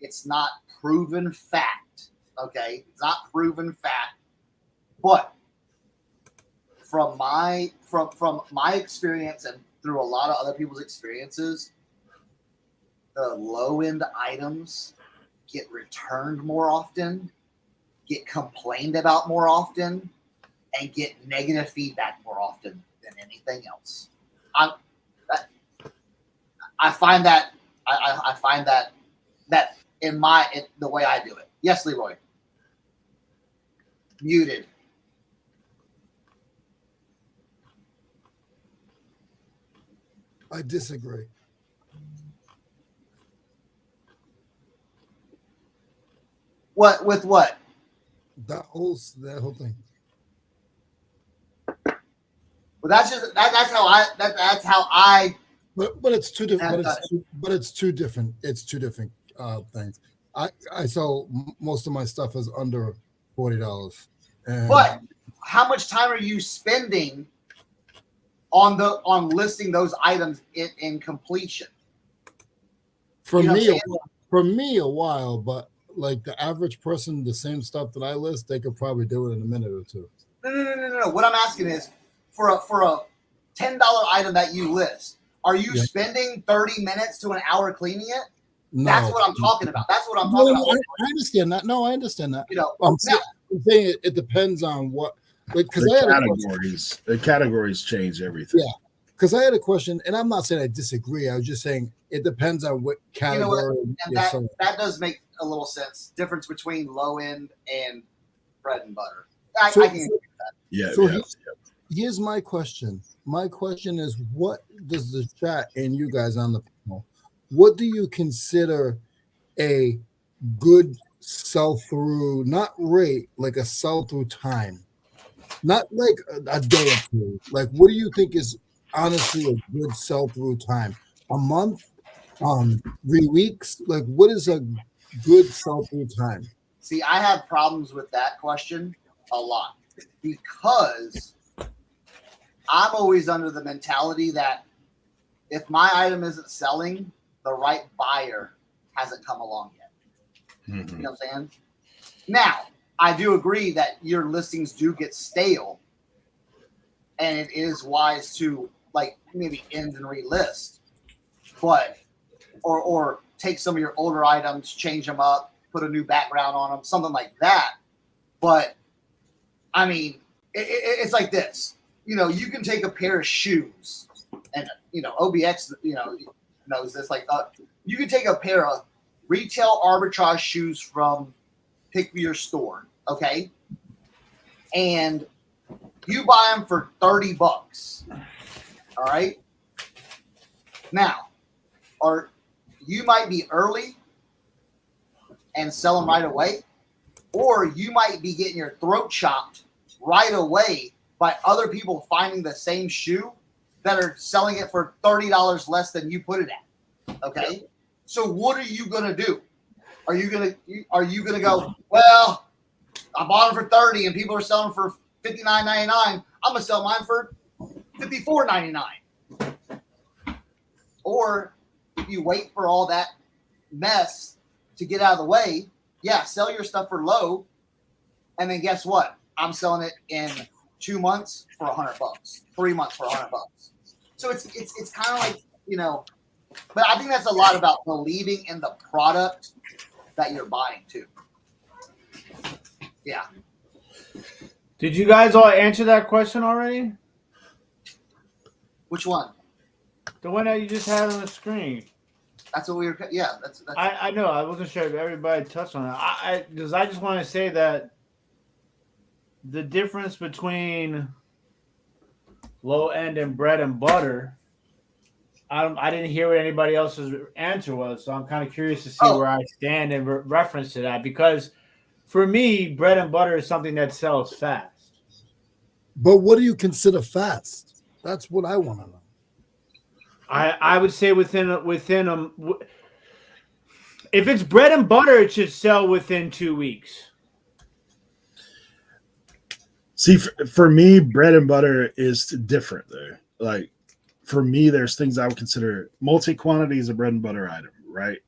it's not proven fact. Okay, it's not proven fact, but from my experience and through a lot of other people's experiences, the low end items get returned more often, get complained about more often, and get negative feedback more often than anything else. I find that in the way I do it. Yes, Leroy. Muted. I disagree. What with what? That whole thing. Well, that's how I. But it's two different. But it's two different. It's two different things. I sell most of my stuff is under $40. But how much time are you spending on listing those items in completion? For me, a while, but like the average person, the same stuff that I list, they could probably do it in a minute or two. No. What I'm asking is for a $10 item that you list, are you spending 30 minutes to an hour cleaning it? No. That's what I'm talking about. That's what I'm talking about. I understand that. No, I understand that. You know, I'm saying it depends on what, because the categories change everything. Yeah, because I had a question, and I'm not saying I disagree. I was just saying it depends on what category. That does make a little sense. Difference between low end and bread and butter. I can agree with that. Yeah. Here's my question. My question is, what does the chat and you guys on the panel, what do you consider a good sell-through, not rate, like a sell-through time? Not like a day or two. Like, what do you think is honestly a good sell-through time? A month? 3 weeks? Like, what is a good sell-through time? See, I have problems with that question a lot because I'm always under the mentality that if my item isn't selling, the right buyer hasn't come along yet. Mm-hmm. You know what I'm saying? Now, I do agree that your listings do get stale, and it is wise to like maybe end and relist, but or take some of your older items, change them up, put a new background on them, something like that. But I mean, it's like this. You know, you can take a pair of shoes, and OBX, knows this. Like, you can take a pair of retail arbitrage shoes from pick your store, okay, and you buy them for $30. All right. Now, you might be early and sell them right away, or you might be getting your throat chopped right away by other people finding the same shoe that are selling it for $30 less than you put it at. Okay. So what are you going to do? Are you going to go, well, I bought them for 30 and people are selling for $59.99. I'm going to sell mine for $54.99. Or if you wait for all that mess to get out of the way, yeah, sell your stuff for low, and then guess what? I'm selling it in 2 months for $100, 3 months for $100. So it's kind of like, you know, but I think that's a lot about believing in the product that you're buying too. Yeah. Did you guys all answer that question already? Which one? The one that you just had on the screen. That's what we were. Yeah, that's. I know. I wasn't sure if everybody touched on it. I just want to say that the difference between low end and bread and butter. I didn't hear what anybody else's answer was, so I'm kind of curious to see where I stand in reference to that. Because for me, bread and butter is something that sells fast. But what do you consider fast? That's what I want to know. I would say within if it's bread and butter, it should sell within 2 weeks. See, for me, bread and butter is different there. Like, for me, there's things I would consider multi-quantity is a bread and butter item, right?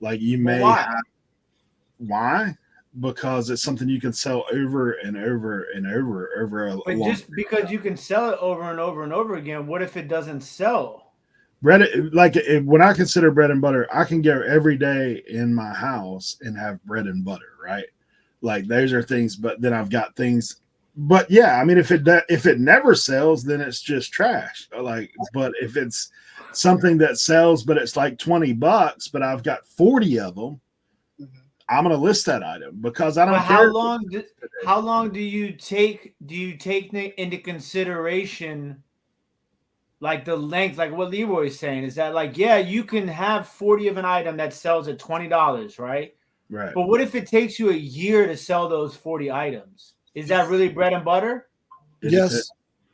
Like you may have. Why? Because it's something you can sell over and over and over a But long just because you can sell it over and over and over again, what if it doesn't sell? Bread, like when I consider bread and butter, I can go every day in my house and have bread and butter, right? Like those are things, but then I've got things. But yeah, I mean, if it never sells, then it's just trash. Like, but if it's something that sells, but it's like $20, but I've got 40 of them, I'm going to list that item because I don't care. How long do you take into consideration? Like the length, like what Leroy's saying, is that like, yeah, you can have 40 of an item that sells at $20, right? Right. But what if it takes you a year to sell those 40 items? Is that really bread and butter? Yes.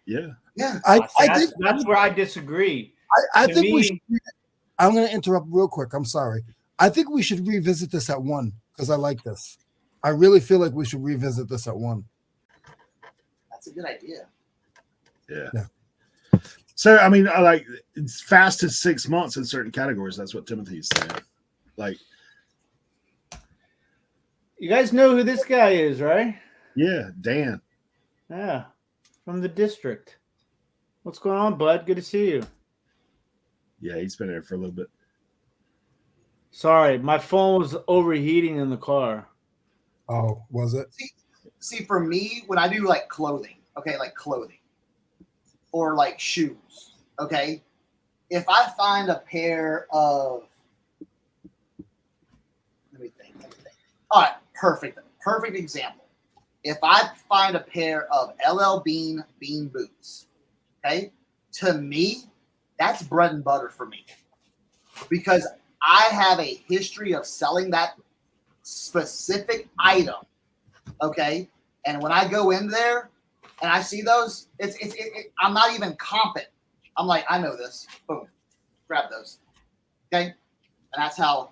Yeah. Yeah. I think that's where I disagree. I think we should. I'm going to interrupt real quick. I'm sorry. I think we should revisit this at 1 because I like this. I really feel like we should revisit this at 1. That's a good idea. Yeah. So, I mean, I like it's fast as 6 months in certain categories. That's what Timothy's saying. Like, you guys know who this guy is, right? Yeah, Dan. Yeah, from the district. What's going on, bud? Good to see you. Yeah, he's been there for a little bit. Sorry, my phone was overheating in the car. Oh, was it? See, for me, when I do like clothing, okay, like clothing or like shoes, okay, if I find a pair of, let me think. All right, perfect example. If I find a pair of LL Bean boots, okay, to me, that's bread and butter for me because I have a history of selling that specific item, okay? And when I go in there and I see those, I'm not even comping. I'm like, I know this. Boom, grab those, okay? And that's how,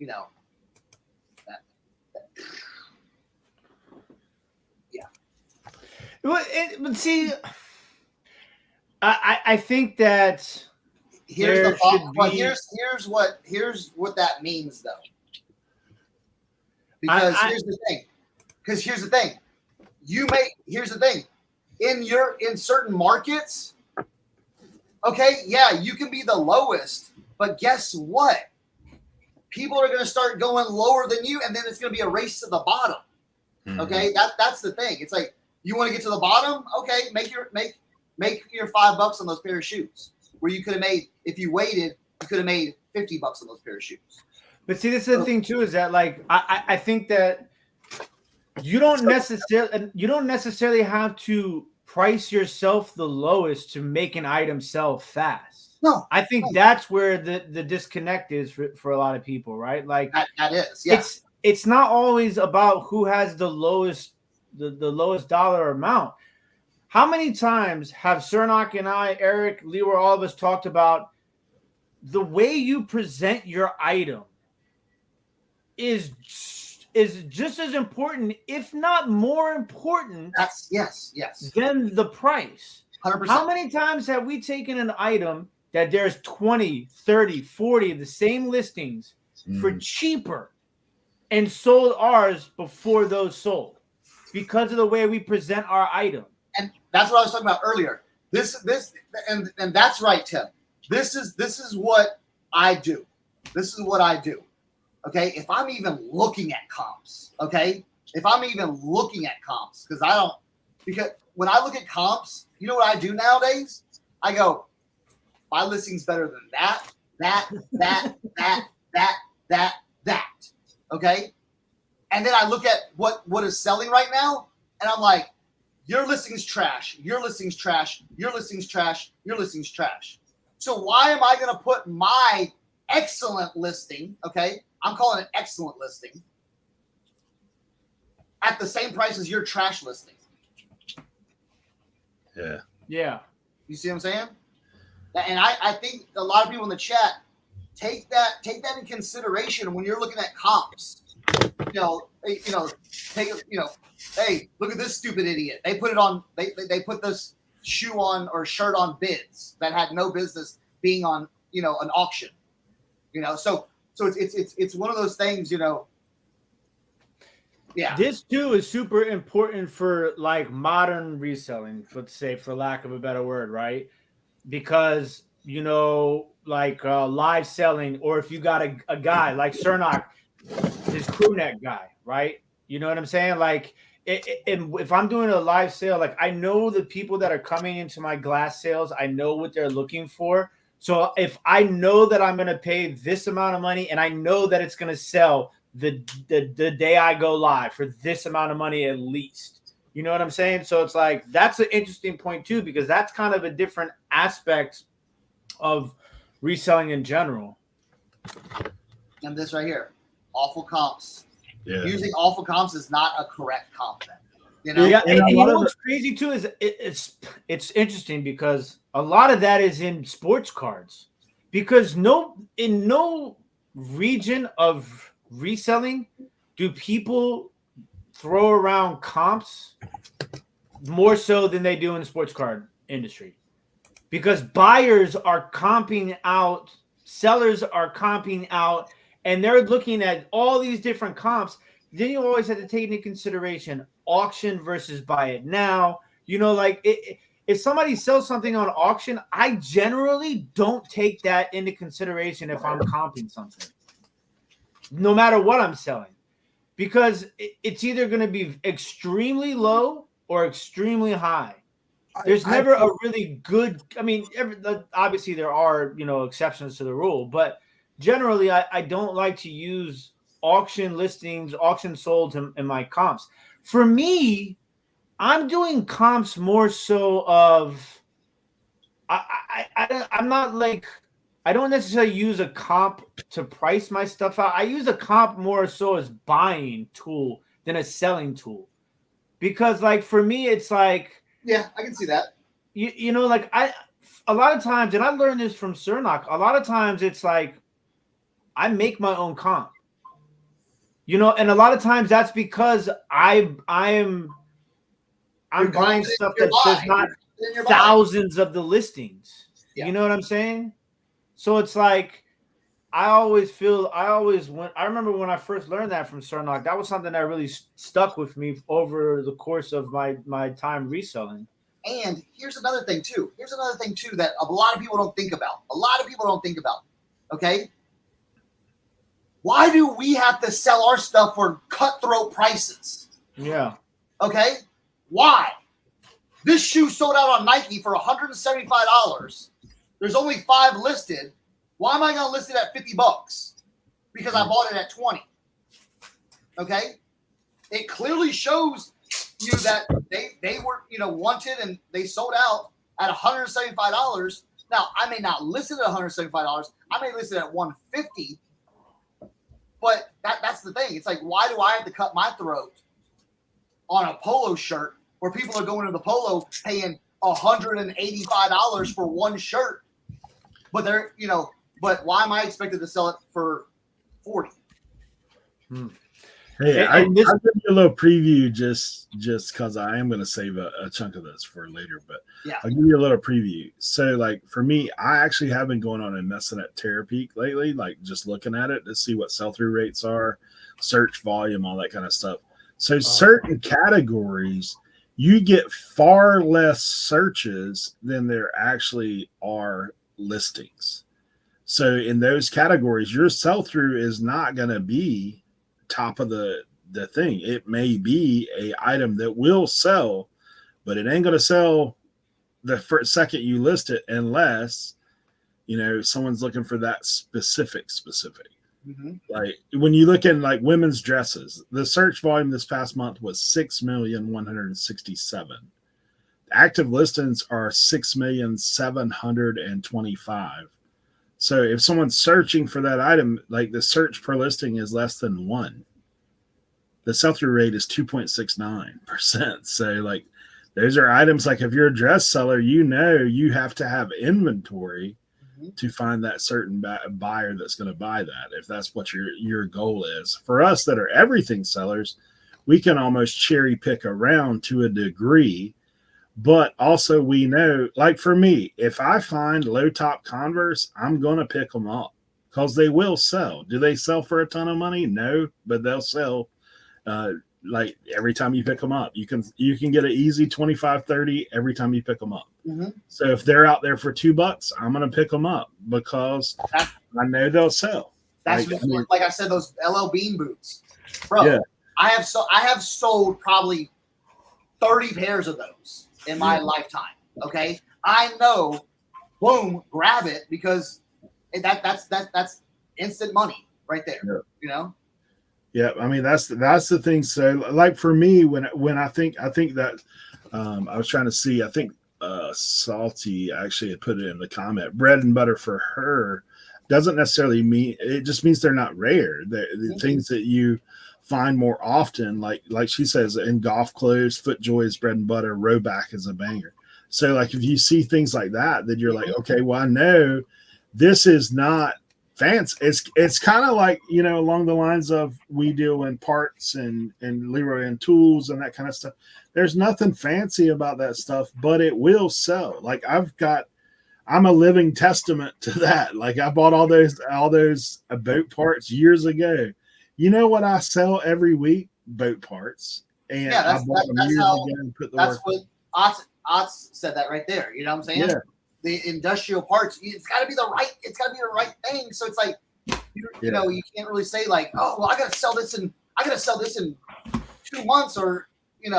you know, yeah. But see, I think that here's the thought, but here's what that means though. Because here's the thing. Here's the thing. In certain markets, okay, yeah, you can be the lowest, but guess what? People are going to start going lower than you, and then it's going to be a race to the bottom. Mm-hmm. Okay, that's the thing. It's like you want to get to the bottom. Okay, make your $5 on those pair of shoes. Where you could have made, if you waited, you could have made $50 on those pair of shoes. But see, this is the thing too, is that like I think that you don't necessarily have to price yourself the lowest to make an item sell fast. No, I think that's where the disconnect is for a lot of people, right? Like that is, yeah. It's not always about who has the lowest dollar amount. How many times have Cernak and I, Eric, Leroy, all of us talked about the way you present your item is just as important, if not more important. Yes. Than the price. 100%. How many times have we taken an item that there's 20, 30, 40 of the same listings for cheaper and sold ours before those sold because of the way we present our item? And that's what I was talking about earlier. And that's right, Tim. This is what I do. This is what I do. Okay. If I'm even looking at comps, okay. If I'm even looking at comps, because when I look at comps, you know what I do nowadays? I go, my listing's better than that. Okay. And then I look at what is selling right now, and I'm like, your listing's trash. Your listing's trash. Your listing's trash. Your listing's trash. So why am I going to put my excellent listing, okay, I'm calling it excellent listing, at the same price as your trash listing? Yeah. Yeah. You see what I'm saying? And I think a lot of people in the chat take that in consideration when you're looking at comps. Hey, look at this stupid idiot. They put it on. They put this shoe on or shirt on bids that had no business being on an auction. So it's one of those things. Yeah. This too is super important for like modern reselling, let's say, for lack of a better word, right? Because like live selling, or if you got a guy like Cernock, his crew neck guy, right? You know what I'm saying? Like, if I'm doing a live sale, like I know the people that are coming into my glass sales, I know what they're looking for. So if I know that I'm going to pay this amount of money and I know that it's going to sell the day I go live for this amount of money at least, you know what I'm saying? So it's like, that's an interesting point too, because that's kind of a different aspect of reselling in general. And this right here, awful comps. Yeah. Using awful comps is not a correct comp. Yeah, and you know what's crazy too is it's interesting because a lot of that is in sports cards, because in no region of reselling do people throw around comps more so than they do in the sports card industry, because buyers are comping out, sellers are comping out, and they're looking at all these different comps. Then you always have to take into consideration auction versus buy it now. If somebody sells something on auction, I generally don't take that into consideration if I'm comping something, no matter what I'm selling, because it's either going to be extremely low or extremely high. There's never a really good. I mean, obviously there are exceptions to the rule, but generally I don't like to use auction listings, auction solds in my comps. For me, I'm doing comps more so of I'm not like, I don't necessarily use a comp to price my stuff out. I use a comp more so as buying tool than a selling tool, because like for me it's like, yeah, I can see that. Like a lot of times, and I learned this from Cernock, a lot of times it's like I make my own comp. And a lot of times that's because I'm buying stuff that there's not thousands of the listings. Yeah. You know what I'm saying? So it's like I remember when I first learned that from Cernock, that was something that really stuck with me over the course of my time reselling. And here's another thing too. That a lot of people don't think about. Okay. Why do we have to sell our stuff for cutthroat prices? Yeah. Okay. Why? This shoe sold out on Nike for $175. There's only 5 listed. Why am I going to list it at $50? Because I bought it at 20. Okay. It clearly shows you that they were, wanted, and they sold out at $175. Now, I may not list it at $175. I may list it at $150. But that's the thing. It's like, why do I have to cut my throat on a polo shirt where people are going to the polo paying $185 for one shirt? But but why am I expected to sell it for $40? Hey, And this, I'll give you a little preview just because I am going to save a chunk of this for later, but Yeah. I'll give you a little preview. So, like for me, I actually have been going on and messing at Terapeak lately, like just looking at it to see what sell-through rates are, search volume, all that kind of stuff. So, certain categories, you get far less searches than there actually are listings. So, in those categories, your sell-through is not going to be top of the thing. It may be a item that will sell, but it ain't going to sell the first second you list it unless someone's looking for that specific. Mm-hmm. Like when you look at like women's dresses, the search volume this past month was 6,167. Active listings are 6,725. So if someone's searching for that item, like the search per listing is less than 1. The sell-through rate is 2.69%. So like those are items like if you're a dress seller, you have to have inventory to find that certain buyer that's going to buy that, if that's what your goal is. For us that are everything sellers, we can almost cherry pick around to a degree. But also we know, like for me, if I find low top Converse, I'm going to pick them up because they will sell. Do they sell for a ton of money? No, but they'll sell. Like every time you pick them up, you can get an easy 25-30 every time you pick them up. Mm-hmm. So if they're out there for $2, I'm going to pick them up because I know they'll sell. That's like I said, those LL Bean boots, bro. Yeah. I have sold probably 30 pairs of those in my lifetime. Okay, I know. Boom, grab it because that's instant money right there. Yeah. Yeah, I mean that's the thing. So like for me, when I think that I was trying to see, I think Salty actually had put it in the comment. Bread and butter for her doesn't necessarily mean, it just means they're not rare. The things that you find more often, like she says, in golf clothes, FootJoy is bread and butter, Rowback is a banger. So like if you see things like that, then you're like, okay, well I know this is not fancy. It's kind of like, along the lines of we deal in parts and Leroy and tools and that kind of stuff. There's nothing fancy about that stuff, but it will sell. Like I'm a living testament to that. Like I bought all those boat parts years ago. You know what I sell every week? Boat parts. And I bought them years ago and put the work. That's what Otz said that right there. You know what I'm saying? Yeah. The industrial parts, it's got to be the right thing. So it's like, you can't really say like, oh, well, I got to sell this in 2 months or. And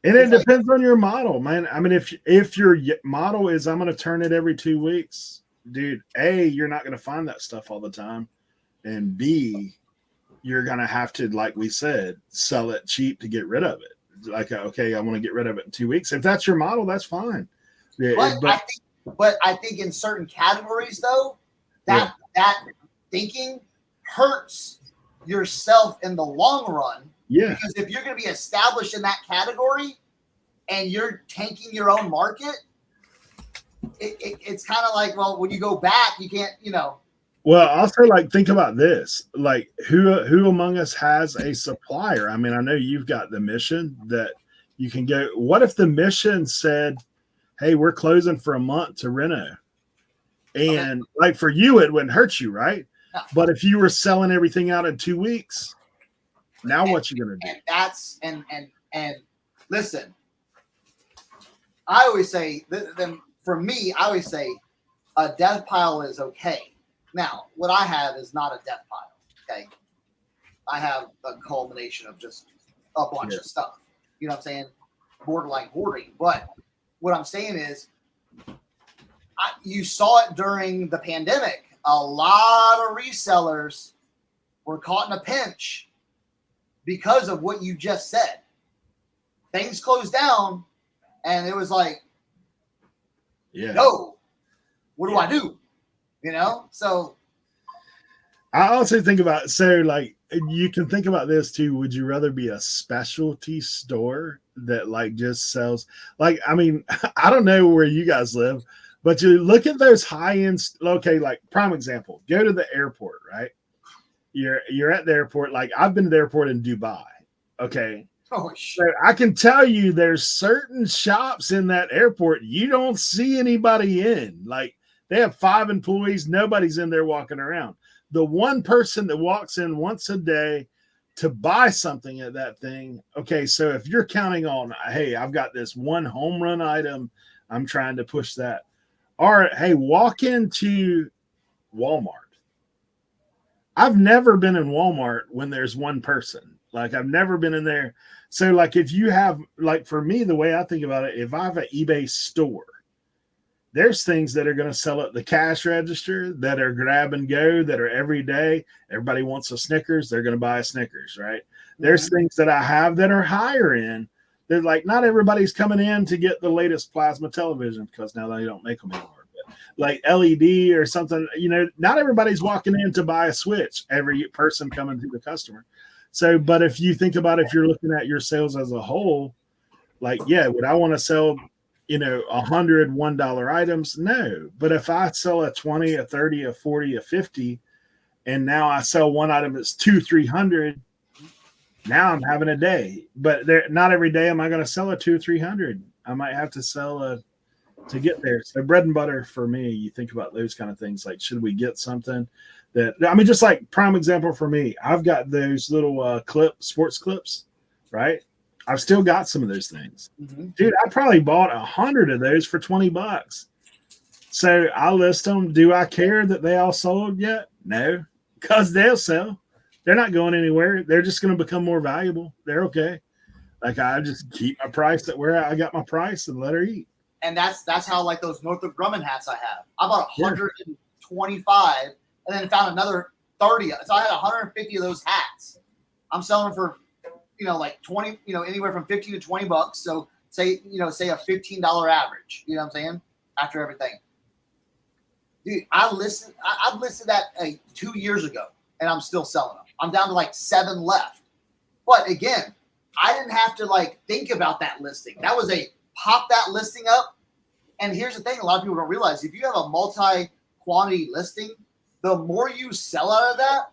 it depends on your model, man. I mean, if your model is I'm going to turn it every 2 weeks, dude, A, you're not going to find that stuff all the time. And B, you're going to have to, like we said, sell it cheap to get rid of it. Like, okay, I want to get rid of it in 2 weeks. If that's your model, that's fine. Yeah, but I think in certain categories, though, that thinking hurts yourself in the long run. Yeah. Because if you're going to be established in that category and you're tanking your own market, it's kind of like, well, when you go back, you can't, Well, also, like, think about this. Like, who among us has a supplier? I mean, I know you've got the mission that you can go. What if the mission said, hey, we're closing for a month to reno? And like for you, it wouldn't hurt you, right? No. But if you were selling everything out in 2 weeks, now what you gonna do? And that's and listen, I always say then for me, I always say a death pile is okay. Now, what I have is not a death pile. Okay, I have a culmination of just a bunch of stuff. You know what I'm saying? Borderline hoarding. But what I'm saying is, you saw it during the pandemic. A lot of resellers were caught in a pinch because of what you just said. Things closed down, and it was like, no, what do I do? So I also think about, like, you can think about this too. Would you rather be a specialty store that like just sells, like, I mean, I don't know where you guys live, but you look at those high-end, okay, like prime example, go to the airport, right? You're at the airport. Like I've been to the airport in Dubai. Okay. Oh, So I can tell you there's certain shops in that airport you don't see anybody in. Like they have 5 employees, nobody's in there walking around. The one person that walks in once a day to buy something at that thing. Okay, so if you're counting on, hey, I've got this one home run item, I'm trying to push that. Or hey, walk into Walmart. I've never been in Walmart when there's one person. Like I've never been in there. So like if you have, like for me, the way I think about it, if I have an eBay store, there's things that are going to sell at the cash register that are grab and go, that are every day. Everybody wants a Snickers. They're going to buy a Snickers, right? There's things that I have that are higher end. They're like, not everybody's coming in to get the latest plasma television because now they don't make them anymore. Like LED or something, not everybody's walking in to buy a Switch, every person coming to the customer. So, but if you think about if you're looking at your sales as a whole, like, yeah, would I want to sell, $101 items? No. But if I sell a 20, a 30, a 40, a 50, and now I sell one item that's $200-300, now I'm having a day. But not every day am I going to sell a $200-300. I might have to sell to get there. So bread and butter for me, you think about those kind of things. Like, should we get something that, just like prime example for me, I've got those little sports clips, right? I've still got some of those things. Mm-hmm. Dude, I probably bought 100 of those for $20. So I list them. Do I care that they all sold yet? No, because they'll sell. They're not going anywhere. They're just going to become more valuable. They're okay. Like I just keep my price at where I got my price and let her eat. And that's how, like, those Northrop Grumman hats I have. I bought 125 and then found another 30. So I had 150 of those hats. I'm selling for, like 20, anywhere from 15 to $20. So say a $15 average. You know what I'm saying? After everything. Dude, I've listed that 2 years ago and I'm still selling them. I'm down to like 7 left. But again, I didn't have to think about that listing. That was pop that listing up. And here's the thing, a lot of people don't realize, if you have a multi-quantity listing, the more you sell out of that,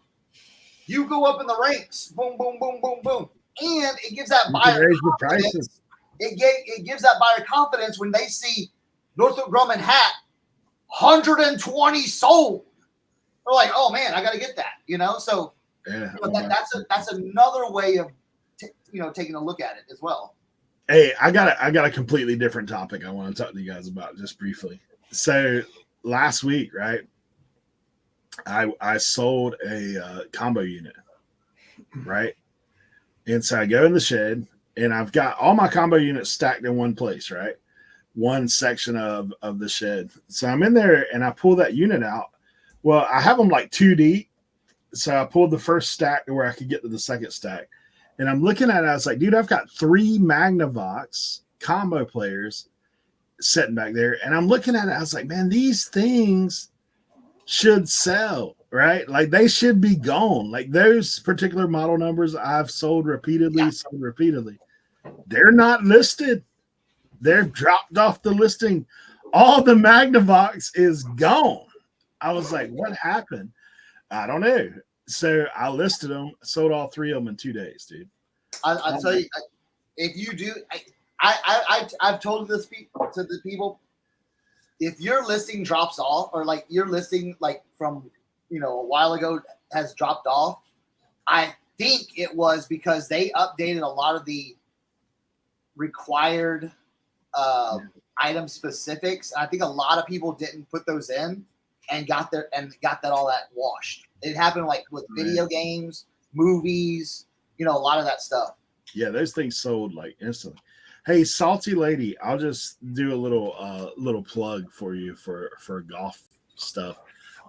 you go up in the ranks. Boom, boom, boom, boom, boom. And it gives that buyer confidence. It gives that buyer confidence when they see Northrop Grumman hat, 120 sold. They're like, oh man, I got to get that, So yeah, that's another way of taking a look at it as well. Hey, I got a completely different topic I want to talk to you guys about just briefly. So last week, right, I sold a combo unit, right? And so I go in the shed and I've got all my combo units stacked in one place, right? One section of the shed. So I'm in there and I pull that unit out. Well, I have them like 2 deep. So I pulled the first stack to where I could get to the second stack. And I'm looking at it, I was like, dude, I've got 3 Magnavox combo players sitting back there. And I'm looking at it, I was like, man, these things should sell, right? Like they should be gone. Like those particular model numbers I've sold repeatedly. They're not listed. They're dropped off the listing. All the Magnavox is gone. I was like, what happened? I don't know. So I listed them, sold all 3 of them in 2 days, dude. I'll tell you, if you do, I've told this to the people, if your listing drops off, or like your listing from a while ago has dropped off, I think it was because they updated a lot of the required item specifics. I think a lot of people didn't put those in and got that all that washed. It happened with video games, movies, a lot of that stuff. Yeah, those things sold instantly. Hey, Salty Lady, I'll just do a little plug for you for golf stuff.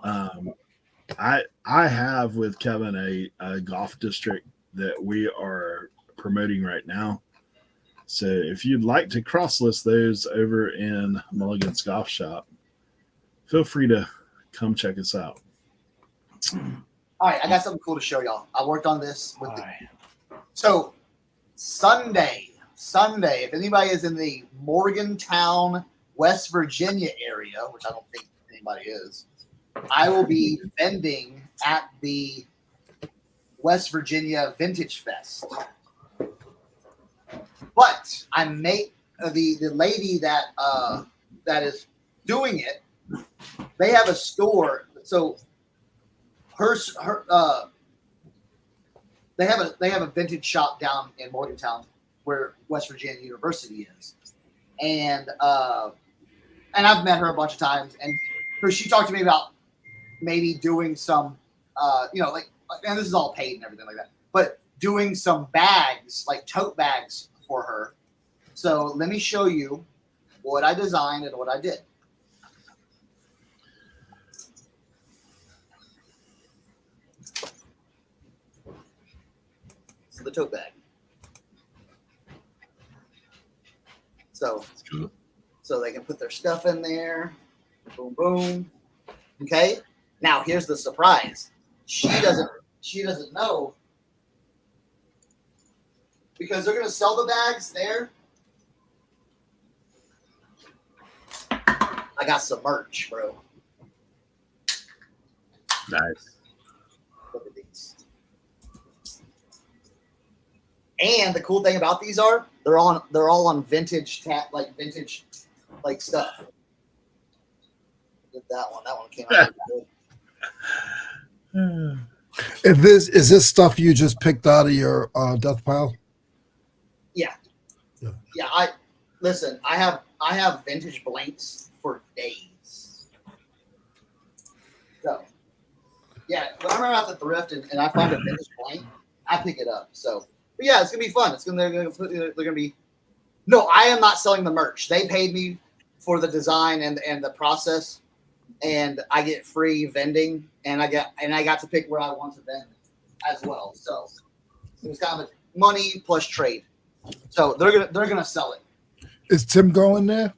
I have with Kevin a golf district that we are promoting right now. So if you'd like to cross list those over in Mulligan's Golf Shop, feel free to come check us out. All right, I got something cool to show y'all. I worked on this with So Sunday, if anybody is in the Morgantown, West Virginia area, which I don't think anybody is, I will be vending at the West Virginia Vintage Fest. But I made the lady that that is doing it. They have a store, so they have a vintage shop down in Morgantown where West Virginia University is, and I've met her a bunch of times, and she talked to me about maybe doing some, and this is all paid and everything like that, but doing some bags, like tote bags for her. So let me show you what I designed and what I did. So the tote bag. So they can put their stuff in there. Boom, boom. Okay. Now here's the surprise. She doesn't know, because they're gonna sell the bags there. I got some merch, bro. Nice. Look at these. And the cool thing about these are they're all on vintage vintage stuff. Did that one. That one came out good. Is this stuff you just picked out of your death pile? Yeah. I have vintage blanks for days. So yeah, when I'm at the thrift and I find a vintage blank, I pick it up. So but yeah, it's gonna be fun. They're gonna be. No, I am not selling the merch. They paid me for the design and the process, and I get free vending, and I got to pick where I want to vend as well. So it was kind of money plus trade. So they're gonna sell it. Is Tim going there?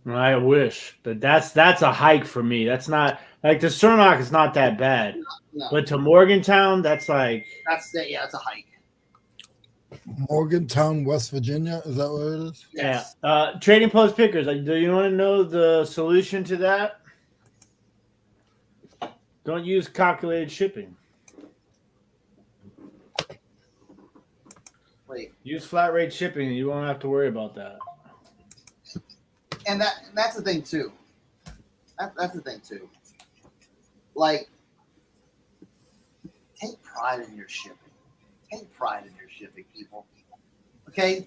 I wish, but that's a hike for me. That's not like the Cermak is not that bad, No. but to Morgantown, that's like It's a hike. Morgantown, West Virginia. Is that what it is? Yes. Yeah. Trading post pickers. Like, do you want to know the solution to that? Don't use calculated shipping. Wait. Use flat rate shipping, and you won't have to worry about that. And that's the thing too. That's the thing too. Like, take pride in your shipping. Take pride in your shipping, people. Okay.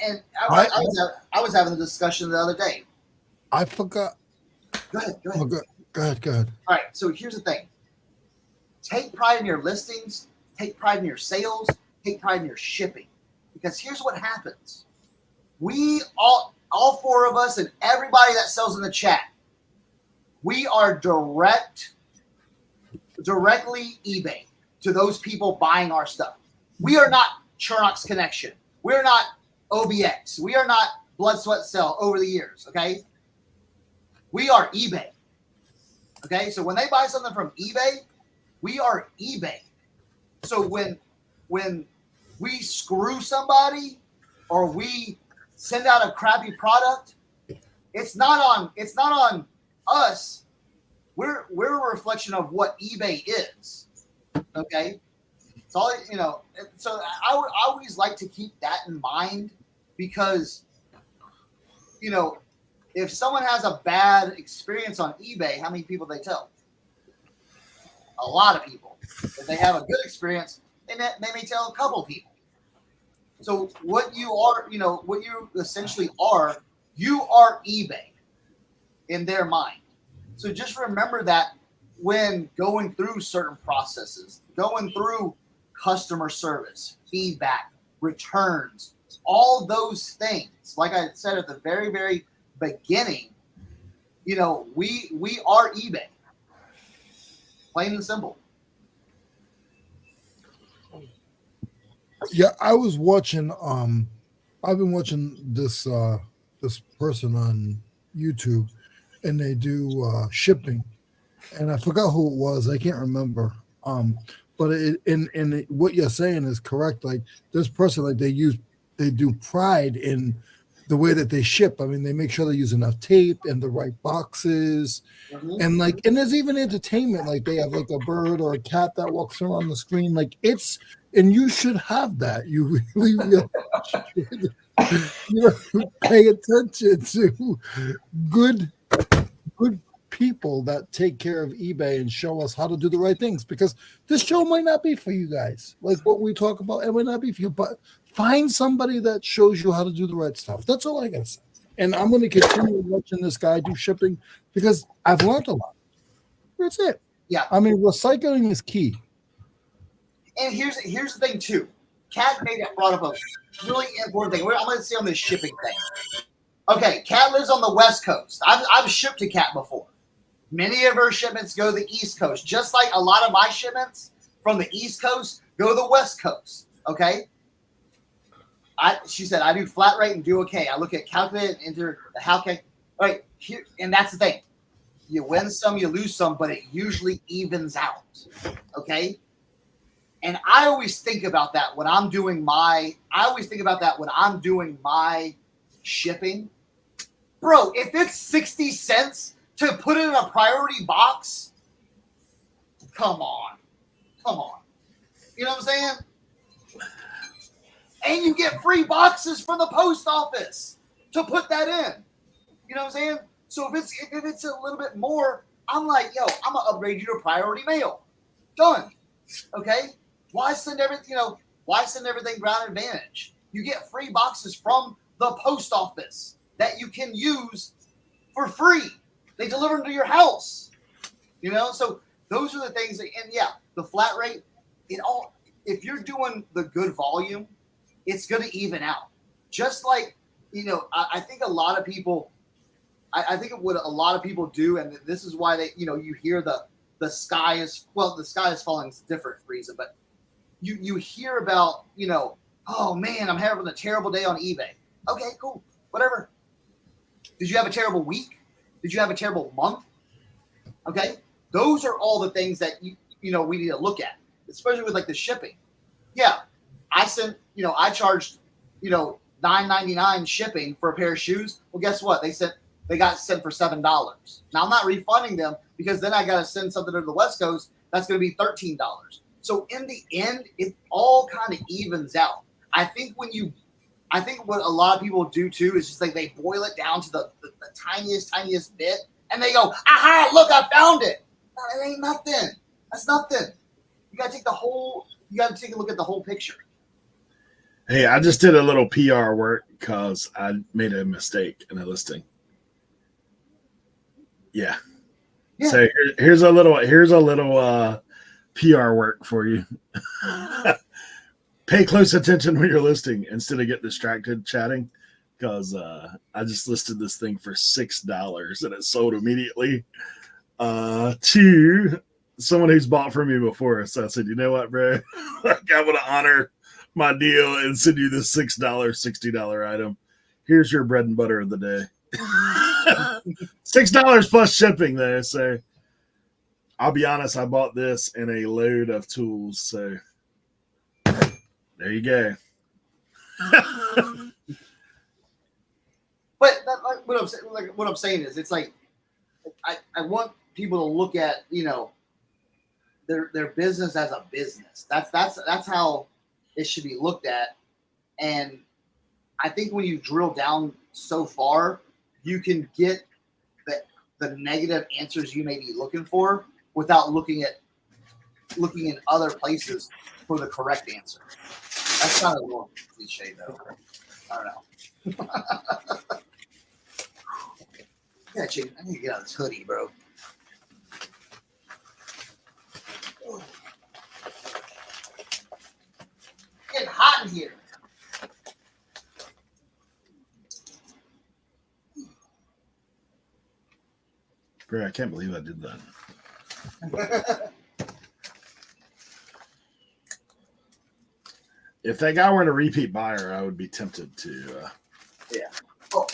And I was having a discussion the other day. I forgot. Go ahead. Oh, go ahead. All right. So here's the thing. Take pride in your listings. Take pride in your sales. Take pride in your shipping. Because here's what happens. We all four of us and everybody that sells in the chat, we are directly eBay to those people buying our stuff. We are not Chernox Connection. We're not OBX. We are not Blood, Sweat, Sell over the years, okay? We are eBay, okay? So when they buy something from eBay, we are eBay. So when we screw somebody or we send out a crappy product, it's not on us. We're a reflection of what eBay is. Okay. So so I would always like to keep that in mind, because if someone has a bad experience on eBay, how many people they tell? A lot of people. If they have a good experience, they may tell a couple people. So what you are, what you essentially are, you are eBay in their mind. So just remember that when going through certain processes, going through customer service, feedback, returns, all those things, like I said at the very, very beginning, we are eBay. Plain and simple. Yeah, I was watching. I've been watching this person on YouTube, and they do shipping, and I forgot who it was. I can't remember. But what you're saying is correct. Like this person, like they do pride in the way that they ship. I mean, they make sure they use enough tape and the right boxes. And like, and there's even entertainment. Like they have like a bird or a cat that walks around the screen. Like it's, and you should have that. You really should, pay attention to good people that take care of eBay and show us how to do the right things, because this show might not be for you guys. Like what we talk about, it might not be for you, but find somebody that shows you how to do the right stuff. That's all I gotta say. And I'm going to continue watching this guy do shipping because I've learned a lot. That's it. Yeah. I mean, recycling is key. And here's the thing too. Kat brought up a really important thing. I'm going to say on this shipping thing. Okay, Kat lives on the West Coast. I've shipped to Kat before. Many of her shipments go to the East Coast, just like a lot of my shipments from the East Coast go to the West Coast. Okay. She said, I do flat rate and do okay. I look at calculate and enter the how can. All right, here, and that's the thing. You win some, you lose some, but it usually evens out. Okay. And I always think about that when I'm doing my shipping. Bro, if it's 60 cents to put it in a priority box, come on. You know what I'm saying? And you get free boxes from the post office to put that in. You know what I'm saying? So if it's a little bit more, I'm like, yo, I'm gonna upgrade you to priority mail. Done. Okay? Why send everything ground advantage? You get free boxes from the post office that you can use for free. They deliver them to your house. You know, so those are the things that, and yeah, the flat rate, if you're doing the good volume, it's going to even out. Just like, you know, I think a lot of people, I think what a lot of people do, and this is why they, you know, you hear the sky is falling is a different reason, but you hear about, you know, oh man, I'm having a terrible day on eBay. Okay, cool, whatever. Did you have a terrible week? Did you have a terrible month? Okay, those are all the things that you know we need to look at, especially with like the shipping. Yeah, I charged, you know, $9.99 shipping for a pair of shoes. Well, guess what? They got sent for $7. Now I'm not refunding them because then I got to send something to the West Coast that's going to be $13. So in the end, it all kind of evens out. I think what a lot of people do too is just like they boil it down to the tiniest bit, and they go, aha, look, I found it. No, it ain't nothing. That's nothing. You gotta take a look at the whole picture. Hey, I just did a little PR work because I made a mistake in a listing. Yeah. So here's a little PR work for you. Pay close attention when you're listing instead of get distracted chatting, because I just listed this thing for $6 and it sold immediately to someone who's bought from me before. So I said, you know what, bro? Like, I'm going to honor my deal and send you this $6, $60 item. Here's your bread and butter of the day. $6 plus shipping there. So I'll be honest, I bought this and a load of tools. So there you go. But what I'm saying is, it's like I want people to look at, you know, their business as a business. That's how it should be looked at. And I think when you drill down so far, you can get the negative answers you may be looking for without looking in other places for the correct answer. That's kind of a little cliche, though. I don't know. Yeah, Jake, I need to get out of this hoodie, bro. It's getting hot in here. Bro, I can't believe I did that. If that guy were a repeat buyer, I would be tempted to. Yeah. Oh,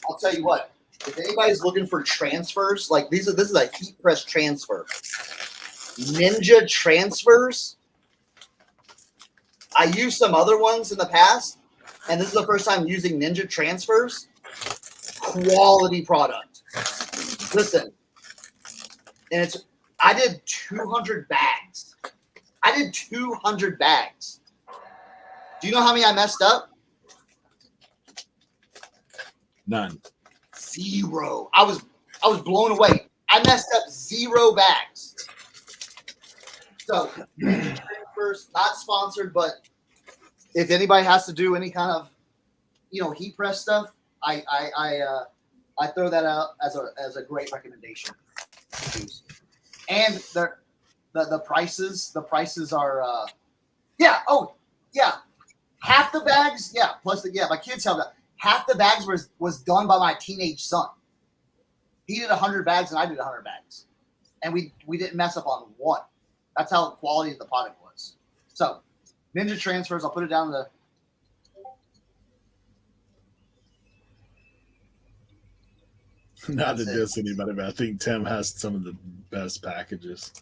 I'll tell you what. If anybody's looking for transfers, like this is a heat press transfer. Ninja transfers. I used some other ones in the past. and this is the first time using Ninja transfers. Quality product. Listen, and I did 200 bags. Do you know how many I messed up? None. 0. I was blown away. I messed up 0 bags. So first, not sponsored, but if anybody has to do any kind of, heat press stuff, I throw that out as a great recommendation. And the prices are half the bags, plus my kids have that. Half the bags was done by my teenage son. He did 100 bags and I did 100 bags. And we didn't mess up on one. That's how quality the product was. So Ninja transfers, I'll put it down the not to diss anybody, but I think Tim has some of the best packages.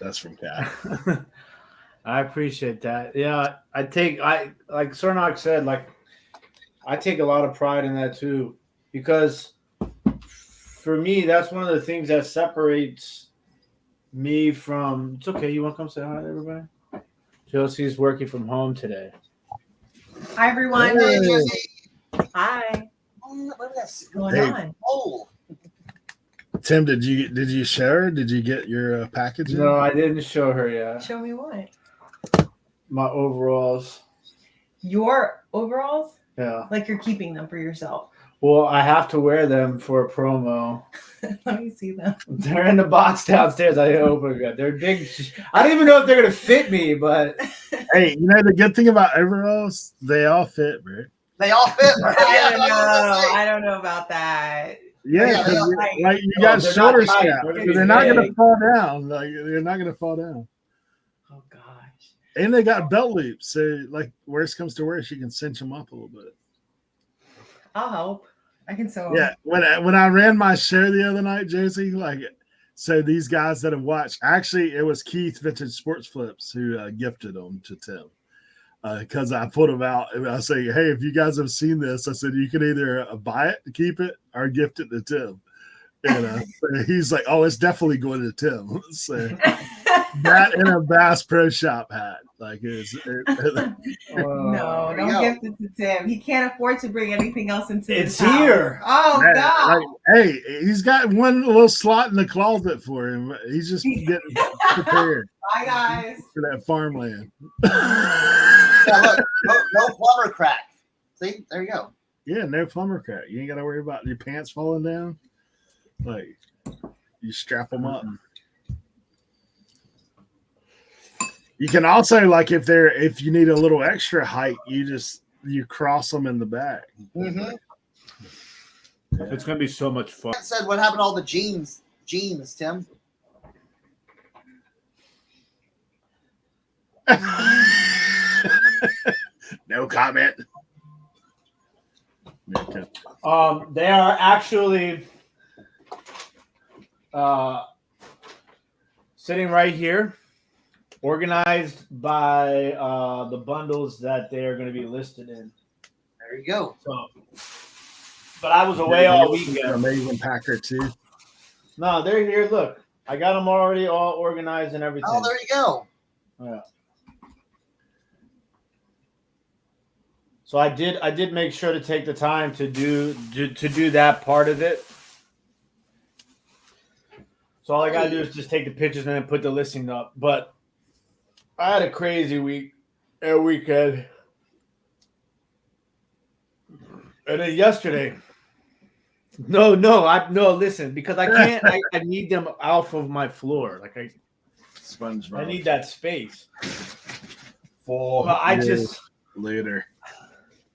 That's from Cat. I appreciate that. Yeah, like Cernox said, like I take a lot of pride in that too, because for me, that's one of the things that separates me from. It's okay. You want to come say hi to everybody? Josie's working from home today. Hi, everyone. Hey. Hi. What's going on? Oh. Tim, did you share? Did you get your package? No, I didn't show her yet. Show me what? My overalls. Your overalls? Yeah. Like you're keeping them for yourself. Well, I have to wear them for a promo. Let me see them. They're in the box downstairs. I didn't open it. They're big. I don't even know if they're gonna fit me, but hey, the good thing about overalls, they all fit, bro. They all fit. I don't know about that. Yeah, like you got shoulder straps. They're not gonna fall down. Like they're not gonna fall down. Oh gosh. And they got belt loops, so like worst comes to worst, you can cinch them up a little bit. I'll help. I can sew. Yeah, when I ran my show the other night, Josie, so these guys that have watched, actually, it was Keith Vintage Sports Flips who gifted them to Tim. Because I put them out and I say, hey, if you guys have seen this, I said you can either buy it to keep it or gift it to Tim. And so he's like, oh, it's definitely going to Tim. So that and a Bass Pro Shop hat. Like no, don't gift it to Tim. He can't afford to bring anything else into it's the house. here. Oh man, God! Hey, he's got one little slot in the closet for him. He's just getting prepared. Bye, guys. For that farmland. Yeah, look, no plumber crack. See, there you go. Yeah, no plumber crack. You ain't got to worry about your pants falling down. Like you strap them up. You can also, like, if you need a little extra height, you cross them in the back. Mm-hmm. Yeah. It's gonna be so much fun. Said what happened to all the jeans, Tim? No comment. Okay. They are actually sitting right here, organized by the bundles that they are going to be listed in. There you go. So, but I was away all weekend. Amazing packer too. No, they're here. Look, I got them already all organized and everything. Oh, there you go. Yeah. So I did make sure to take the time to do that part of it. So all I gotta do is just take the pictures and then put the listing up. But I had a crazy weekend. And then yesterday. No, listen, because I can't I need them off of my floor. Like SpongeBob. I need that space. Well, I just later.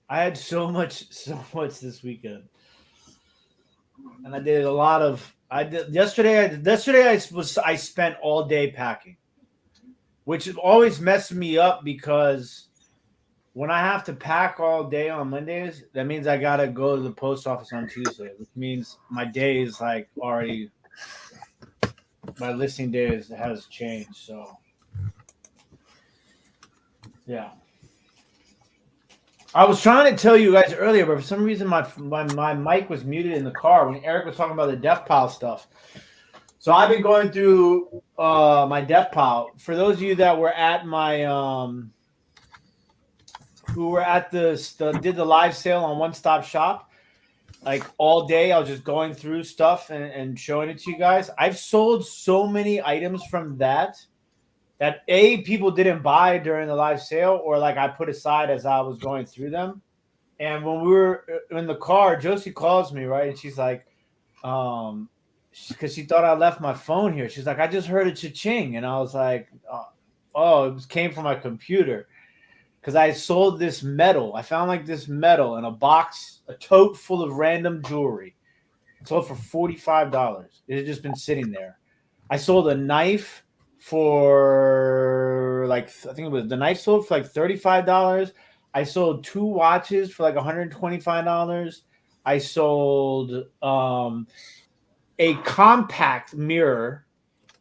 I had so much this weekend. And I did a lot of yesterday I spent all day packing, which always messes me up because when I have to pack all day on Mondays, that means I gotta go to the post office on Tuesday, which means my day is like already my listing day has changed. So Yeah. I was trying to tell you guys earlier, but for some reason my mic was muted in the car when Eric was talking about the death pile stuff. So I've been going through my death pile. For those of you that were at my who were at did the live sale on One Stop Shop, like all day I was just going through stuff and showing it to you guys. I've sold so many items from that people didn't buy during the live sale, or like I put aside as I was going through them. And when we were in the car, Josie calls me, right? And she's like, because she thought I left my phone here. She's like, I just heard a cha-ching. And I was like, oh, it came from my computer. Because I sold this metal. I found like this metal in a box, a tote full of random jewelry. It sold for $45. It had just been sitting there. I sold a knife for like, I think it was the knife sold for like $35. I sold 2 watches for like $125. I sold a compact mirror,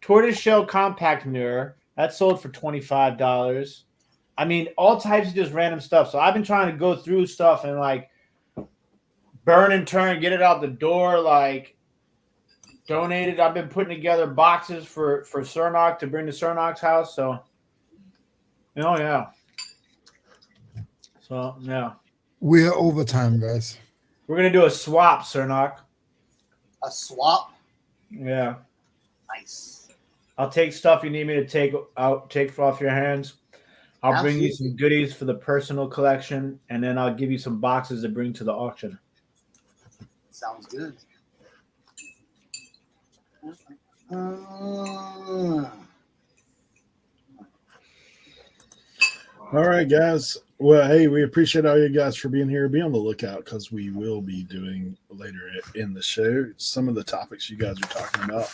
tortoiseshell compact mirror that sold for $25. I mean, all types of just random stuff. So I've been trying to go through stuff and like burn and turn, get it out the door, like donate it. I've been putting together boxes for Cernok to bring to Cernok's house. So, yeah. So, yeah. We're overtime, guys. We're going to do a swap, Cernok. A swap? Yeah. Nice. I'll take stuff you need me to take off your hands. I'll bring you some goodies for the personal collection, and then I'll give you some boxes to bring to the auction. Sounds good. All right, guys. Well, hey, we appreciate all you guys for being here. Be on the lookout because we will be doing later in the show some of the topics you guys are talking about.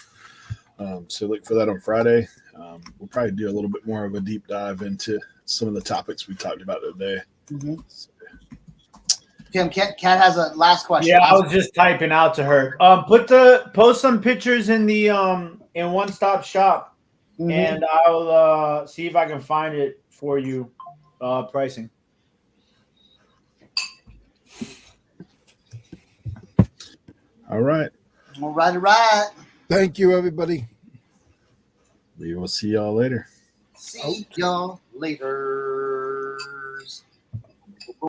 So look for that on Friday. We'll probably do a little bit more of a deep dive into some of the topics we talked about today. Mm-hmm. So. Tim, Kat has a last question. Yeah, I was just typing out to her. Post some pictures in the in One Stop Shop, and I'll see if I can find it for you. Pricing. All right. All right. Thank you, everybody. We will see y'all later. See y'all later.